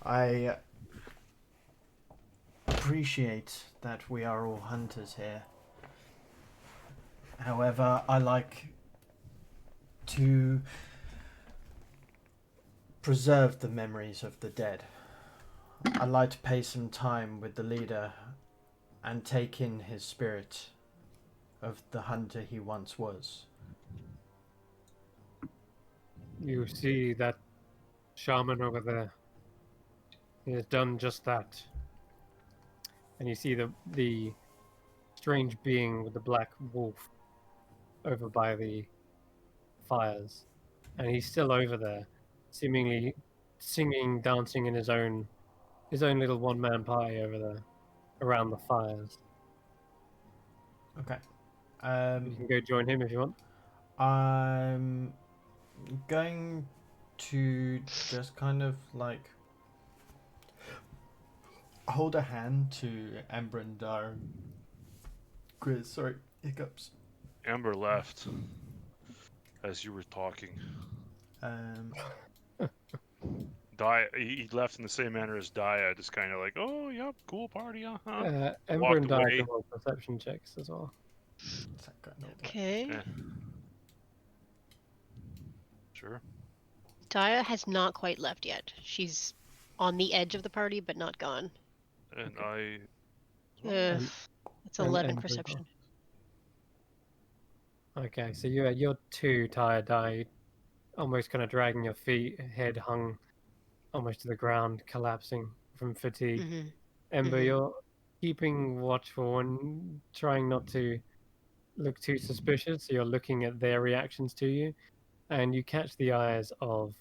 I appreciate that we are all hunters here. However, I like to preserve the memories of the dead. I'd like to pay some time with the leader and take in his spirit of the hunter he once was. You see that shaman over there? He has done just that. And you see the strange being with the black wolf over by the fires. And he's still over there, seemingly singing, dancing in his own little one-man party over there around the fires. Okay. You can go join him if you want. I'm going to just kind of like hold a hand to Amber and Grizz, sorry, hiccups. Amber left as you were talking. Daya, he left in the same manner as Daya, just kind of like, oh, yep, cool party, Ember Walked and Di away. can roll perception checks as well. Okay. Yeah. Sure. Daya has not quite left yet. She's on the edge of the party, but not gone. And Okay. Ugh, it's and 11 Ember as perception. Okay, so you're too tired, Di, almost kind of dragging your feet, head hung almost to the ground, collapsing from fatigue. Hmm. Ember, Mhm. you're keeping watchful and trying not to look too suspicious, so you're looking at their reactions to you, and you catch the eyes of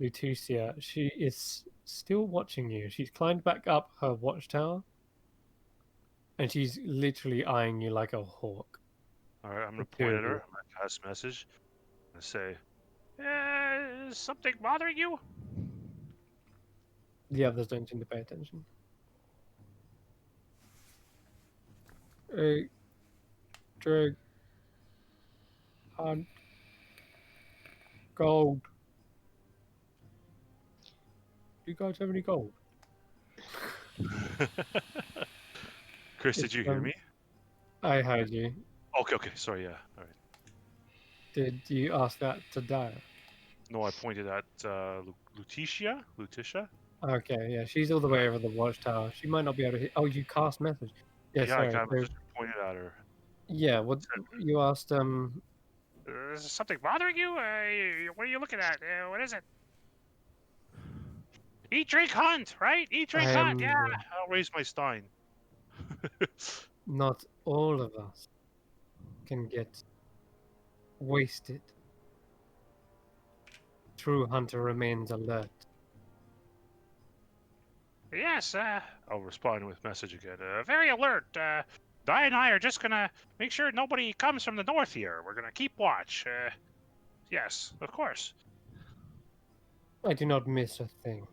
Lutetia. She is still watching you. She's climbed back up her watchtower, and she's literally eyeing you like a hawk. All right, I'm The gonna two point of at her. you. I'm gonna pass a message and say, Is something bothering you? The others don't seem to pay attention. Hey, drink, hunt, gold. Do you guys have any gold? Chris, did It's, you hear me? I heard you. Okay, sorry, yeah. All right. Did you ask that to Dara? No, I pointed at Lutetia. Okay, yeah, she's all the way over the watchtower. She might not be able to hit. Oh, you cast message. Yeah, Yeah, I sorry. kind of So, just pointed at her. Yeah, what you asked? Is something bothering you? What are you looking at? What is it? Eat, drink, hunt, right? Eat, drink, hunt. Yeah. I'll raise my stein. Not all of us can get wasted. True hunter remains alert. Yes. I'll respond with message again. Very alert. Di and I are just gonna make sure nobody comes from the north here. We're gonna keep watch. Yes, of course. I do not miss a thing.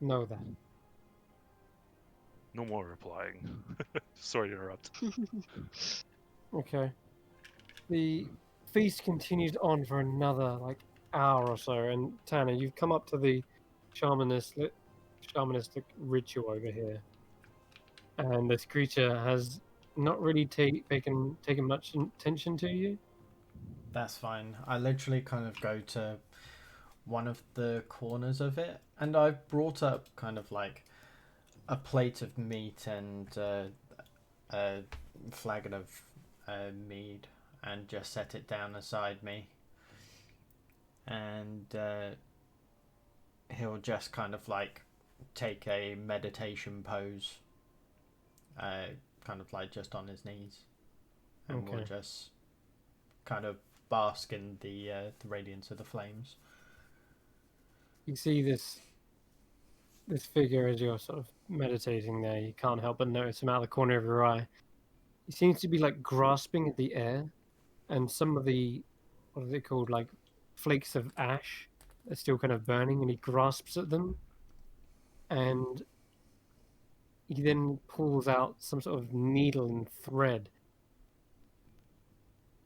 Know that. No more replying. Sorry to interrupt. Okay. The feast continued on for another hour or so, and Tanner, you've come up to the shamanistic ritual over here, and this creature has not really taken much attention to you. That's fine. I literally kind of go to one of the corners of it, and I've brought up kind of like a plate of meat and a flagon of mead, and just set it down beside me. And he'll just kind of like take a meditation pose, kind of like just on his knees, and we'll Okay. just kind of bask in the radiance of the flames. You see this figure as you're sort of meditating there. You can't help but notice him out of the corner of your eye. He seems to be grasping at the air, and some of the, what are they called, flakes of ash are still kind of burning, and he grasps at them, and he then pulls out some sort of needle and thread,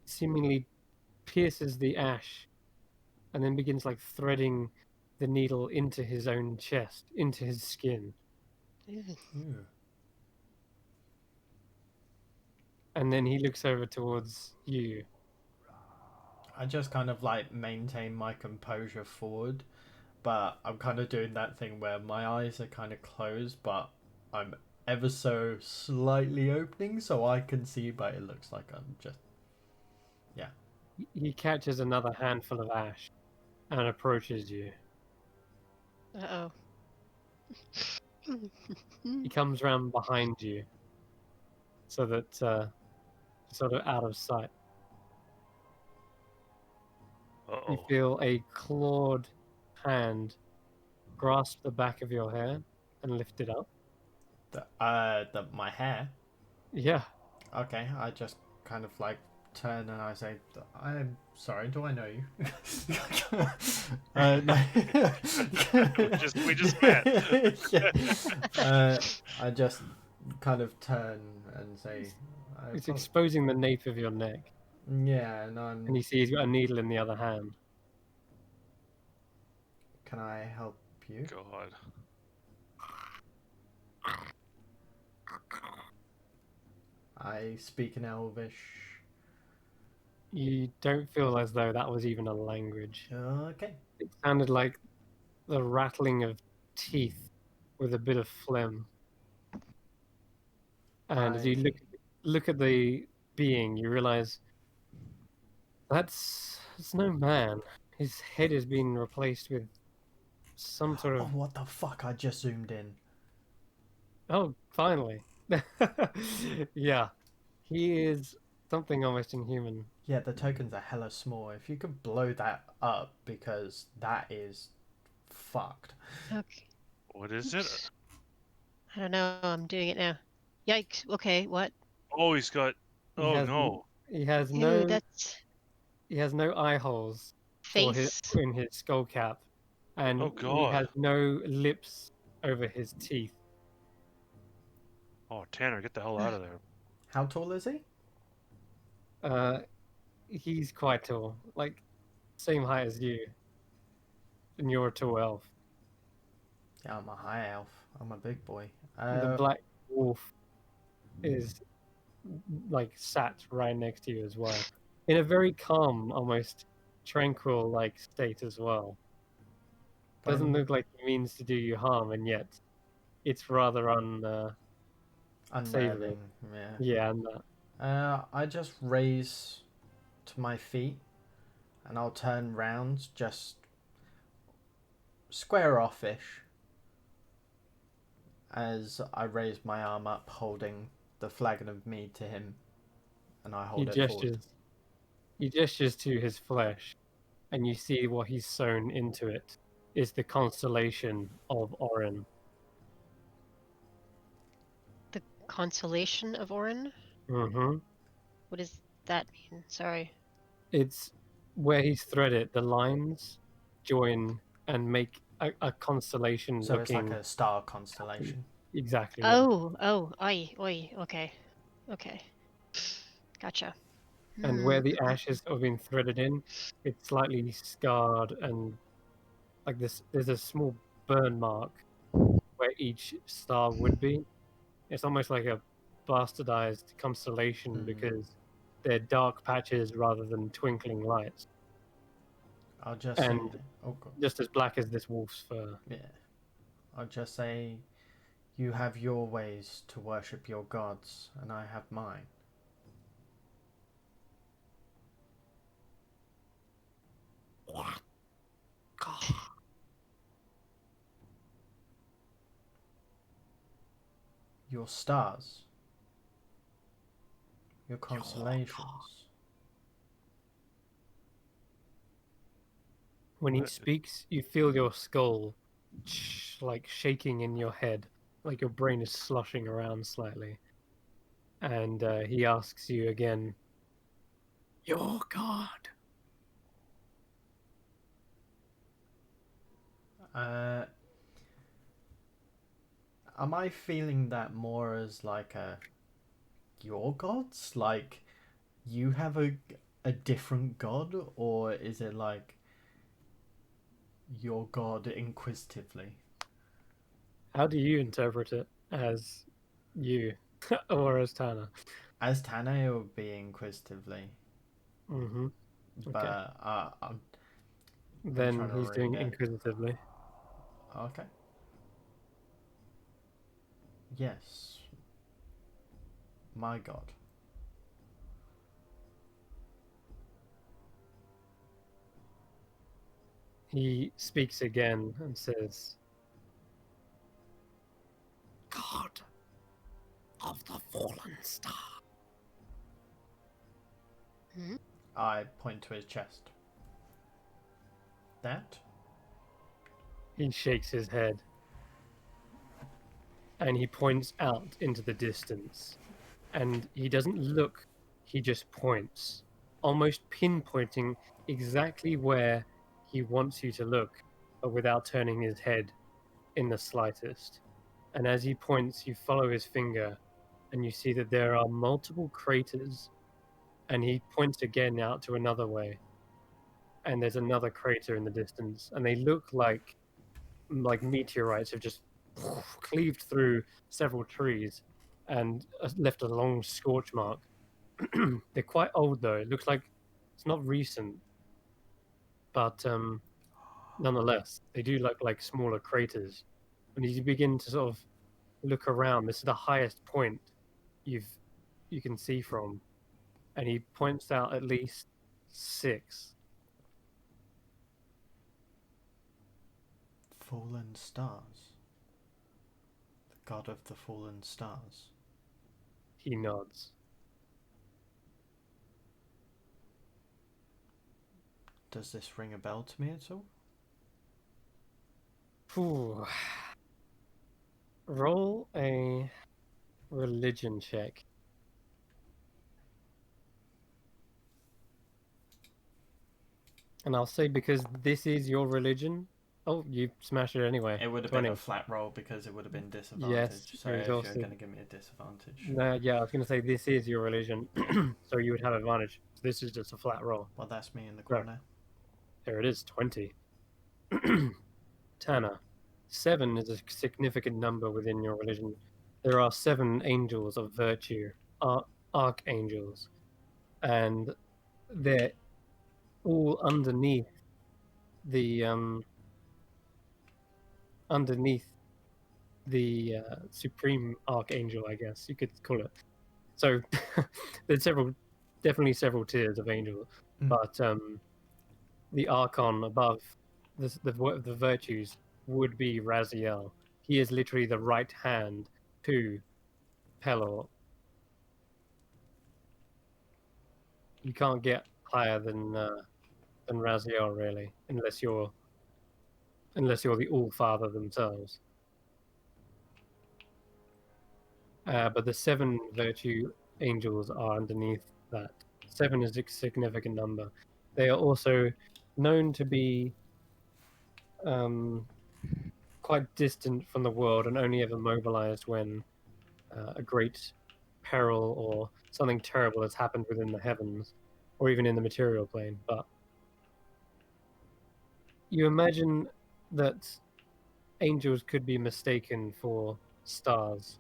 seemingly pierces the ash, and then begins threading the needle into his own chest, into his skin. Ooh. And then he looks over towards you. I just kind of like maintain my composure forward, but I'm kind of doing that thing where my eyes are kind of closed, but I'm ever so slightly opening so I can see, but it looks like I'm just. Yeah. He catches another handful of ash and approaches you. Uh-oh. He comes round behind you so that sort of out of sight. You Uh-oh. feel a clawed hand grasp the back of your hair and lift it up. My hair. Yeah. Okay, I just kind of like turn and I say, "I'm sorry. Do I know you?" No. we just met. Yeah. I just kind of turn and say, It's exposing the nape of your neck. "Yeah," and And you see he's got a needle in the other hand. Can I help you? God. I speak in Elvish. You don't feel as though that was even a language. Okay. It sounded like the rattling of teeth with a bit of phlegm. And as you look at the being, you realize it's no man. His head has been replaced with some sort Oh, of. what the fuck! I just zoomed in. Oh, finally. Yeah, he is something almost inhuman. Yeah, the tokens are hella small. If you could blow that up, because that is fucked. Okay. What is it? Oops. I don't know. I'm doing it now. Yikes. Okay, what? Oh, he's got. He Oh has no. he has Ew, no that's eye holes face. in his skull cap, and Oh he has God. no lips over his teeth. Oh, Tanner, get the hell out of there. How tall is he? He's quite tall, same height as you, and you're a tall elf. Yeah, I'm a high elf. I'm a big boy. The black wolf is sat right next to you as well, in a very calm, almost tranquil state as well. Doesn't look like he means to do you harm, and yet it's rather unsavory. unnerving. Yeah. Yeah, and I just raise to my feet, and I'll turn round, just square off-ish, as I raise my arm up, holding the flagon of mead to him, and I He hold it forward. gestures. He gestures to his flesh, and you see what he's sewn into it is the constellation of Orin. The consolation of Orin? Mm-hmm. What does that mean? Sorry. It's where he's threaded. The lines join and make a constellation So it's like looking a star constellation. exactly. Yeah. Oh, oi, okay. Okay. Gotcha. And where the ashes have been threaded in, it's slightly scarred and like this. There's a small burn mark where each star would be. It's almost like a bastardized constellation because they're dark patches rather than twinkling lights, I'll just say, and oh god, just as black as this wolf's fur. yeah. I'll just say, you have your ways to worship your gods, and I have mine. Your stars, your constellations. When he What? speaks, you feel your skull like shaking in your head, like your brain is sloshing around slightly. And he asks you again, "Your god." Uh, am I feeling that more as like a your gods? Like you have a different god, or is it like your god inquisitively? How do you interpret it as you or as Tana? As Tana, it would be inquisitively, Mm-hmm. Okay. but I'm Then trying to he's read doing it. inquisitively. Okay. Yes, my god. He speaks again and says, "God of the fallen star." I point to his chest. That? He shakes his head and he points out into the distance. And he doesn't look, he just points, almost pinpointing exactly where he wants you to look, but without turning his head in the slightest. And as he points, you follow his finger and you see that there are multiple craters. And he points again out to another way. And there's another crater in the distance. And they look like meteorites have just cleaved through several trees and left a long scorch mark. They're quite old though. It looks like it's not recent, but nonetheless, they do look like smaller craters. And as you begin to sort of look around, this is the highest point you've you can see from, and he points out at least 6. Fallen stars. The god of the fallen stars. He nods. Does this ring a bell to me at all? Phew. Roll a religion check. And I'll say because this is your religion. Oh, you smashed it anyway. It would have 20. been a flat roll because it would have been disadvantage. Yes, So you're if you're exhausted. going to give me a disadvantage. No, yeah, I was going to say this is your religion, so you would have advantage. So this is just a flat roll. Well, that's me in the So, corner. there it is, 20. Tana, 7 is a significant number within your religion. There are 7 angels of virtue, archangels, and they're all the underneath the supreme archangel, I guess you could call it. So there's definitely several tiers of angels, but the archon above the virtues would be Raziel. He is literally the right hand to Pelor. You can't get higher than Raziel, really, unless you're the All Father themselves. But the 7 virtue angels are underneath that. 7 is a significant number. They are also known to be quite distant from the world and only ever mobilized when a great peril or something terrible has happened within the heavens or even in the material plane. But you imagine that angels could be mistaken for stars,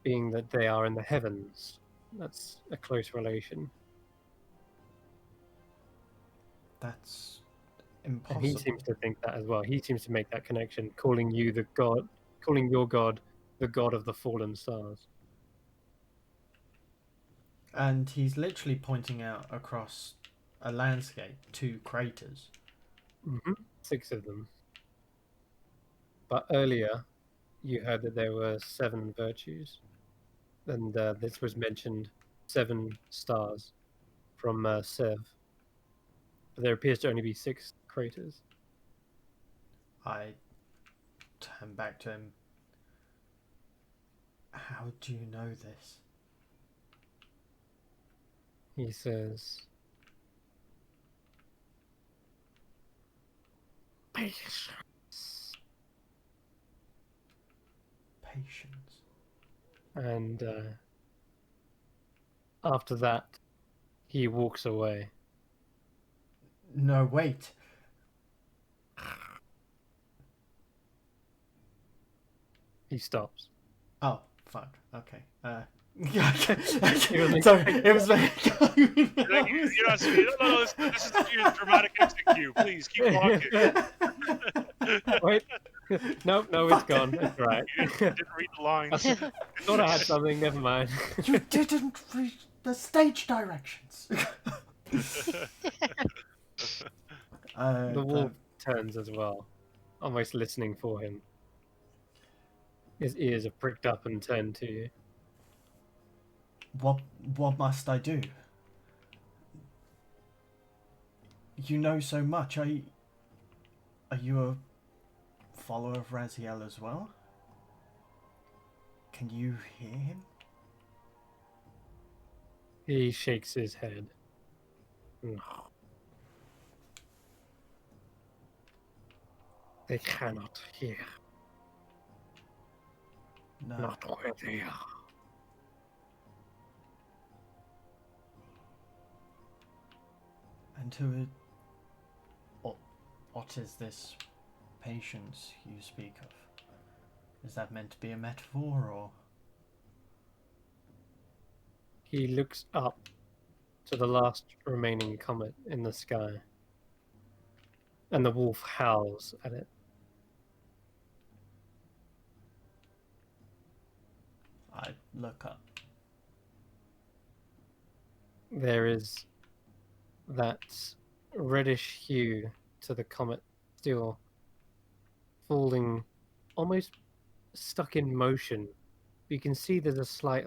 being that they are in the heavens. That's a close relation. That's And impossible. he seems to think that as well. He seems to make that connection, calling you the god, calling your god the god of the fallen stars. And he's literally pointing out across a landscape 2 craters. 6 of them. But earlier, you heard that there were 7 virtues, and this was mentioned 7 stars from Sev. But there appears to only be 6 craters. I turn back to him. How do you know this? He says, patience. Patience. And after that, he walks away. No, wait. He stops. Oh, fuck. Okay. Sorry, It it was like... You're not saying, no, this is your dramatic exit cue. Please keep walking. Wait. No, it's gone. It's right. You didn't read the lines. I thought I had something. Never mind. You didn't read the stage directions. The wolf turns as well, almost listening for him. His ears are pricked up and turned to you. What must I do? You know so much. Are you a follower of Raziel as well? Can you hear him? He shakes his head. No. They cannot hear. No. Not where they are. And who? What is this patience you speak of? Is that meant to be a metaphor, or? He looks up to the last remaining comet in the sky, and the wolf howls at it. I look up. There is that reddish hue to the comet, still falling, almost stuck in motion. You can see there's a slight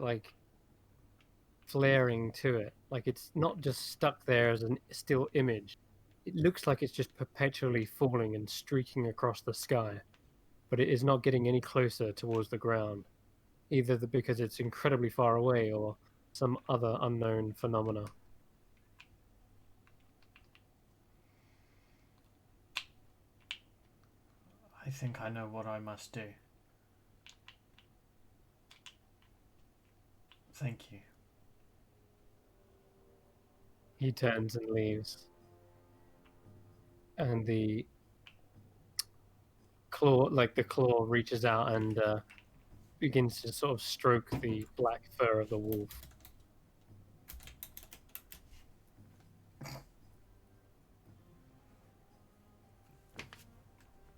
flaring to it, like it's not just stuck there as a still image. It looks like it's just perpetually falling and streaking across the sky, but it is not getting any closer towards the ground, either because it's incredibly far away or some other unknown phenomena. I think I know what I must do. Thank you. He turns and leaves, and the claw reaches out and begins to sort of stroke the black fur of the wolf.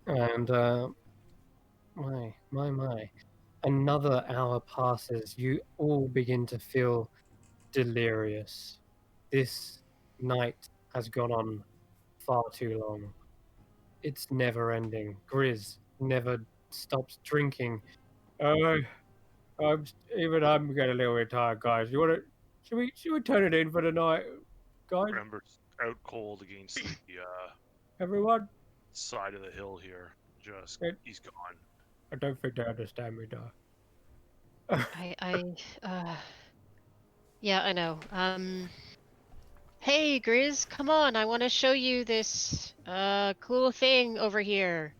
And my. Another hour passes. You all begin to feel delirious. This night has gone on far too long. It's never ending. Grizz never stops drinking. Oh, I'm getting a little bit tired, guys. You want to? Should we turn it in for the night, guys? Ember's out cold against the Everyone? side of the hill here. Just It, he's gone. I don't think they understand me, though. Yeah, I know. Hey, Grizz, come on, I want to show you this cool thing over here.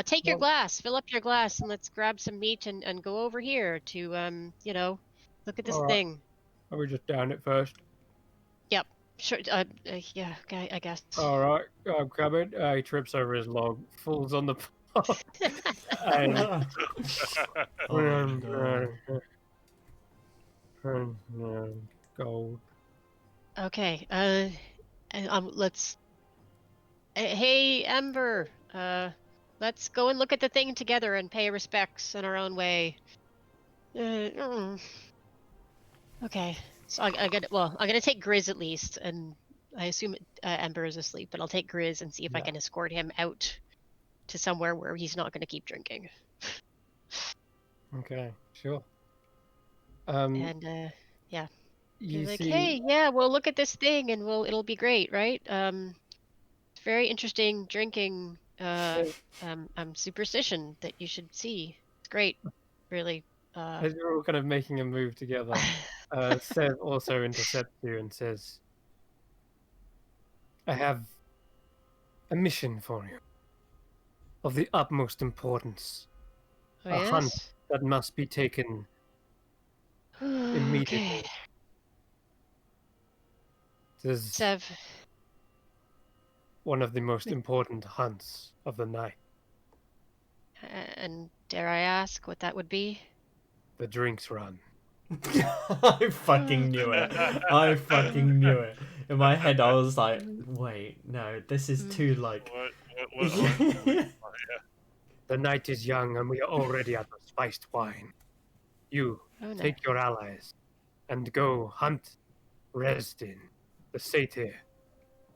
Take your Well, glass, fill up your glass, and let's grab some meat and go over here to look at this all right. thing. Are we just down it first? Yep. Sure. Yeah. Okay. I guess. All right. I'm coming. He trips over his log, falls on the pot, and Oh gold. Okay. Let's. Hey, Ember. Let's go and look at the thing together and pay respects in our own way. Okay. So I get. Well, I'm gonna take Grizz at least, and I assume Ember is asleep, but I'll take Grizz and see if I Yeah. can escort him out to somewhere where he's not gonna keep drinking. Okay, sure. And yeah. You He's like, see, hey, yeah, we'll look at this thing and it'll be great, right? It's very interesting drinking superstition that you should see. It's great, really. as you're all kind of making a move together, Sev also intercepts you and says, I have a mission for you of the utmost importance. Oh, A hunt yes? that must be taken immediately. Okay. This is Sev, one of the most important hunts of the night. and dare I ask what that would be? The drinks run. I fucking knew it. I fucking knew it. In my head, I was like, wait, no, this is too like. What? The night is young and we are already at the spiced wine. You Oh, no. take your allies and go hunt Resdin, the satyr,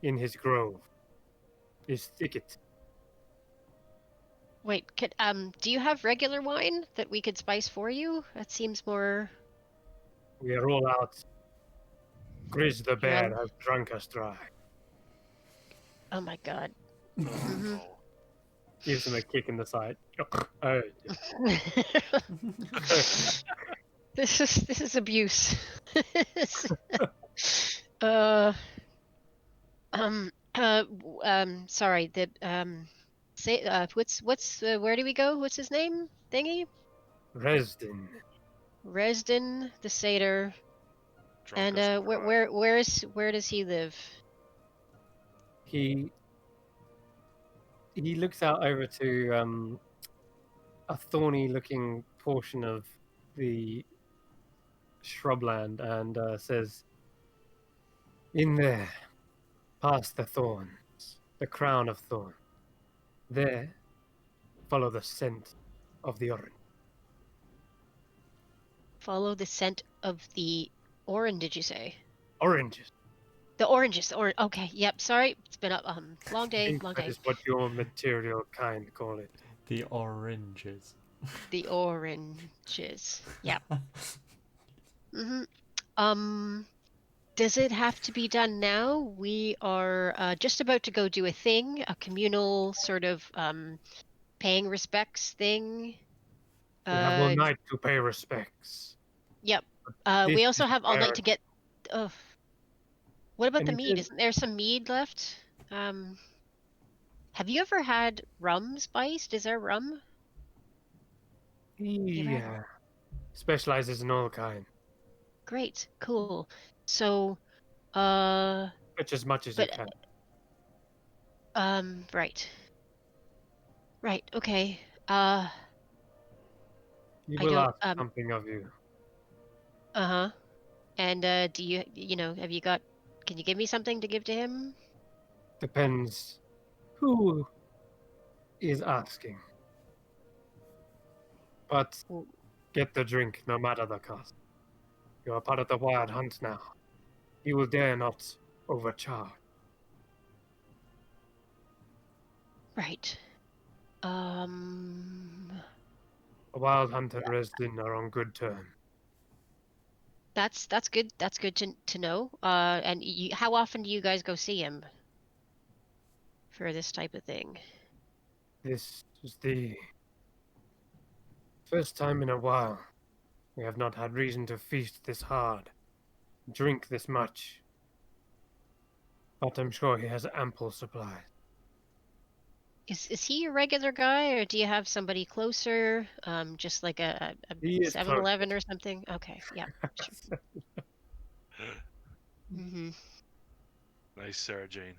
in his grove, his thicket. Wait, do you have regular wine that we could spice for you? That seems more... We are all out. Grizz the bear Well- has drunk us dry. Oh my god. No. Gives him a kick in the side. Oh, This is abuse. uh, sorry. Say, what's where do we go? What's his name? Thingy? Resdin. Resden the satyr. Drunk And as crap. where does he live? He looks out over to a thorny-looking portion of the shrubland and says, "In there, past the thorns, the crown of thorns. There, follow the scent of the orange." Follow the scent of the orange. Did you say? Oranges. The oranges. Okay. Yep. Sorry. It's been a long I day. think Long that day. is what your material kind call it. The oranges. The oranges. Yep. Mm-hmm. Does it have to be done now? We are just about to go do a thing, a communal sort of paying respects thing. We have all night to pay respects. Yep. This We also is have all night to priority. get. What about And the he mead? says- Isn't there some mead left? Have you ever had rum spiced? Is there rum? He specializes in all kind. Great, cool. So, Fetch as much as you but can. right, okay. He I will don't. ask something of you. Uh-huh. And do have you got? Can you give me something to give to him? Depends who is asking. But Get the drink, no matter the cost. You are part of the wild hunt now. You will dare not overcharge. Right. The wild hunt and Resden are on good terms. That's good. That's good to know. And how often do you guys go see him for this type of thing? This is the first time in a while we have not had reason to feast this hard, drink this much. But I'm sure he has ample supplies. Is he a regular guy, or do you have somebody closer? Just like a He is 7-Eleven or something? Okay, yeah, sure. Mm-hmm. Nice, Sarah Jane.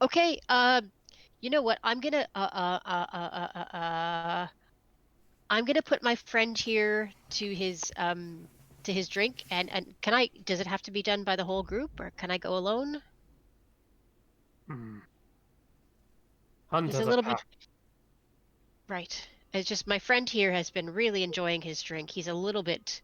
Okay, you know what? I'm gonna put my friend here to his drink, and does it have to be done by the whole group, or can I go alone? Hunt He's as a a little bit pack. right. It's just my friend here has been really enjoying his drink. He's a little bit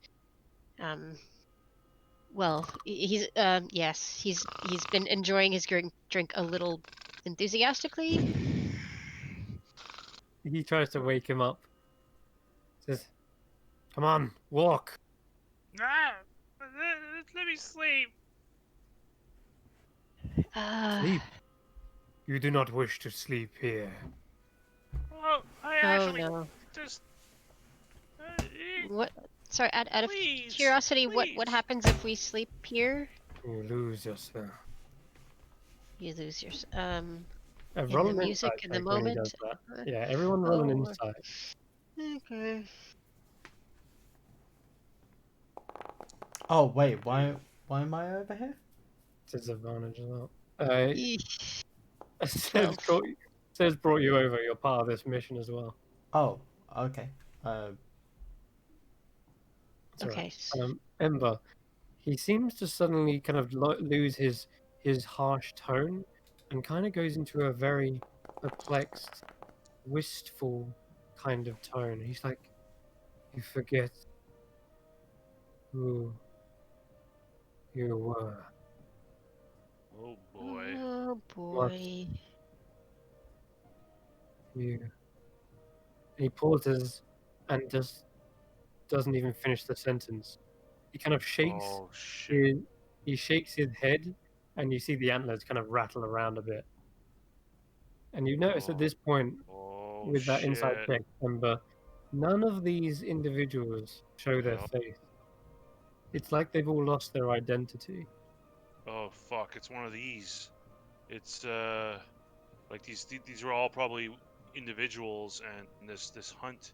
well, yes, he's been enjoying his drink a little enthusiastically. He tries to wake him up. Says, "Come on, walk." Ah, let me sleep. Sleep. You do not wish to sleep here. Well, I Oh actually no. just. What? Sorry, out of Please, curiosity, what please. happens if we sleep here? You lose yourself. You lose your in Roll the an music insight in the check when he does moment. that. Yeah, everyone roll an Oh, insight. okay. Oh wait, why am I over here? Disadvantage as well. Eesh. Says 12. says brought you over. You're part of this mission as well. Oh, okay. That's all Okay. right. Ember, he seems to suddenly kind of lose his harsh tone and kind of goes into a very perplexed, wistful kind of tone. He's like, "You forget who you were." Oh boy. Oh What boy. you. And he pauses and just doesn't even finish the sentence. He kind of shakes Oh shit. his he shakes his head, and you see the antlers kind of rattle around a bit. And you notice at Oh, this point, oh with that insight shit. check, Ember, none of these individuals show their Yeah. face. It's like they've all lost their identity. Oh fuck, it's one of these. It's like these are all probably individuals, and this hunt.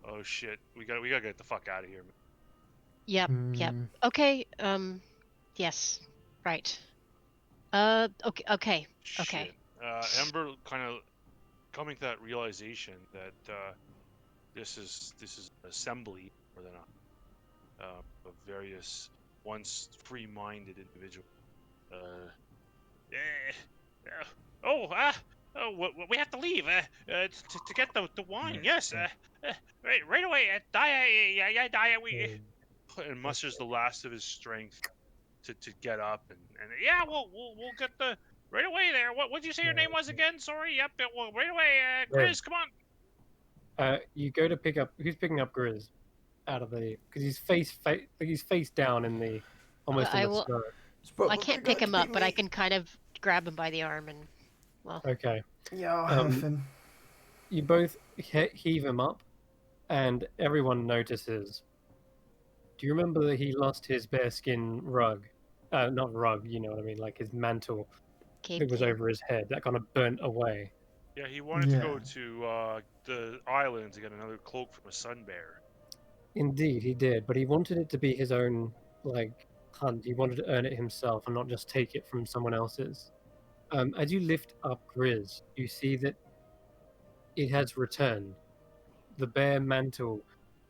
Oh shit, we gotta get the fuck out of here, man. Yep. Yep. hmm. Okay. Yes. Right. Okay. Okay. Okay. Shit. Ember kind of coming to that realization that this is an assembly more than of various once free-minded individuals. Uh, Eh, uh, we have to leave. To get the wine. Yes. Right away. Dia. Yeah. Dia. and musters the last of his strength to get up and Yeah. We'll get the right away there. What'd you say your name was again? Sorry. Yep. Well, right away. Grizz, come on. You go to pick up. Who's picking up Grizz out of the? Because he's face down in the almost in I the will. snow. It's I probably can't pick going to him be up, but I me. can kind of grab him by the arm and well. Okay. Yeah, I'll have Um, him. you both heave him up, and everyone notices. Do you remember that he lost his bearskin rug? Not rug, you know what I mean, like his mantle Cape that was thing. over his head. That kind of burnt away. Yeah, he wanted to Yeah. go to the island to get another cloak from a sun bear. Indeed, he did, but he wanted it to be his own, like, hunt. He wanted to earn it himself and not just take it from someone else's. As you lift up Grizz, you see that it has returned. The bear mantle,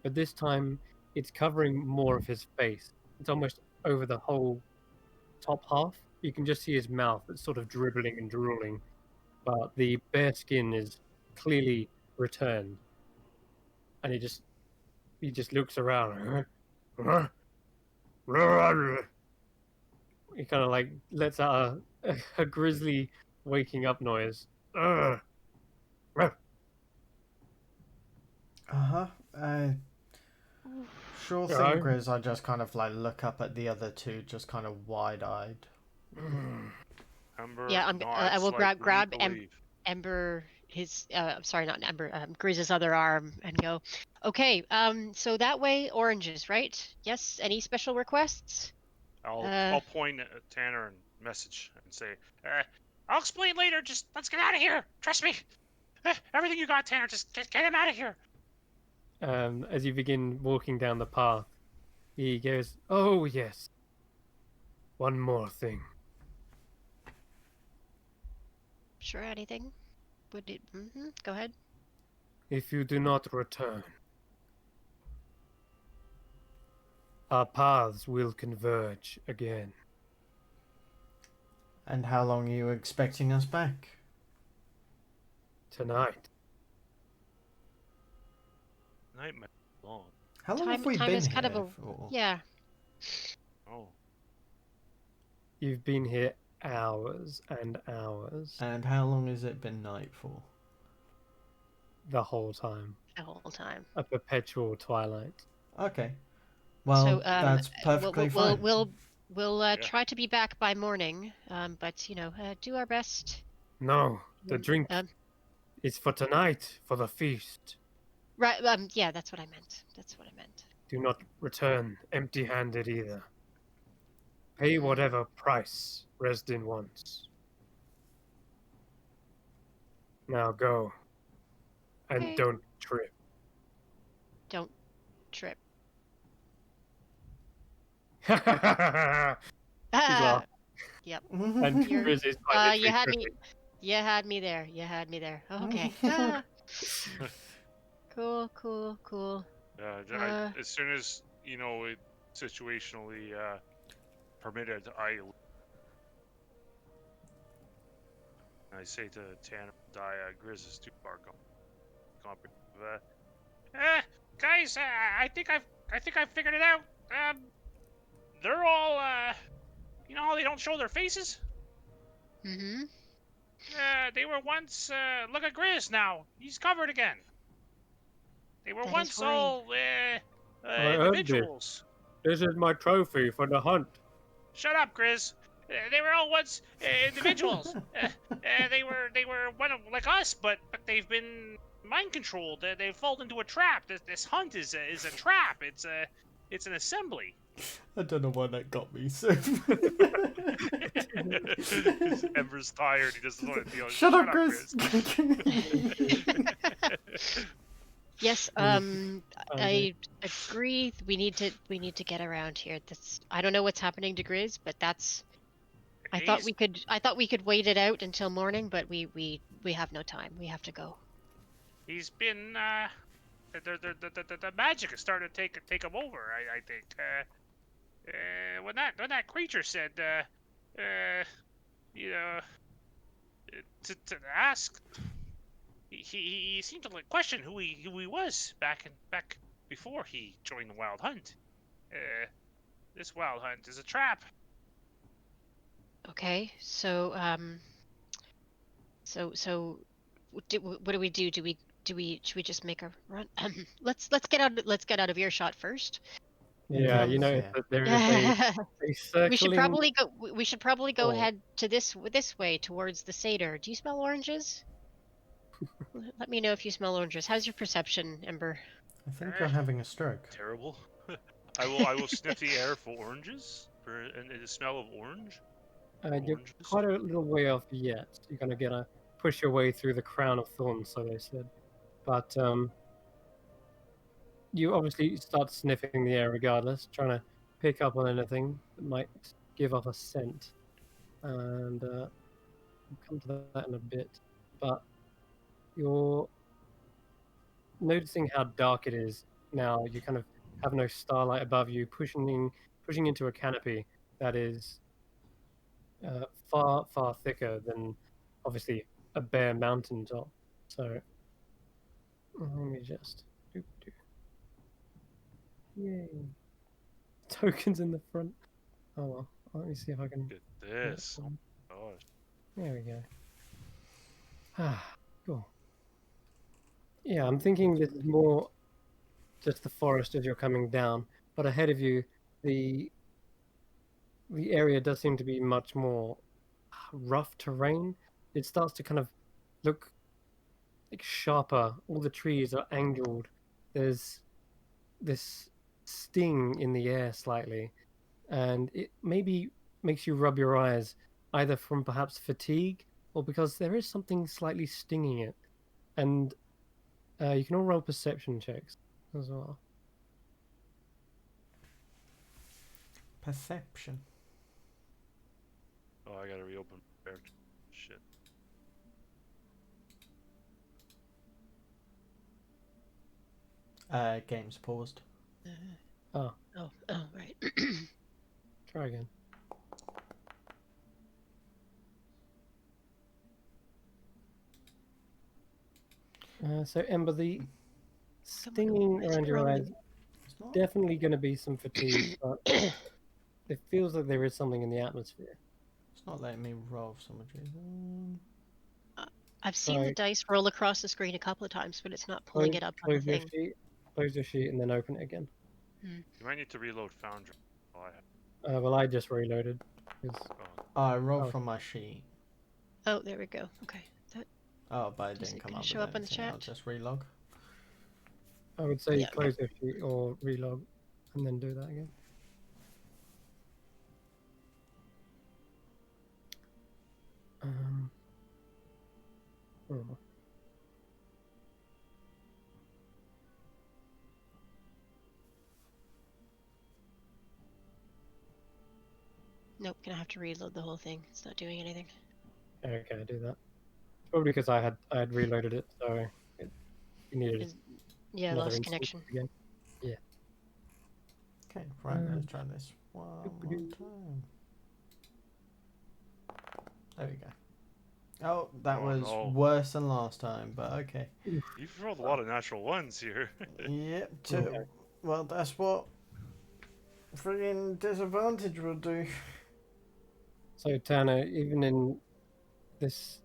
but this time it's covering more of his face. It's almost over the whole top half. You can just see his mouth that's sort of dribbling and drooling, but the bare skin is clearly return. And he just looks around. He kind of like lets out a grisly waking up noise. Uh-huh. Sure thing, Hello? Grizz. I just kind of like look up at the other two, just kind of wide-eyed. Ember Yeah, I nods will like we grab believe. Ember his I'm sorry, not Ember, Grizz's other arm and go, okay, so that way oranges, right? Yes, any special requests? I'll point at Tanner and message and say, I'll explain later. Just let's get out of here. Trust me. Everything you got, Tanner. Just get him out of here. As you begin walking down the path, he goes, "Oh yes, one more thing. Sure, anything? Go ahead. If you do not return, our paths will converge again." And how long are you expecting us back? Tonight. night might be long. How long have we Time been is kind here of a for? yeah. Oh, You've been here hours and hours. And how long has it been night for? The whole time. The whole time. A perpetual twilight. Okay. Well, So that's perfectly fine. we'll Yeah. try to be back by morning. But do our best. No, the drink Um, is for tonight, for the feast. right. Yeah, that's what I meant. That's what I meant. Do not return empty-handed either. Pay whatever price Resdin wants. Now go. And Okay. don't trip. Don't trip. He's Ah, laughing. And You're- Grizz is quite you had literally me. You had me there. You had me there. Okay. Ah. Cool. As soon as it situationally permitted, I say to Tanner, Grizz is too far gone. Guys, I think I've figured it out. They're all you know how they don't show their faces? Mm-hmm. They were once look at Grizz now. He's covered again. They were That is once worrying. all heard individuals. This is my trophy for the hunt. Shut up, Grizz. They were all once individuals. They were one of like us, but they've been mind controlled. They've fallen into a trap. This hunt is a trap. It's an assembly. I don't know why that got me so. Ember's tired. He doesn't want to deal. Shut up, Chris. Yes, I agree. We need to get around here. I don't know what's happening to Grizz, but I thought we could wait it out until morning, but we have no time. We have to go. He's been the magic has started to take him over. I think when that creature said to ask. He seemed to like question who he was back before he joined the Wild Hunt. This Wild Hunt is a trap. Okay, so what do we do? Should we just make a run? Let's get out of earshot first. Yeah, you know that there is a circling... We should probably go head to this way towards the Seder. Do you smell oranges? Let me know if you smell oranges. How's your perception, Ember? I think you're having a stroke. Terrible. I will sniff the air for oranges, and the smell of orange. You're quite a little way off yet. You're gonna push your way through the crown of thorns, so they said. But you obviously start sniffing the air regardless, trying to pick up on anything that might give off a scent. And we'll come to that in a bit. But you're noticing how dark it is now. You kind of have no starlight above you, pushing into a canopy that is far thicker than obviously a bare mountaintop. So Let me just. Doop, doop. Yay. Tokens in the front. Oh well. Let me see if I can. Look at this. Gosh. There we go. Ah, cool. Yeah, I'm thinking this is more just the forest as you're coming down, but ahead of you, the area does seem to be much more rough terrain. It starts to kind of look like sharper. All the trees are angled. There's this sting in the air slightly, and it maybe makes you rub your eyes, either from perhaps fatigue or because there is something slightly stinging it. And you can all roll perception checks as well. Perception. Oh, I gotta reopen my character. Shit. Game's paused. Oh, Oh, right. try again. So Ember, the stinging It's around your rolling. eyes, It's not. definitely going to be some fatigue, but it feels like there is something in the atmosphere. It's not letting me roll for some reason. I've seen the Right. dice roll across the screen a couple of times, but it's not Close, pulling it up on the close your thing. sheet, close your sheet, and then open it again. You might need to reload Foundry. Oh, I have. Well, I just reloaded. 'Cause- Oh, I roll Oh. from my sheet. Oh, there we go. Okay. That, Oh, but it Does didn't it come gonna up show with up on the anything. I'll chat? just relog. I would say Yeah. close your sheet or relog, and then do that again. Oh. nope, gonna have to reload the whole thing. It's not doing anything. Okay, do that. Probably because I had reloaded it, so it needed Is- Yeah, another lost instance connection. again. Okay, right, let's Um, try this one more doop-a-doo. time. There we go. Oh, that Oh, was no. worse than last time, but okay. You've rolled a lot of natural ones here. Yep, Okay. well, that's what friggin' disadvantage will do. So Tanner, even in this,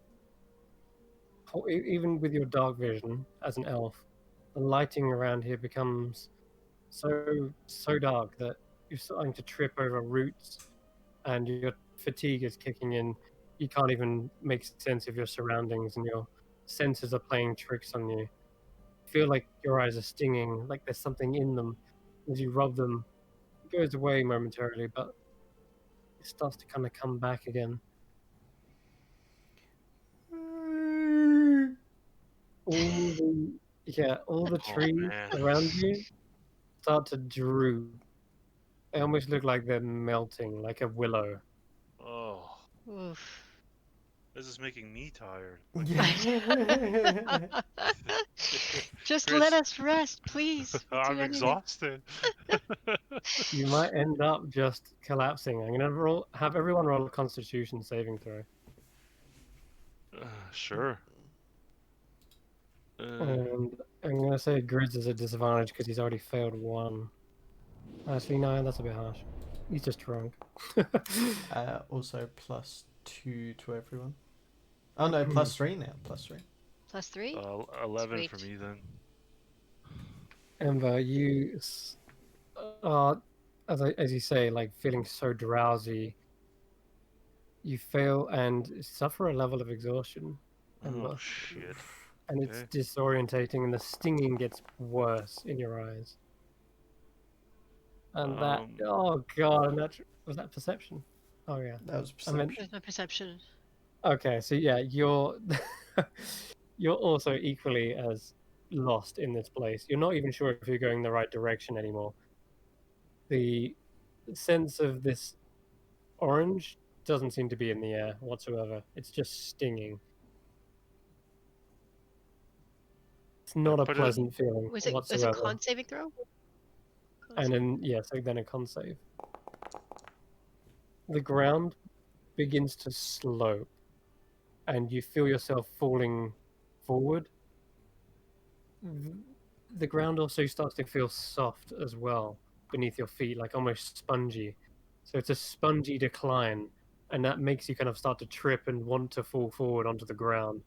even with your dark vision as an elf, the lighting around here becomes so dark that you're starting to trip over roots, and your fatigue is kicking in. You can't even make sense of your surroundings, and your senses are playing tricks on you. You feel like your eyes are stinging, like there's something in them. As you rub them, it goes away momentarily, but it starts to kind of come back again. All the Oh, trees man. around you start to droop. They almost look like they're melting, like a willow. Oh, Oof. this is making me tired. Yeah. Just Chris, let us rest, please. We'll do I'm anything. exhausted. You might end up just collapsing. I'm gonna have everyone roll a Constitution saving throw, Sure. and I'm gonna say Grizz is a disadvantage because he's already failed one. Actually, no, that's a bit harsh. He's just drunk. Also +2 to everyone. Oh no, +3 now. +3. +3? 11 for Sweet. me then. Ember, you are, as you say, like feeling so drowsy. You fail and suffer a level of exhaustion, Ember. Oh, shit. And it's Okay. disorientating, and the stinging gets worse in your eyes. And oh god, and was that perception? Oh yeah, That was I meant perception. There's my perception. okay. So yeah, you're you're also equally as lost in this place. You're not even sure if you're going the right direction anymore. The sense of this orange doesn't seem to be in the air whatsoever. It's just stinging. It's not a put it. pleasant feeling Was it whatsoever. con saving throw? And then so then a con save. The ground begins to slope, and you feel yourself falling forward. the ground also starts to feel soft as well beneath your feet, like almost spongy. So it's a spongy decline, and that makes you kind of start to trip and want to fall forward onto the ground.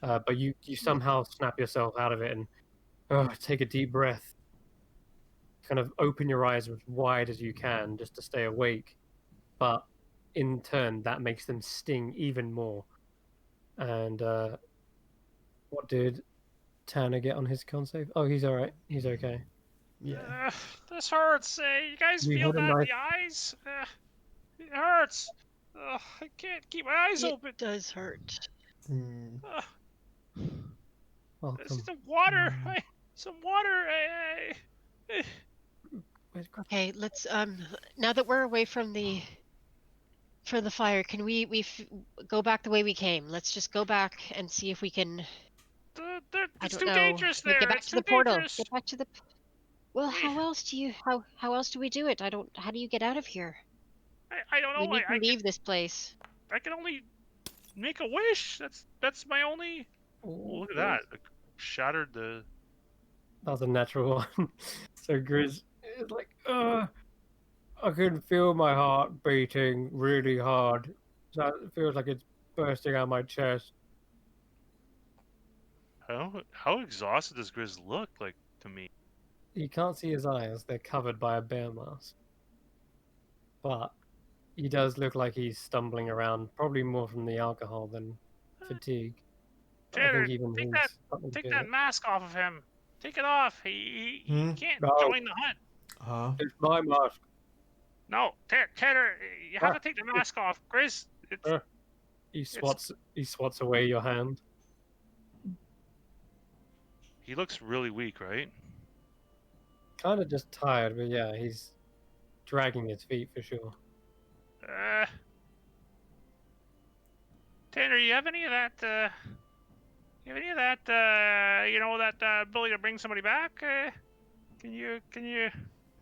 But you somehow snap yourself out of it and take a deep breath, kind of open your eyes as wide as you can just to stay awake. But in turn, that makes them sting even more. And what did Tanner get on his con save? Oh, he's all right. He's okay. Yeah. This hurts. You guys We feel had a that in nice. the eyes? It hurts. I can't keep my eyes It open. does hurt. Hmm. This is Welcome. some water. Some water. Where's Grub? Okay, let's now that we're away from the fire, can we go back the way we came? Let's just go back and see if we can. I It's don't too know. dangerous Get there. back It's to too the portal. dangerous. Get back to the. Well, We, how else do you how else do we do it? I don't. How do you get out of here? I don't We know. need to leave this place. I can only make a wish. That's my only. Oh, look at that! It shattered the. That was a natural one. So Grizz is like, I can feel my heart beating really hard. So it feels like it's bursting out my chest. How exhausted does Grizz look like to me? You can't see his eyes; they're covered by a bear mask. But he does look like he's stumbling around, probably more from the alcohol than fatigue. I think Tanner, even take he's starting to take feel that it. mask off of him. Take it off. He can't No, join the hunt. Huh? it's my mask. No, Tanner, you have Ah, to take the mask off. Grizz, uh, he it's. swats away your hand. He looks really weak, right? Kind of just tired, but yeah, he's dragging his feet for sure. Uh, Tanner, you have any of that? You have any of that? That ability to bring somebody back? Can you?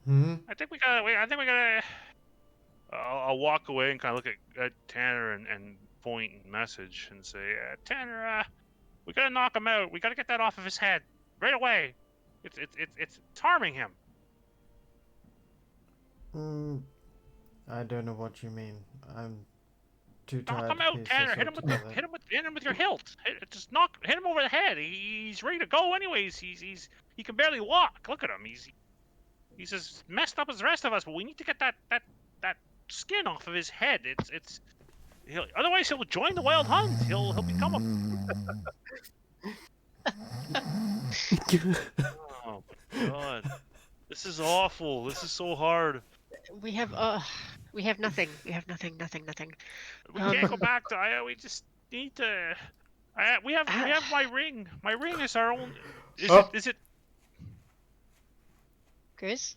Hmm. I think we gotta. I think we gotta. I'll walk away and kind of look at Tanner and point and message and say, Tanner, we gotta knock him out. We gotta get that off of his head right away. It's harming him. Hmm. I don't know what you mean. I'm too Knock tired him to out, piece Tanner. this Hit all him with together. your hilt. Hit him over the head. He's ready to go. Anyways, he can barely walk. Look at him. He's as messed up as the rest of us. But we need to get that skin off of his head. Otherwise he'll join the wild hunt. He'll become a. "Oh my god, this is awful. This is so hard. We have nothing. We have nothing. Nothing. We can't go back to Aya. We just need to. We have my ring. My ring is our own. Is it? Chris,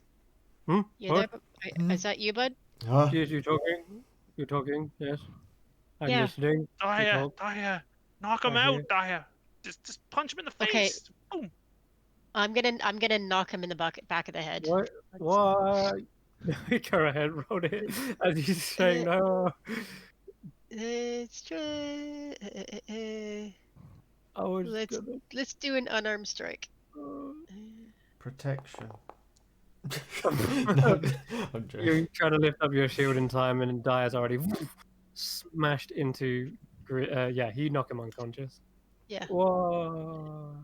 Hmm? you What? there? Is that you, bud? Huh? Yes, you're talking. You're talking. Yes, I'm Yeah. listening. You Aya, talk. knock him I hear. out, Aya. Just punch him in the Okay. face. Boom. I'm gonna knock him in the back of the head. What? What? Go ahead, roll it. As he's saying no. It's true. I was Let's gonna. let's do an unarmed strike. Protection. No, I'm joking. You try to lift up your shield in time, and Dire's already smashed into. Yeah, you knock him unconscious. Yeah. Whoa!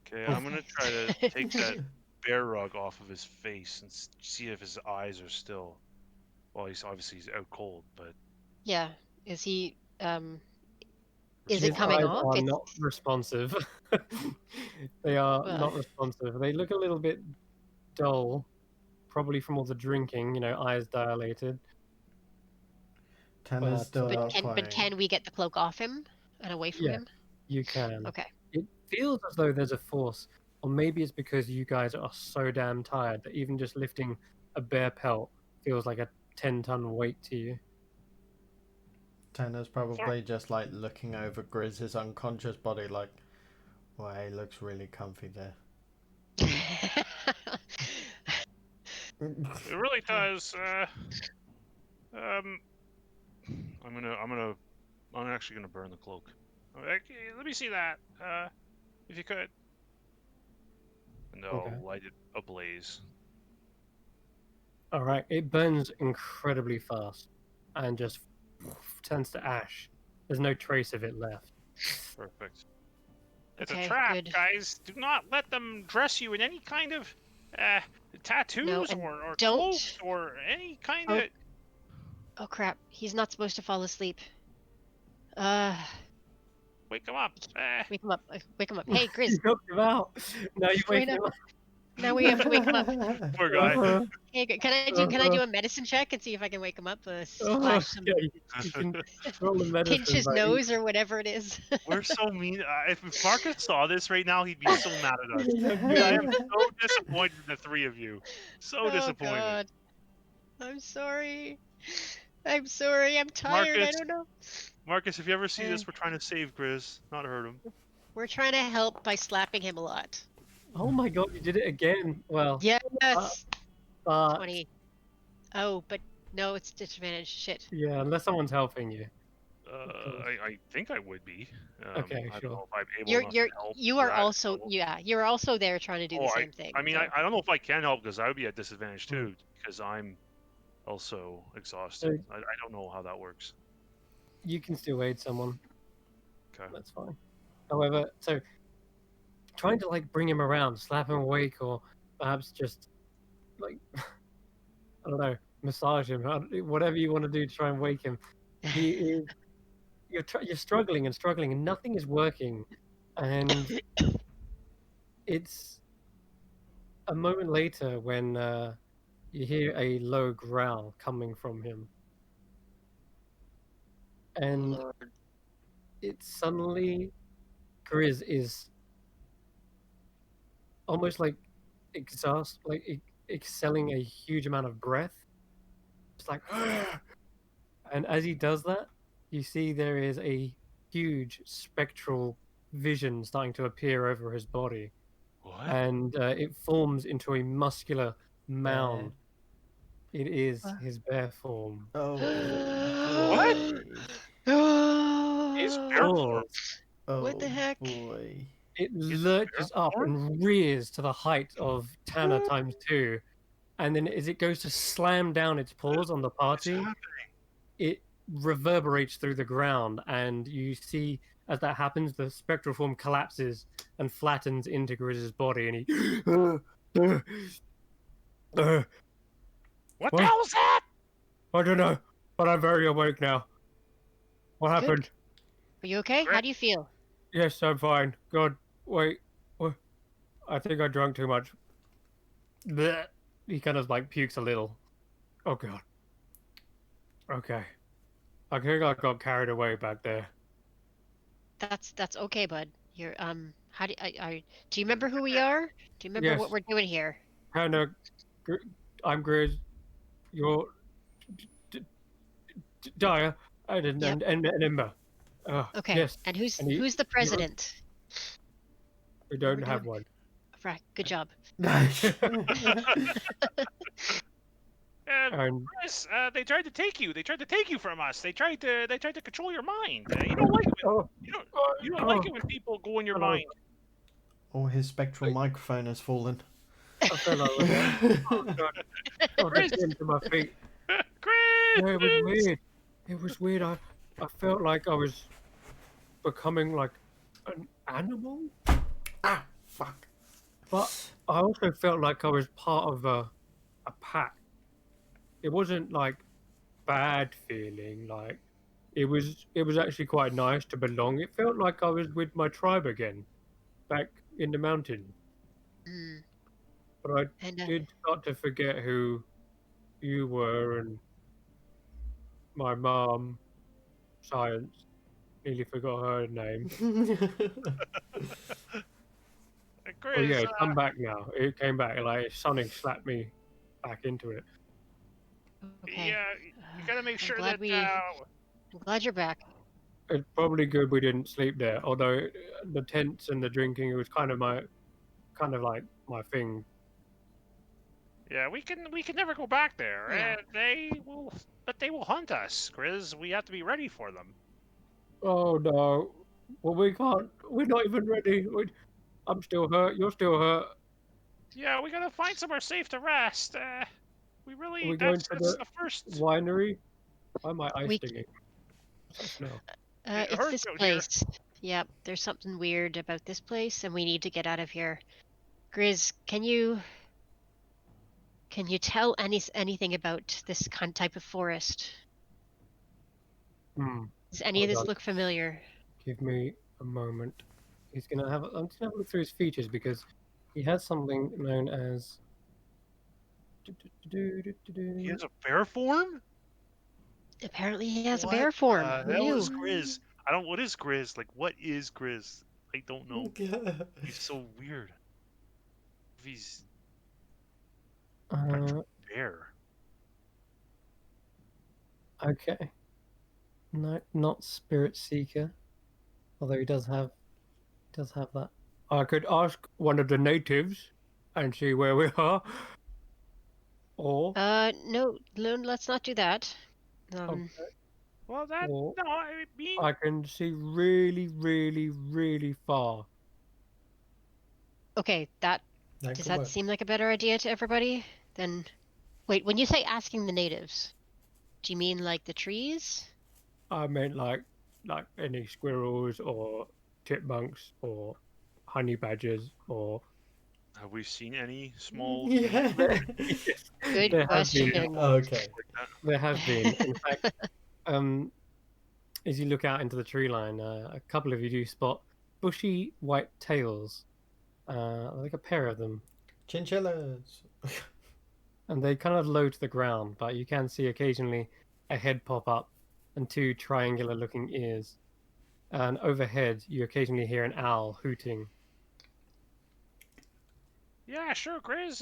Okay, I'm gonna try to take that bear rug off of his face and see if his eyes are still. Well, he's out cold, but Yeah. Is he is His it coming eyes off? are It's not responsive. They are uh, not responsive. They look a little bit dull, probably from all the drinking. Eyes dilated. Tanner's But still out but crying. can we get the cloak off him and away from yeah, him? you can. Okay. It feels as though there's a force, or maybe it's because you guys are so damn tired that even just lifting a bare pelt feels like a 10-ton weight to you. Tanner's probably just like looking over Grizz's unconscious body like, well, he looks really comfy there. It really does. I'm actually gonna burn the cloak. Okay, let me see that. If you could. and they'll Okay. light it ablaze. All right. It burns incredibly fast and just turns to ash. There's no trace of it left. Perfect. It's a Okay, trap, good. guys. Do not let them dress you in any kind of uh, No, tattoos and or cloaks don't. or any kind Oh, of. oh crap! He's not supposed to fall asleep. Uh, Wake them up. wake him up! Wake him up! Hey, You Grizz, knocked him out. Now you wait wake up! him up. Now we have to wake him up. Poor guy. Hey, can I do a medicine check and see if I can wake him up? Splash some, Yeah, you can roll the medicine. pinch his but nose or whatever it is. We're so mean. If Marcus saw this right now, he'd be so mad at us. he- Dude, I am so disappointed in the three of you. So Oh disappointed. God, I'm sorry. I'm sorry. I'm tired. I Marcus, don't know. Marcus, if you ever see this, we're trying to save Grizz, not hurt him. We're trying to help by slapping him a lot. Oh my god, you did it again. Well, Yes. but 20. Oh, but no, it's disadvantage. Shit. yeah, unless someone's helping you. I think I would be. Okay, I sure. don't know if I'm able You're enough you're to help. you to are that also level. you're also there trying to do the same thing. I mean, so. I don't know if I can help because I would be at disadvantage too, because I'm also exhausted. I don't know how that works. You can still aid someone. Okay. That's fine. However, so trying to like bring him around, slap him awake, or perhaps just like I don't know, massage him, whatever you want to do to try and wake him. He is. You're struggling and struggling, and nothing is working. And it's a moment later when you hear a low growl coming from him, and Lord. it suddenly Grizz is almost like excelling a huge amount of breath. It's like, and as he does that, you see there is a huge spectral vision starting to appear over his body, What? and it forms into a muscular mound. It is his bear form. Oh What? boy. It His Oh, bear form. paws. what the Oh heck? boy. It His lurches bear up form? and rears to the height of Tanner times 2. And then as it goes to slam down its paws on the What's party, happening? it reverberates through the ground. And you see, as that happens, the spectral form collapses and flattens into Grizz's body. And he... What the What? hell was that? I don't know, but I'm very awake now. What happened? Are you okay? How do you feel? Yes, I'm fine. God, wait. What? I think I drank too much. Blech. He kind of like pukes a little. Oh god. Okay. I think I got carried away back there. That's okay, bud. You're how do you remember who we are? Do you remember what Yes. we're doing here? Hannah, I'm Grizz. You're Dyer and Yep. Ember. Okay. Yes. And who's And who's the president? we What we're don't have doing? one. Right. Good job. And Chris, they tried to take you. They tried to take you from us. They tried to control your mind. You don't like it. oh, You don't like it when people go in your hello. mind. Oh, his spectral microphone has fallen. I fell over there. Oh god. I Chris! just into my feet. Chris! Yeah, it was weird. It was weird. I felt like I was becoming like an animal, Ah, fuck. but I also felt like I was part of a pack. It wasn't like bad feeling. Like it was actually quite nice to belong. It felt like I was with my tribe again, back in the mountain. Mm. But I And did start to forget who you were and my mom. Science. Nearly forgot her name. Chris, Oh yeah, it's come back now. It came back. Like Sonic slapped me back into it. okay. yeah, you gotta make sure glad that I'm glad you're back. It's probably good we didn't sleep there. Although the tents and the drinking, it was kind of like my thing. yeah, we can never go back there. Yeah. They will hunt us, Grizz. We have to be ready for them. Oh no. Well, we can't. We're not even ready. I'm still hurt. You're still hurt. Yeah, we gotta find somewhere safe to rest. We Are really, we going that's to that's the the first. winery? Why am I eye We stinging? What's that smell? It it's hurts this out here. place. Yep, there's something weird about this place, and we need to get out of here. Grizz, can you tell anything about this kind type of forest? Hmm. Does any of Hold this on. look familiar? Give me a moment. He's gonna have. I'm just gonna have a look through his features because he has something known as. He has a bear form? Apparently, he has a What bear form. the Who hell is knew? Grizz? I don't. What is Grizz? Like, what is Grizz? I don't know. He's so weird. If he's a Uh, bear. okay. No, not Spirit Seeker. Although he does have that. I could ask one of the natives and see where we are. Or No, let's not do that. okay, Well, that or no, I mean, I can see really, really, really far. Okay, That does could that work. seem like a better idea to everybody? Then, wait, when you say asking the natives, do you mean like the trees? I meant like any squirrels or chipmunks or honey badgers or Have we seen any small Yeah. creatures yes, Good there have been question. Okay. like that? there have been. In fact, um, as you look out into the tree line, a couple of you do spot bushy white tails, like a pair of them, Chinchillas. and they kind of low to the ground, but you can see occasionally a head pop up and two triangular-looking ears. And overhead, you occasionally hear an owl hooting. yeah, sure, Grizz.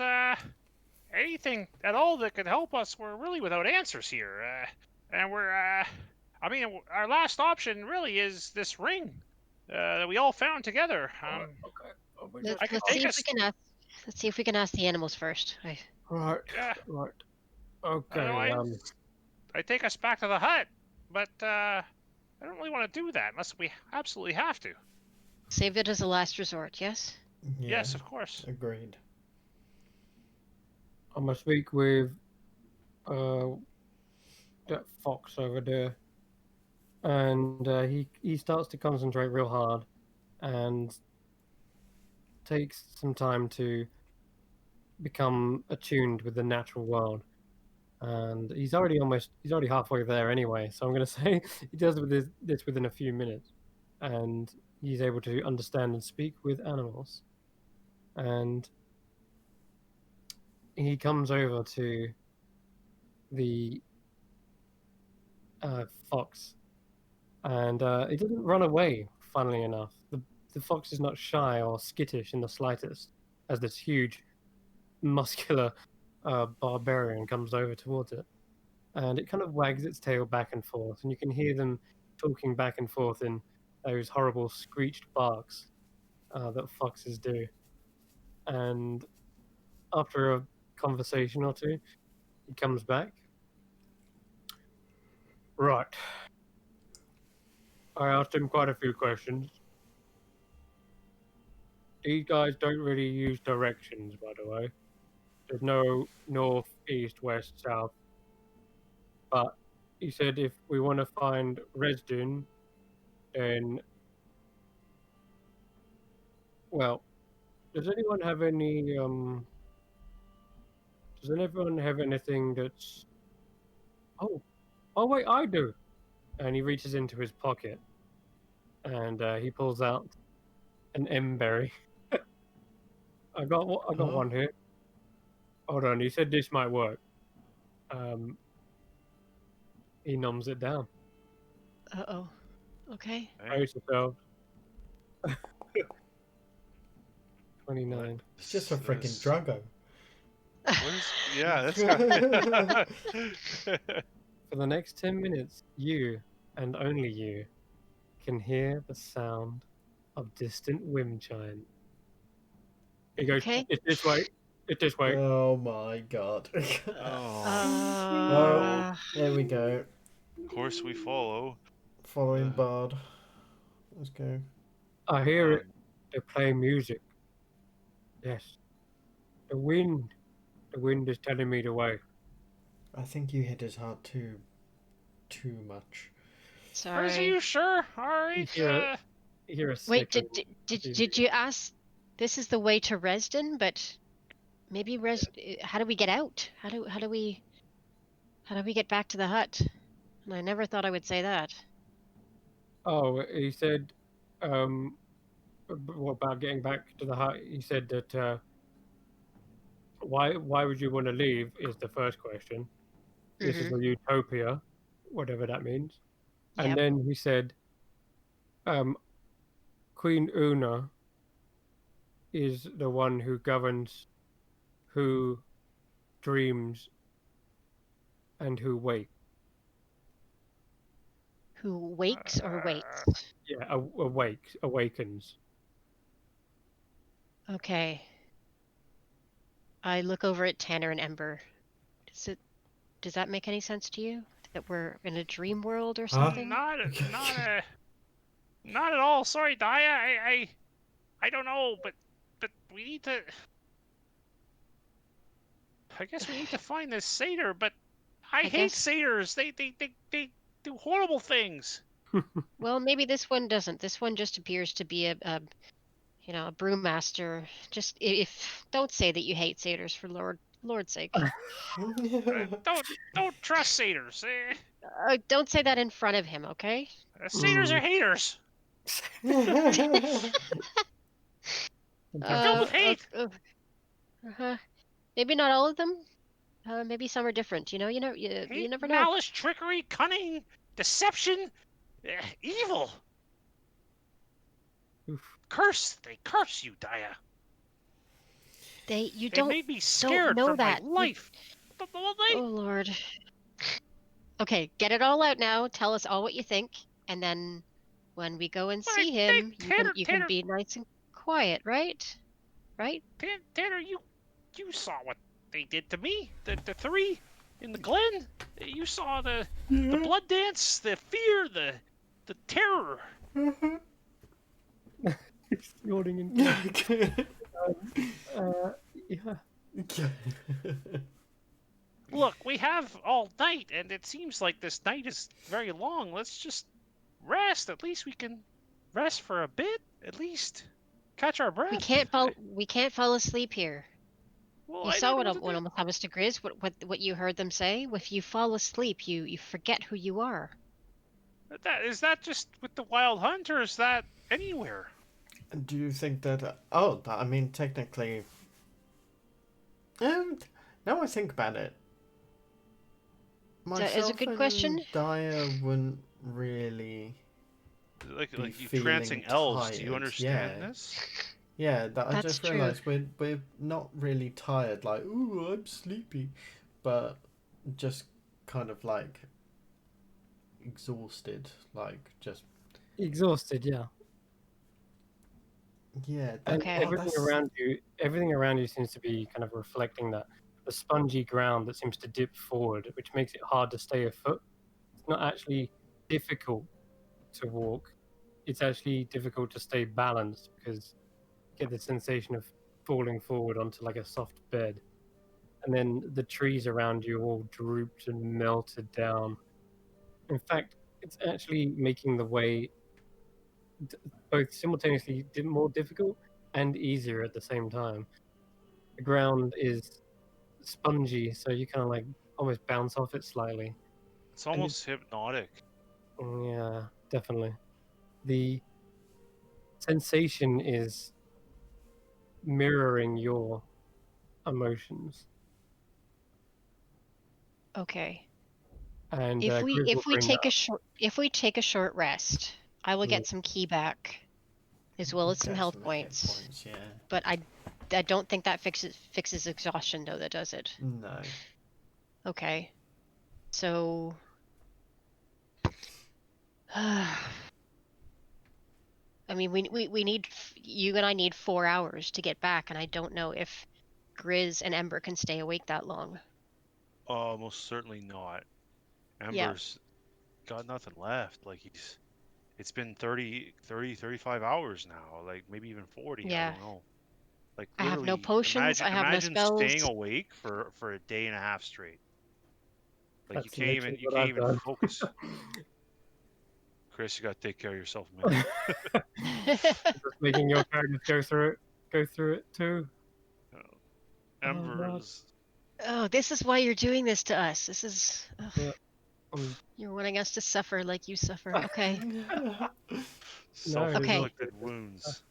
Anything at all that could help us. We're really without answers here. And we're, I mean, our last option really is this ring that we all found together. Okay. Oh, we Let's just I could let's take see if we us. can ask. Let's see if we can ask the animals first. right, Yeah, right. Okay. otherwise, I take us back to the hut. But I don't really want to do that unless we absolutely have to. Save it as a last resort. Yes. Yeah. Yes, of course. Agreed. I'm gonna speak with uh that fox over there, and he starts to concentrate real hard and takes some time to become attuned with the natural world. And he's already halfway there anyway. So I'm gonna say he does with this within a few minutes, and he's able to understand and speak with animals. And he comes over to the fox, and he doesn't run away. Funnily enough, the fox is not shy or skittish in the slightest, as this huge, muscular barbarian comes over towards it, and it kind of wags its tail back and forth, and you can hear them talking back and forth in those horrible screeched barks that foxes do. And after a conversation or two, he comes back. Right. I asked him quite a few questions. These guys don't really use directions, by the way. There's no north, east, west, south. But he said if we want to find Resdun, then, well, does anyone have any, does anyone have anything that's, oh, oh wait, I do. And he reaches into his pocket and he pulls out an emberry. I got Huh? one here. Hold on, he said this might work. Um, he noms it down. Oh. Okay. Hey, Brace yourselves. what 29. It's just a freaking is Drago. what is? Yeah, that's kind For the next 10 minutes, you and only you can hear the sound of distant wind chime. He goes, Okay. it's this way, it's this way. Oh my god. Well, Oh, Uh. there we go. course we follow. Following Uh, Bard. Let's go. I hear uh, it. They play music. Yes. The wind. The wind is telling me the way. I think you hit his heart too much. Chris, are Sorry. you sure? All You right. hear a Wait, snickering. did you ask? This is the way to Resden, but maybe how do we get out? How do we get back to the hut? And I never thought I would say that. Oh, he said, what about getting back to the hut? He said that why would you want to leave is the first question. This is Mm-hmm. a utopia, whatever that means. And Yep. then he said, um, Queen Una is the one who governs who dreams and who wakes. Who wakes or waits? Yeah, awakens. Okay. I look over at Tanner and Ember. Does that make any sense to you? That we're in a dream world or Huh? something? Not at all. Sorry, Daya. I don't know, but we need to. I guess we need to find this satyr. But I hate guess. satyrs. They do horrible things. Well, maybe this one doesn't. This one just appears to be a brewmaster. Just if don't say that you hate satyrs for Lord's sake. Don't trust satyrs. Don't say that in front of him, okay? Satyrs are haters. They're filled with hate. Uh-huh. Maybe not all of them. Maybe some are different. You Hate, never know. malice, trickery, cunning, deception, evil. They curse you, Daya. They made me scared know for my that. life. Oh Lord. Okay, get it all out now. Tell us all what you think, and then when we go and see him, you can be nice and quiet, right? Right? Tanner, you saw what they did to me. The three in the Glen. You saw the blood dance, the fear, the terror. He's yawning in yeah. Look, we have all night, and it seems like this night is very long. Let's just rest. At least we can rest for a bit. At least catch our breath. We can't fall asleep here. Well, You I saw don't know what what to what do. almost happens to Grizz. What you heard them say. If you fall asleep, you forget who you are. Is that just with the Wild Hunt, or is that anywhere? Do you think that? I mean, technically. Now I think about it, That is a myself good question. and Daya wouldn't really Like be you feeling trancing elves. Do you tired. understand this? Yeah. That I That's just true. realised we're not really tired. Like, ooh, I'm sleepy, but just kind of like exhausted. Like just Exhausted, yeah. yeah. And Okay. everything around you seems to be kind of reflecting that the spongy ground that seems to dip forward, which makes it hard to stay afoot. It's not actually difficult to walk. It's actually difficult to stay balanced because you get the sensation of falling forward onto like a soft bed. And then the trees around you all drooped and melted down. In fact, it's actually making the way both simultaneously more difficult and easier at the same time. The ground is spongy, so you kind of like almost bounce off it slightly. It's And almost hypnotic. yeah, definitely. The sensation is mirroring your emotions, Okay. and If we Grizz will bring that up. if we take a short rest, I will get some key back as well as some Get health some hit points. points. Yeah. But I don't think that fixes exhaustion though. That does it. No. Okay. So. I mean, we need you and I need 4 hours to get back, and I don't know if Grizz and Ember can stay awake that long. Most certainly not. Yeah. Ember's got nothing left. Like it's been 35 hours now. Like maybe even 40. I Yeah. don't know. Like I have no literally, potions. I have no imagine staying spells. awake for a day and a half straight. Like That's literally you what can't I've even done. focus. Chris, you gotta take care of yourself, man. Just making your characters go through it too. Oh, Oh Ember god. is Oh, this is why you're doing this to us. This is. Ugh, Yeah. Um, you're wanting us to suffer like you suffer. Okay. no, it is also self-inflicted just wounds.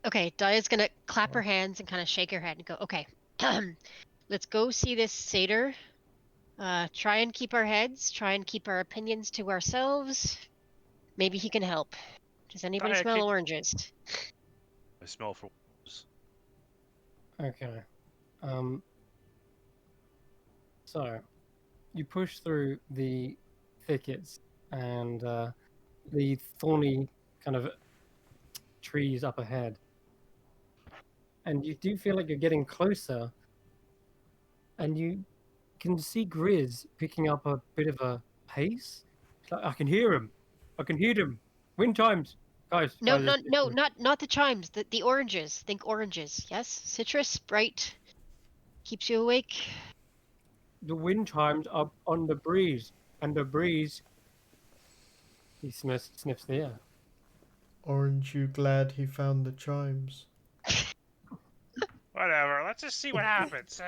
Okay. Daya's gonna clap her oh, hands and kind of shake her head and go, okay. Let's go see this satyr. Try and keep our heads. Try and keep our opinions to ourselves. Maybe he can help. Does anybody Daya, smell oranges? I smell for wolves. okay. Um, so you push through the thickets and the thorny kind of trees up ahead, and you do feel like you're getting closer, and you can see Grizz picking up a bit of a pace. It's like, I can hear him. I can hear him. Wind chimes, guys. No, Guys, no, no, not the chimes. The oranges. Think oranges. Yes, citrus, bright, keeps you awake. the wind chimes are on the breeze, and the breeze. He sniffs the air. Aren't you glad he found the chimes? Whatever. Let's just see what happens.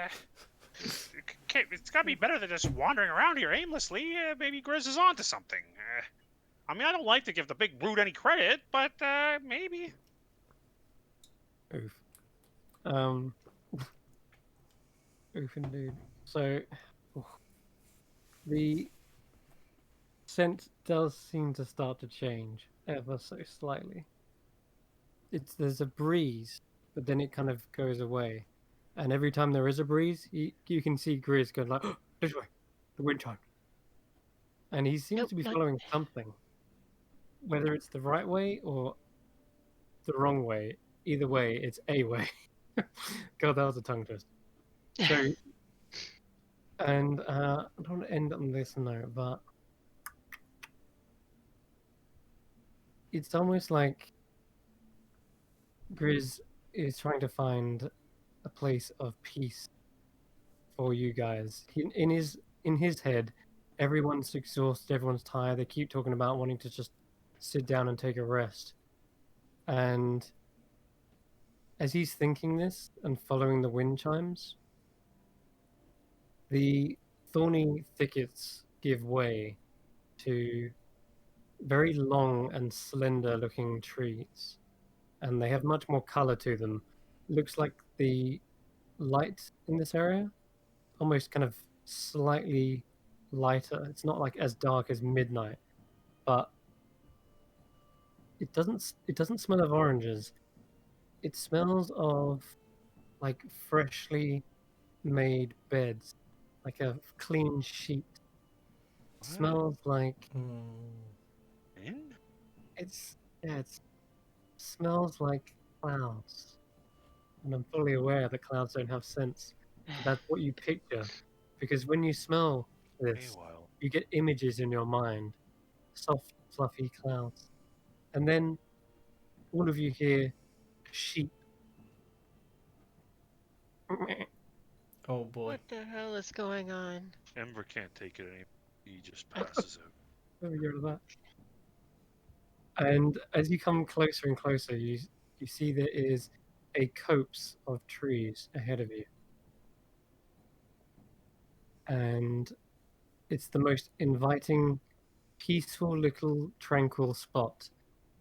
It's gotta be better than just wandering around here aimlessly. Maybe Grizz is onto something. I mean, I don't like to give the big brute any credit, but maybe. Oof. Um. Oof, indeed. So, the scent does seem to start to change ever so slightly. There's a breeze, but then it kind of goes away, and every time there is a breeze, you can see Grizz going like, oh, this way, the wind chime, and he seems Nope, to be not. following something, whether it's the right way or the wrong way. Either way, it's a way. God, that was a tongue twist. So, and I don't want to end on this note, but it's almost like Grizz is trying to find a place of peace for you guys. In his head, everyone's exhausted, everyone's tired. They keep talking about wanting to just sit down and take a rest. And as he's thinking this and following the wind chimes, the thorny thickets give way to very long and slender looking trees, and they have much more color to them. Looks like the light in this area almost kind of slightly lighter. It's not like as dark as midnight, but it doesn't smell of oranges. It smells of like freshly made beds, like a clean sheet. It What? smells like In? it's yeah, it smells like clouds. And I'm fully aware that clouds don't have scents, but that's what you picture. Because when you smell this, Feywild. you get images in your mind, soft, fluffy clouds. And then all of you hear sheep. Oh boy. What the hell is going on? Ember can't take it anymore. He just passes out. Oh, you heard of that? And as you come closer and closer, you see there is a copse of trees ahead of you, and it's the most inviting, peaceful little tranquil spot.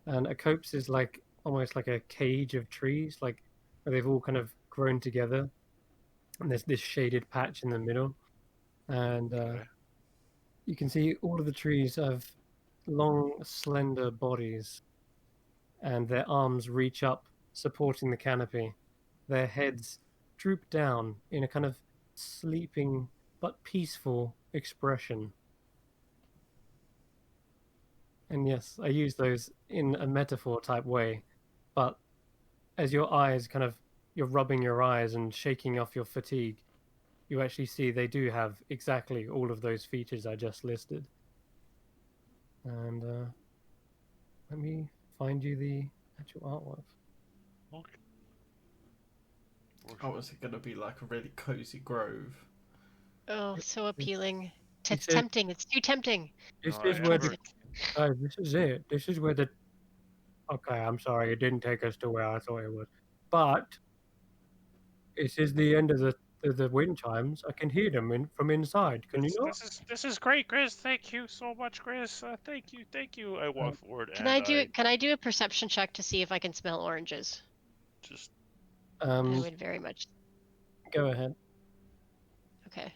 And a copse is like almost like a cage of trees, like where they've all kind of grown together, and there's this shaded patch in the middle, and Okay. you can see all of the trees have long, slender bodies, and their arms reach up, supporting the canopy. Their heads droop down in a kind of sleeping but peaceful expression. And yes, I use those in a metaphor type way, but as your eyes kind of, you're rubbing your eyes and shaking off your fatigue, you actually see they do have exactly all of those features I just listed. And let me find you the actual artwork. Okay. Oh, is it going to be like a really cozy grove? Oh, so appealing. He It's said, tempting. It's too tempting. "This No, is I where can't the sit. this is it. This is where the okay. I'm sorry, it didn't take us to where I thought it was, but this is the end of the wind chimes. I can hear them from inside. Can you not?" This is great, Grizz. Thank you so much, Grizz. Thank you. I walk forward Can and I do I it? Can I do a perception check to see if I can smell oranges? just I Um, would very much. go ahead. Okay.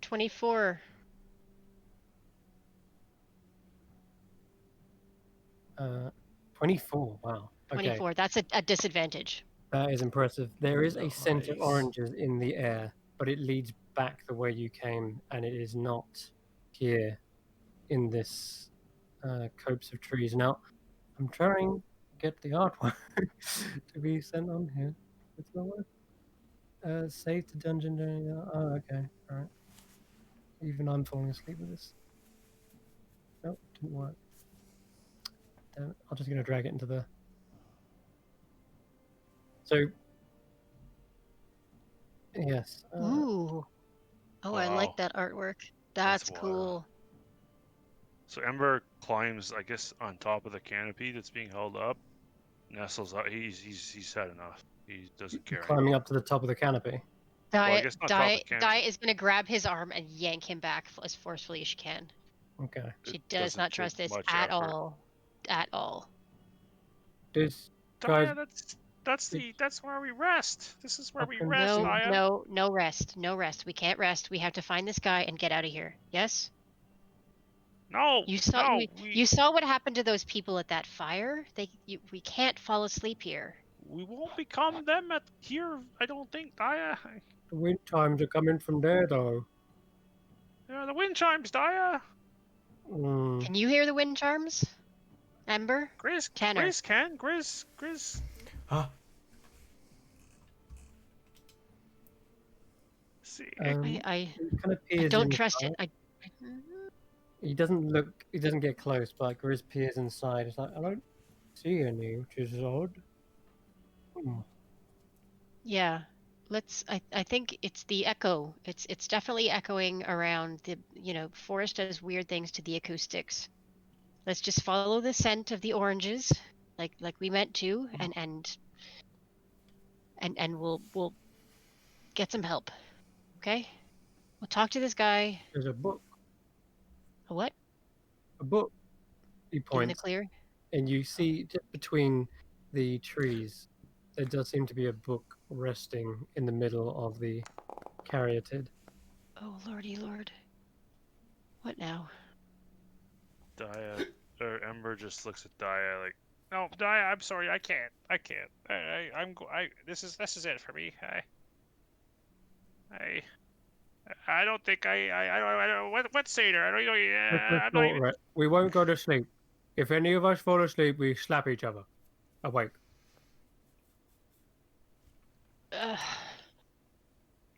24. 24. Wow. Okay, 24. That's a disadvantage. that is impressive. There is a scent of Nice. oranges in the air, but it leads back the way you came, and it is not here in this copse of trees. Now, I'm trying to get the artwork to be sent on here. It's not working. Save the dungeon during the... Oh, okay. Alright. Even I'm falling asleep with this. Nope, didn't work. Damn it. I'm just going to drag it into the... So, yes. Ooh. Oh, I like wow. that artwork. That's That's wild. cool. So Ember climbs, I guess, on top of the canopy that's being held up. Nestles up. He's had enough. He doesn't care Climbing anymore. up to the top of the canopy. Well, I Diet, guess not top of the Diet, canopy. Diet is going to grab his arm and yank him back as forcefully as she can. Okay. It She does doesn't not take trust this much at effort. all. At all. This guy's... Daya, that's where we rest. This is where I we can rest, see... Daya. No rest. No rest. We can't rest. We have to find this guy and get out of here. Yes? No, You saw no, you saw what happened to those people at that fire? We can't fall asleep here. we won't become them at here. I don't think, Daya. The wind chimes are coming from there, though. The wind chimes, Daya. Mm. Can you hear the wind chimes? Ember? Tanner. Grizz. Huh? See, I He kind of peers don't trust it. inside. He doesn't look... He doesn't get close, but like Grizz peers inside. It's like, I don't see any, which is odd. Hmm. Yeah. I think it's the echo. It's definitely echoing around the forest does weird things to the acoustics. Let's just follow the scent of the oranges, like we meant to, and we'll get some help. Okay? We'll talk to this guy. There's a book. A what? A book. He In the points, clear? and you see just between the trees, there does seem to be a book resting in the middle of the caryatid. Oh lordy lord. What now? Daya or Ember just looks at Daya like, no, Daya. I'm sorry. I can't. This is it for me. I don't think I don't. What satyr? I don't know. I'm not even. We won't go to sleep. If any of us fall asleep, we slap each other. Awake.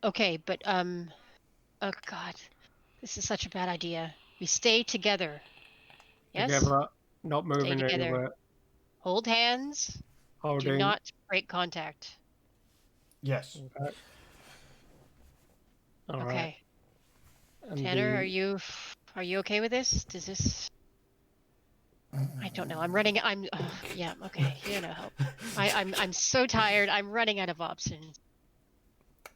Okay, but oh god. This is such a bad idea. We stay together. Yes? Together, not Stay moving together. anywhere. Hold hands. Do Holding. not break contact. Yes. Okay. All right. Okay. And Tanner, are you okay with this? Does this I don't know. I'm running yeah, okay. Help. I'm so tired. I'm running out of options.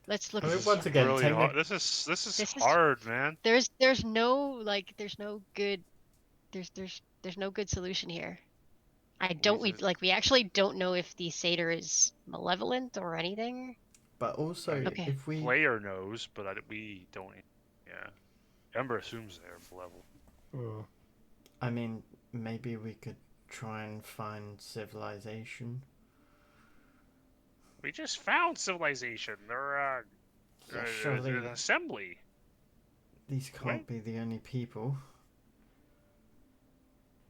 Let's look I at mean, this. once again, really hard. This is hard, man. There's no good there's no good solution here. We actually don't know if the satyr is malevolent or anything. But also, Okay. if we... Player knows, but we don't. Yeah, Ember assumes they're level. Mm. I mean, maybe we could try and find civilization. We just found civilization. They're Yeah, surely an assembly. these can't be the only people.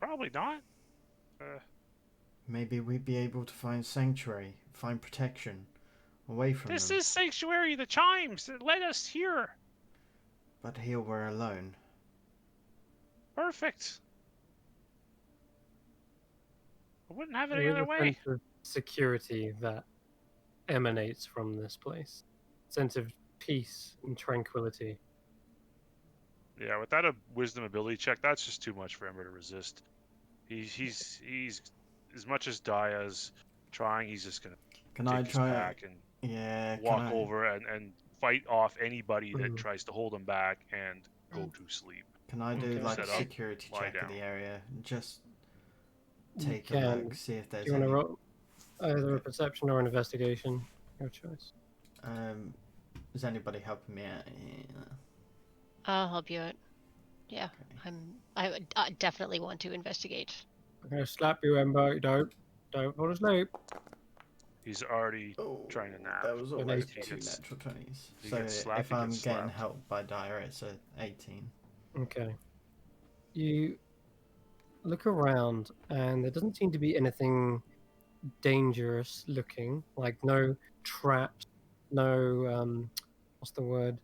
Probably not. Maybe we'd be able to find sanctuary, find protection away from This them. is sanctuary. The chimes that led us here. But here we're alone. Perfect. I wouldn't have it There any is other a way. sense of security that emanates from this place. Sense of peace and tranquility. Yeah, without a wisdom ability check, that's just too much for Ember to resist. He's as much as Daya's trying, he's just gonna Can I take his try? pack and Yeah. Can walk I? over and fight off anybody that Mm. tries to hold him back and go to sleep. Can I do Okay. like a Set up, security lie check of down. the area? Just You take a can. look, see if Do there's you want to any. roll either a Okay. perception or an investigation? Your choice. Is anybody helping me out? Yeah. I'll help you out. Yeah, Okay. I definitely want to investigate. I'm gonna slap you, Ember. Don't fall asleep. He's already Oh, trying to nap. that was An already If he 18. two gets natural 20s. if he So gets slapped, if he I'm gets getting slapped. helped by Dire, it's a 18. Okay. You look around, and there doesn't seem to be anything dangerous looking. Like no traps, no what's the word?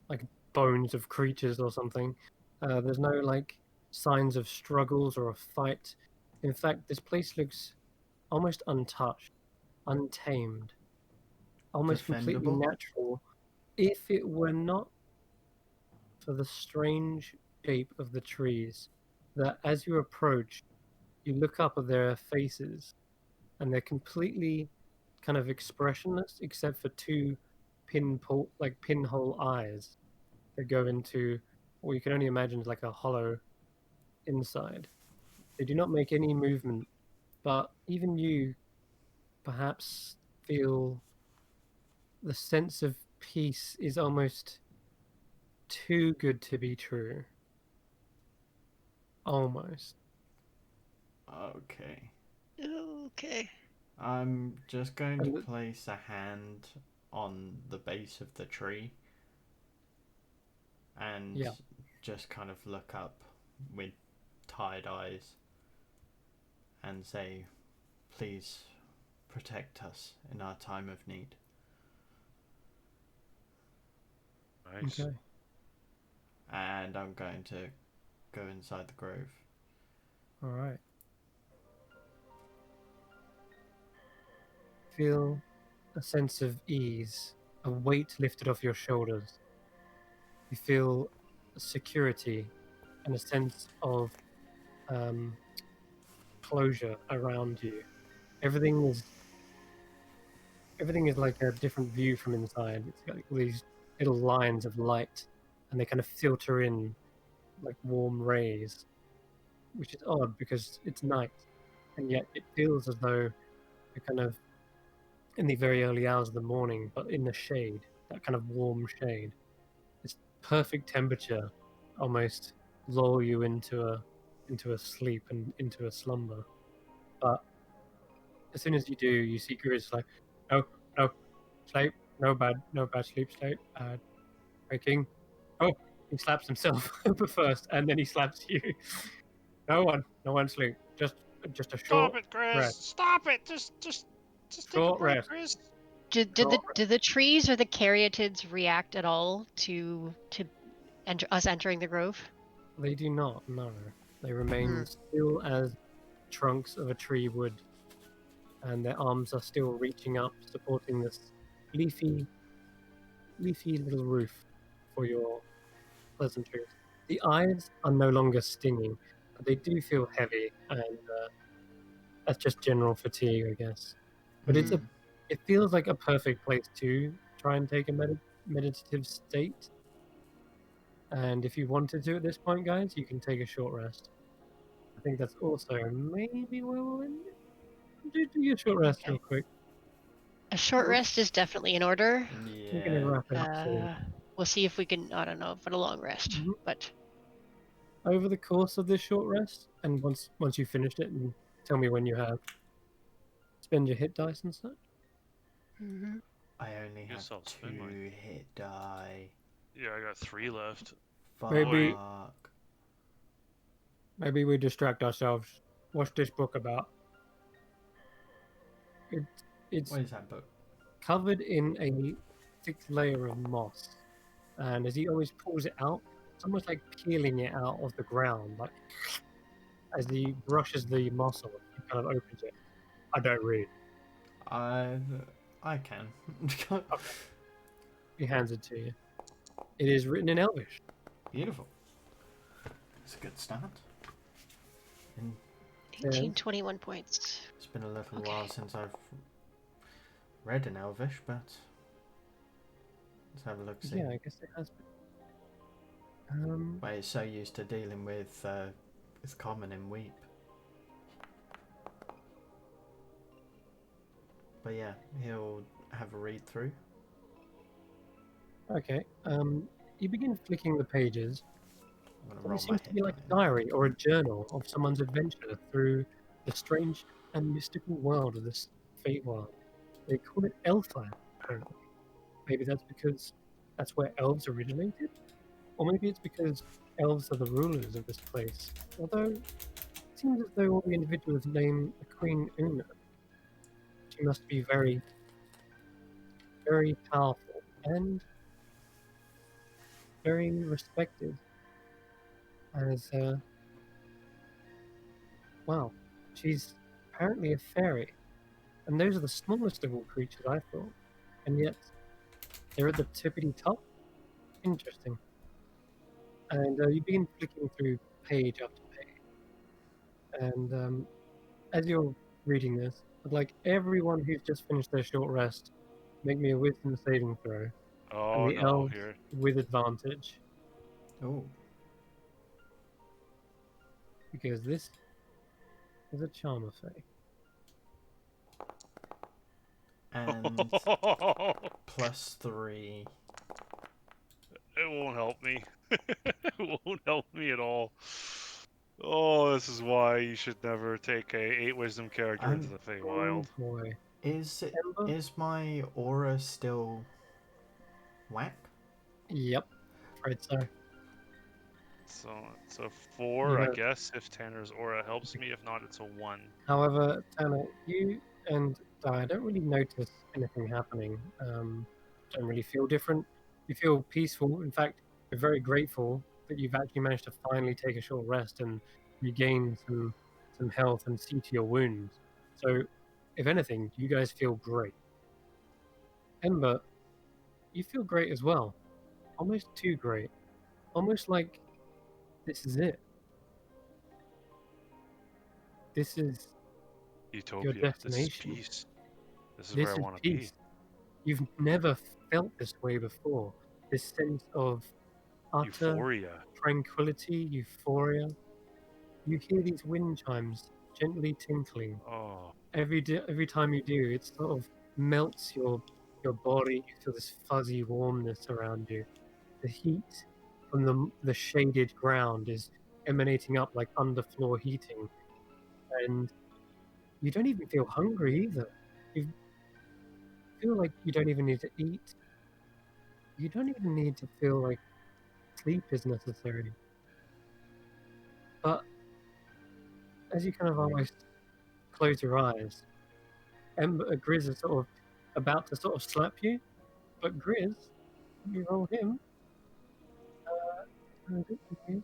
Like bones of creatures or something. There's no like signs of struggles or a fight. In fact, this place looks almost untouched, untamed, almost completely Defendable? natural. If it were not for the strange shape of the trees, that as you approach, you look up at their faces, and they're completely kind of expressionless, except for two pinhole eyes that go into what you can only imagine is like a hollow inside. They do not make any movement, but even you perhaps feel the sense of peace is almost too good to be true. Almost. Okay. Okay. I'm just going to And place a hand on the base of the tree and yeah, just kind of look up with tired eyes and say, please protect us in our time of need. Nice. okay. And I'm going to go inside the grove. All right. Feel a sense of ease, a weight lifted off your shoulders. You feel security and a sense of um, closure around you. Everything is everything is like a different view from inside. It's got all these little lines of light, and they kind of filter in like warm rays, which is odd because it's night, and yet it feels as though you're kind of in the very early hours of the morning, but in the shade, that kind of warm shade. It's perfect temperature, almost lull you into a sleep and into a slumber. But as soon as you do, you see Grizz like, no, no, sleep, no bad sleep, sleep, waking. Oh, he slaps himself first, and then he slaps you. No one sleep. Just a Stop short it, Chris. rest. Stop it. Just take a Short break, rest. Chris. Short rest. Do the trees or the caryatids react at all to us entering the grove? They do not. No, they Hmm. remain still as trunks of a tree would, and their arms are still reaching up, supporting this leafy, leafy little roof for your pleasantries. The eyes are no longer stinging, but they do feel heavy, and that's just general fatigue, I guess. But Hmm. it feels like a perfect place to try and take a meditative state. And if you wanted to at this point, guys, you can take a short rest. I think that's also maybe where we'll end it. Do your short rest Okay. real quick. A short rest is definitely in order. We're gonna Yeah. wrap it up soon. We'll see if we can, I don't know, but a long rest. Mhm. But Over the course of this short rest, and once you finished it, and tell me when you have, spend your hit dice and such. Mhm. I only have Guess I'll spend mine. 2 hit die. Yeah, I got 3 left. Maybe Fuck. maybe we distract ourselves. What's this book about? It, it's What is that book? covered in a thick layer of moss, and as he always pulls it out, it's almost like peeling it out of the ground. Like As he brushes the moss off, he kind of opens it. I don't read. I can. He hands it to you. It is written in Elvish. Beautiful. It's a good start. And 18, Yes. 21 points. it's been a little Okay. while since I've read in Elvish, but let's have a look. See. Yeah, I guess it has been. Where you're so used to dealing with common in Weep. But yeah, he'll have a read through. Okay. You begin flicking the pages. I'm gonna It roll my seems to be hit like a die. diary or a journal of someone's adventure through the strange and mystical world of this FeyWILD. They call it Elfland, apparently. Maybe that's because that's where elves originated? Or maybe it's because elves are the rulers of this place. Although, it seems as though all the individuals name the Queen Una. She must be very, very powerful and very respected as, wow, she's apparently a fairy. And those are the smallest of all creatures, I thought. And yet, they're at the tippity top? Interesting. And you begin flicking through page after page. And as you're reading this, I'd like everyone who's just finished their short rest make me a wisdom saving throw. Oh And the no, elves here. with advantage. Oh, Because this is a Charmer Fey. and +3. It won't help me. It won't help me at all. Oh, this is why you should never take a 8 wisdom character into the Oh Feywild. boy. Is Ember? my aura still whack? Yep. Afraid so. So it's a 4, You I have guess, if Tanner's aura helps me. If not, it's a 1. However, Tanner, you and Di don't really notice anything happening. Don't really feel different. You feel peaceful. In fact, you're very grateful that you've actually managed to finally take a short rest and regain some health and see to your wounds. So, if anything, you guys feel great. Ember, you feel great as well. Almost too great. Almost like this is it. This is your Utopia. This is destination. peace. This is This where I is want to be. peace. You've never felt this way before. This sense of utter Euphoria. tranquility, euphoria. You hear these wind chimes gently tinkling. Oh, Every time you do, it sort of melts your body. You feel this fuzzy warmness around you. The heat from the shaded ground is emanating up like underfloor heating, and you don't even feel hungry either. You feel like you don't even need to eat. You don't even need to feel like sleep is necessary. But as you kind of almost close your eyes, Grizz is sort of about to sort of slap you, but Grizz, you roll him. Where is it? Here he is.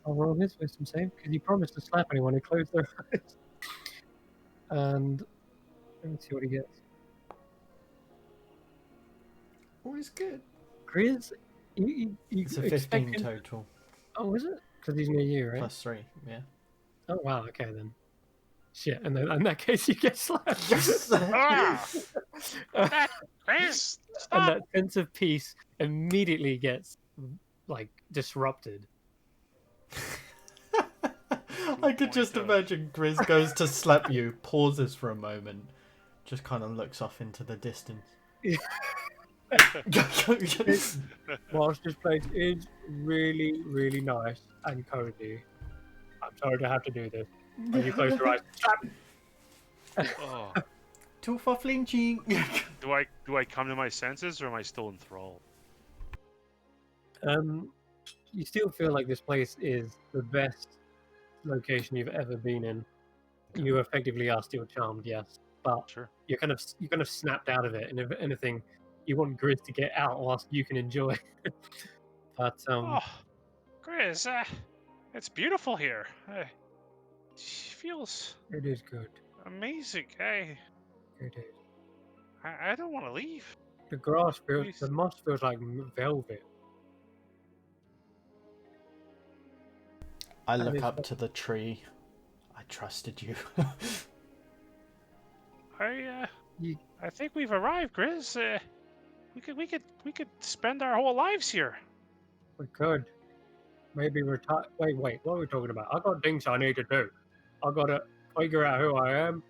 I'll roll his wisdom save because he promised to slap anyone who closed their eyes. And let me see what he gets. Always good. Grizz, you It's a expect 15 him. total. Oh, is it? Because he's near you, right? +3, yeah. Oh wow. Okay then. Shit. And then in that case, you get slapped. Yes! Ah! Chris, And stop! that sense of peace immediately gets like disrupted. I could just imagine Grizz goes to slap you, pauses for a moment, just kind of looks off into the distance. Whilst this place is really, really nice and cozy, I'm sorry to have to do this. When you close your eyes, slap! oh. Too for flinching. Do I come to my senses, or am I still enthralled? You still feel like this place is the best location you've ever been in. You effectively are still charmed, yes, but Sure. you're kind of snapped out of it. And if anything, you want Grizz to get out whilst you can enjoy. But Oh, Chris, It's beautiful here. It feels It is good. amazing. Hey, It is. I don't want to leave. The grass feels, Please. the moss feels like velvet. I And look it's up to the tree. I trusted you. You- I think we've arrived, Grizz. We could spend our whole lives here. We could. Maybe retire. Wait, what are we talking about? I got things I need to do. I gotta figure out who I am.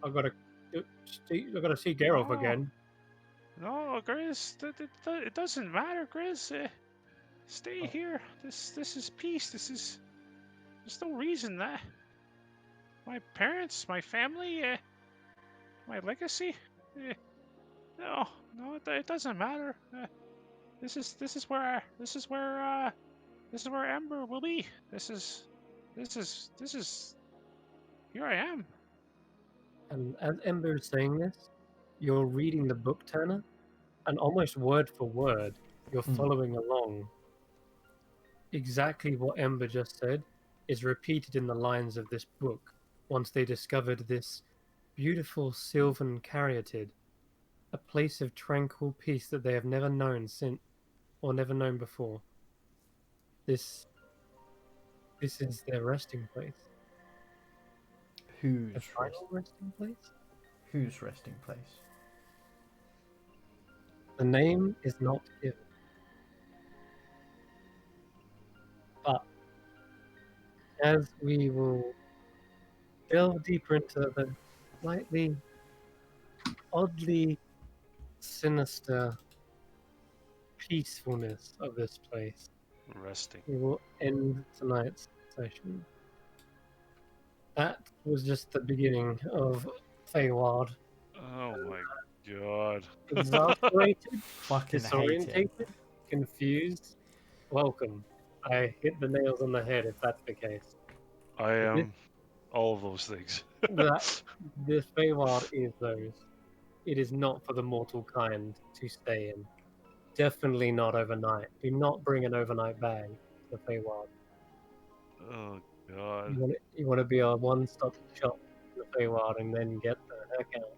I gotta see Geralt No. again. No, Grizz, it doesn't matter, Grizz. Stay Oh. here. This is peace. There's no reason that my parents, my family, my legacy. No, it doesn't matter. This is where Ember will be. This is here I am. And as Ember is saying this, you're reading the book, Turner, and almost word for word, you're following along. Exactly what Ember just said is repeated in the lines of this book once they discovered this beautiful sylvan caryatid, a place of tranquil peace that they have never known since, or never known before. This is their resting place. Whose The final resting place? whose resting place? The name is not given. But as we will delve deeper into the slightly oddly sinister peacefulness of this place, Resting. we will end tonight's session. That was just the beginning of FeyWILD. Oh my god. Exasperated, Fucking hate disorientated, it. confused. Welcome. I hit the nails on the head if that's the case. I am all of those things. This FeyWILD is those. It is not for the mortal kind to stay in. Definitely not overnight. Do not bring an overnight bag to FeyWILD. Oh god. You want to be a one-stop shop in the FeyWILD and then get the heck out.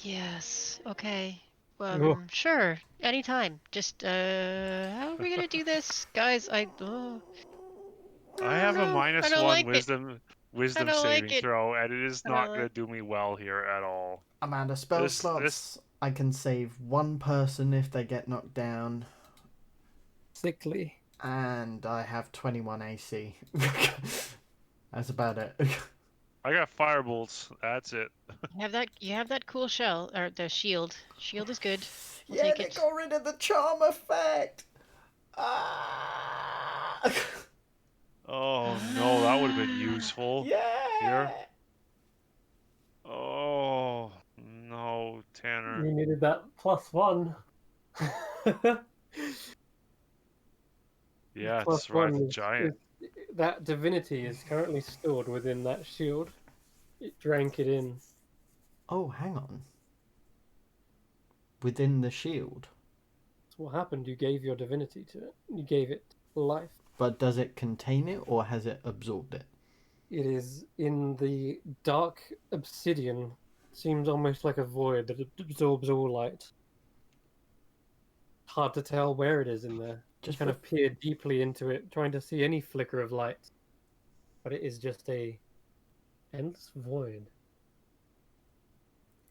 Yes. Okay. Whoa. Sure. Anytime. Just how are we gonna do this, guys? I have don't a know. I don't -1 like it. wisdom don't like saving it. throw, and it is I not don't gonna like- do me well here at all. I'm out of spell This- slots. I can save one person if they get knocked down, Sickly. and I have 21 AC. That's about it. I got firebolts. That's it. You have that cool shell or the shield. Shield is good. We'll Yeah, take they it. got rid of the charm effect. Ah! Oh no, that would have been useful. Yeah. Here. Oh no, Tanner. You needed that +1. Yeah, Plus it's right. one The giant. that divinity is currently stored within that shield. It drank it in. Oh, hang on. Within the shield. That's what happened. You gave your divinity to it. You gave it life. But does it contain it, or has it absorbed it? It is in the dark obsidian. Seems almost like a void that absorbs all light. Hard to tell where it is in there. Just kind of peer deeply into it, trying to see any flicker of light. But it is just a endless void.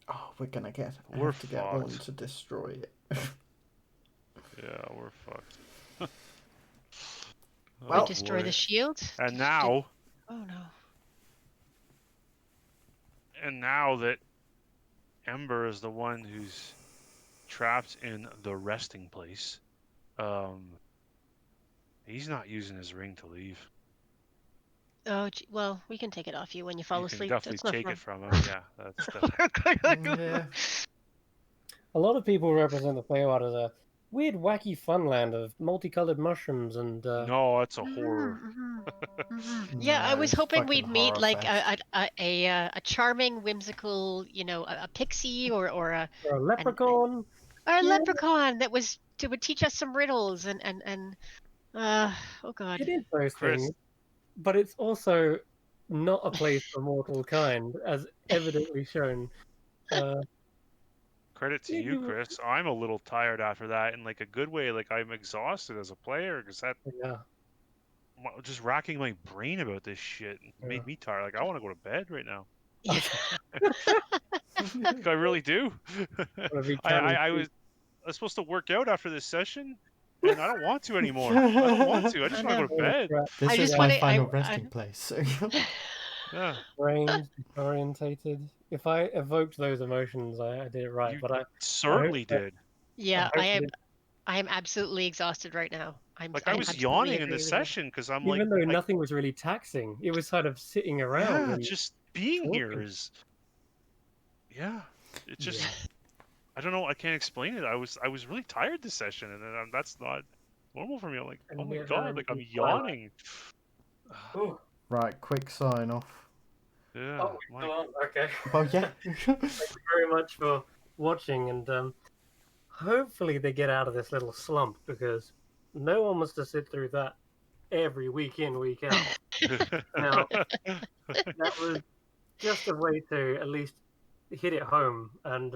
Oh, we're gonna get. We're have to get on fucked. to destroy it. Yeah, we're fucked. Well, We destroy boy. the shield. And now, Oh no. and now that Ember is the one who's trapped in the resting place, he's not using his ring to leave. Oh well, we can take it off you when you fall You can asleep. definitely That's no take it problem. from him. Yeah, that's definitely. Yeah. A lot of people represent the FeyWILD as a weird, wacky funland of multicolored mushrooms and No, that's a horror. Yeah, I No, was it's hoping fucking we'd meet horror like fest. a charming, whimsical, a pixie or a or a leprechaun. or a Yeah. leprechaun that would teach us some riddles and oh god. It is those Chris, things. but it's also not a place for mortal kind, as evidently shown. Credit to Yeah, you, Chris. I'm a little tired after that in like a good way. Like I'm exhausted as a player because that yeah, just racking my brain about this shit made me tired. Like I want to go to bed right now. Yeah. I really do. wanna be I counting was supposed to work out after this session, and I don't want to anymore. I don't want to. I I just want to know. go to bed. This I is just my want to. final I resting place. Yeah, brains, disorientated. If I evoked those emotions, I did it right. you But I hope certainly that did. yeah, I I hope am. that I am absolutely exhausted right now. Like I I was absolutely yawning in agree this with you. session because I'm even though like, nothing was really taxing, it was sort of sitting around yeah, and just being here talking. is, yeah, it's Yeah, just I don't know. I can't explain it. I was really tired this session, and then that's not normal for me. I'm like, oh and my we're god, like I'm in twilight. yawning. Oh, Right, quick sign off. Yeah, we're my still on. Okay. Well, yeah. Thank you very much for watching, and hopefully they get out of this little slump because no one wants to sit through that every week in, week out. Now, that was just a way to at least hit it home, and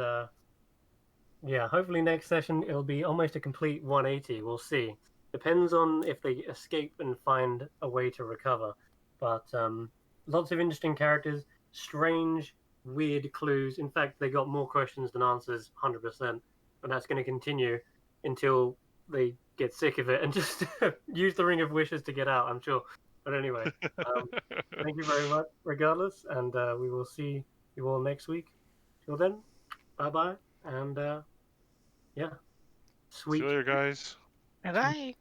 yeah, hopefully next session it'll be almost a complete 180. We'll see. Depends on if they escape and find a way to recover. But lots of interesting characters, strange, weird clues. In fact, they got more questions than answers, 100%. And that's going to continue until they get sick of it and just use the Ring of Wishes to get out, I'm sure. But anyway, um, thank you very much, regardless. And we will see you all next week. Till then, bye bye. And yeah, See you sweet. later, guys. Bye bye.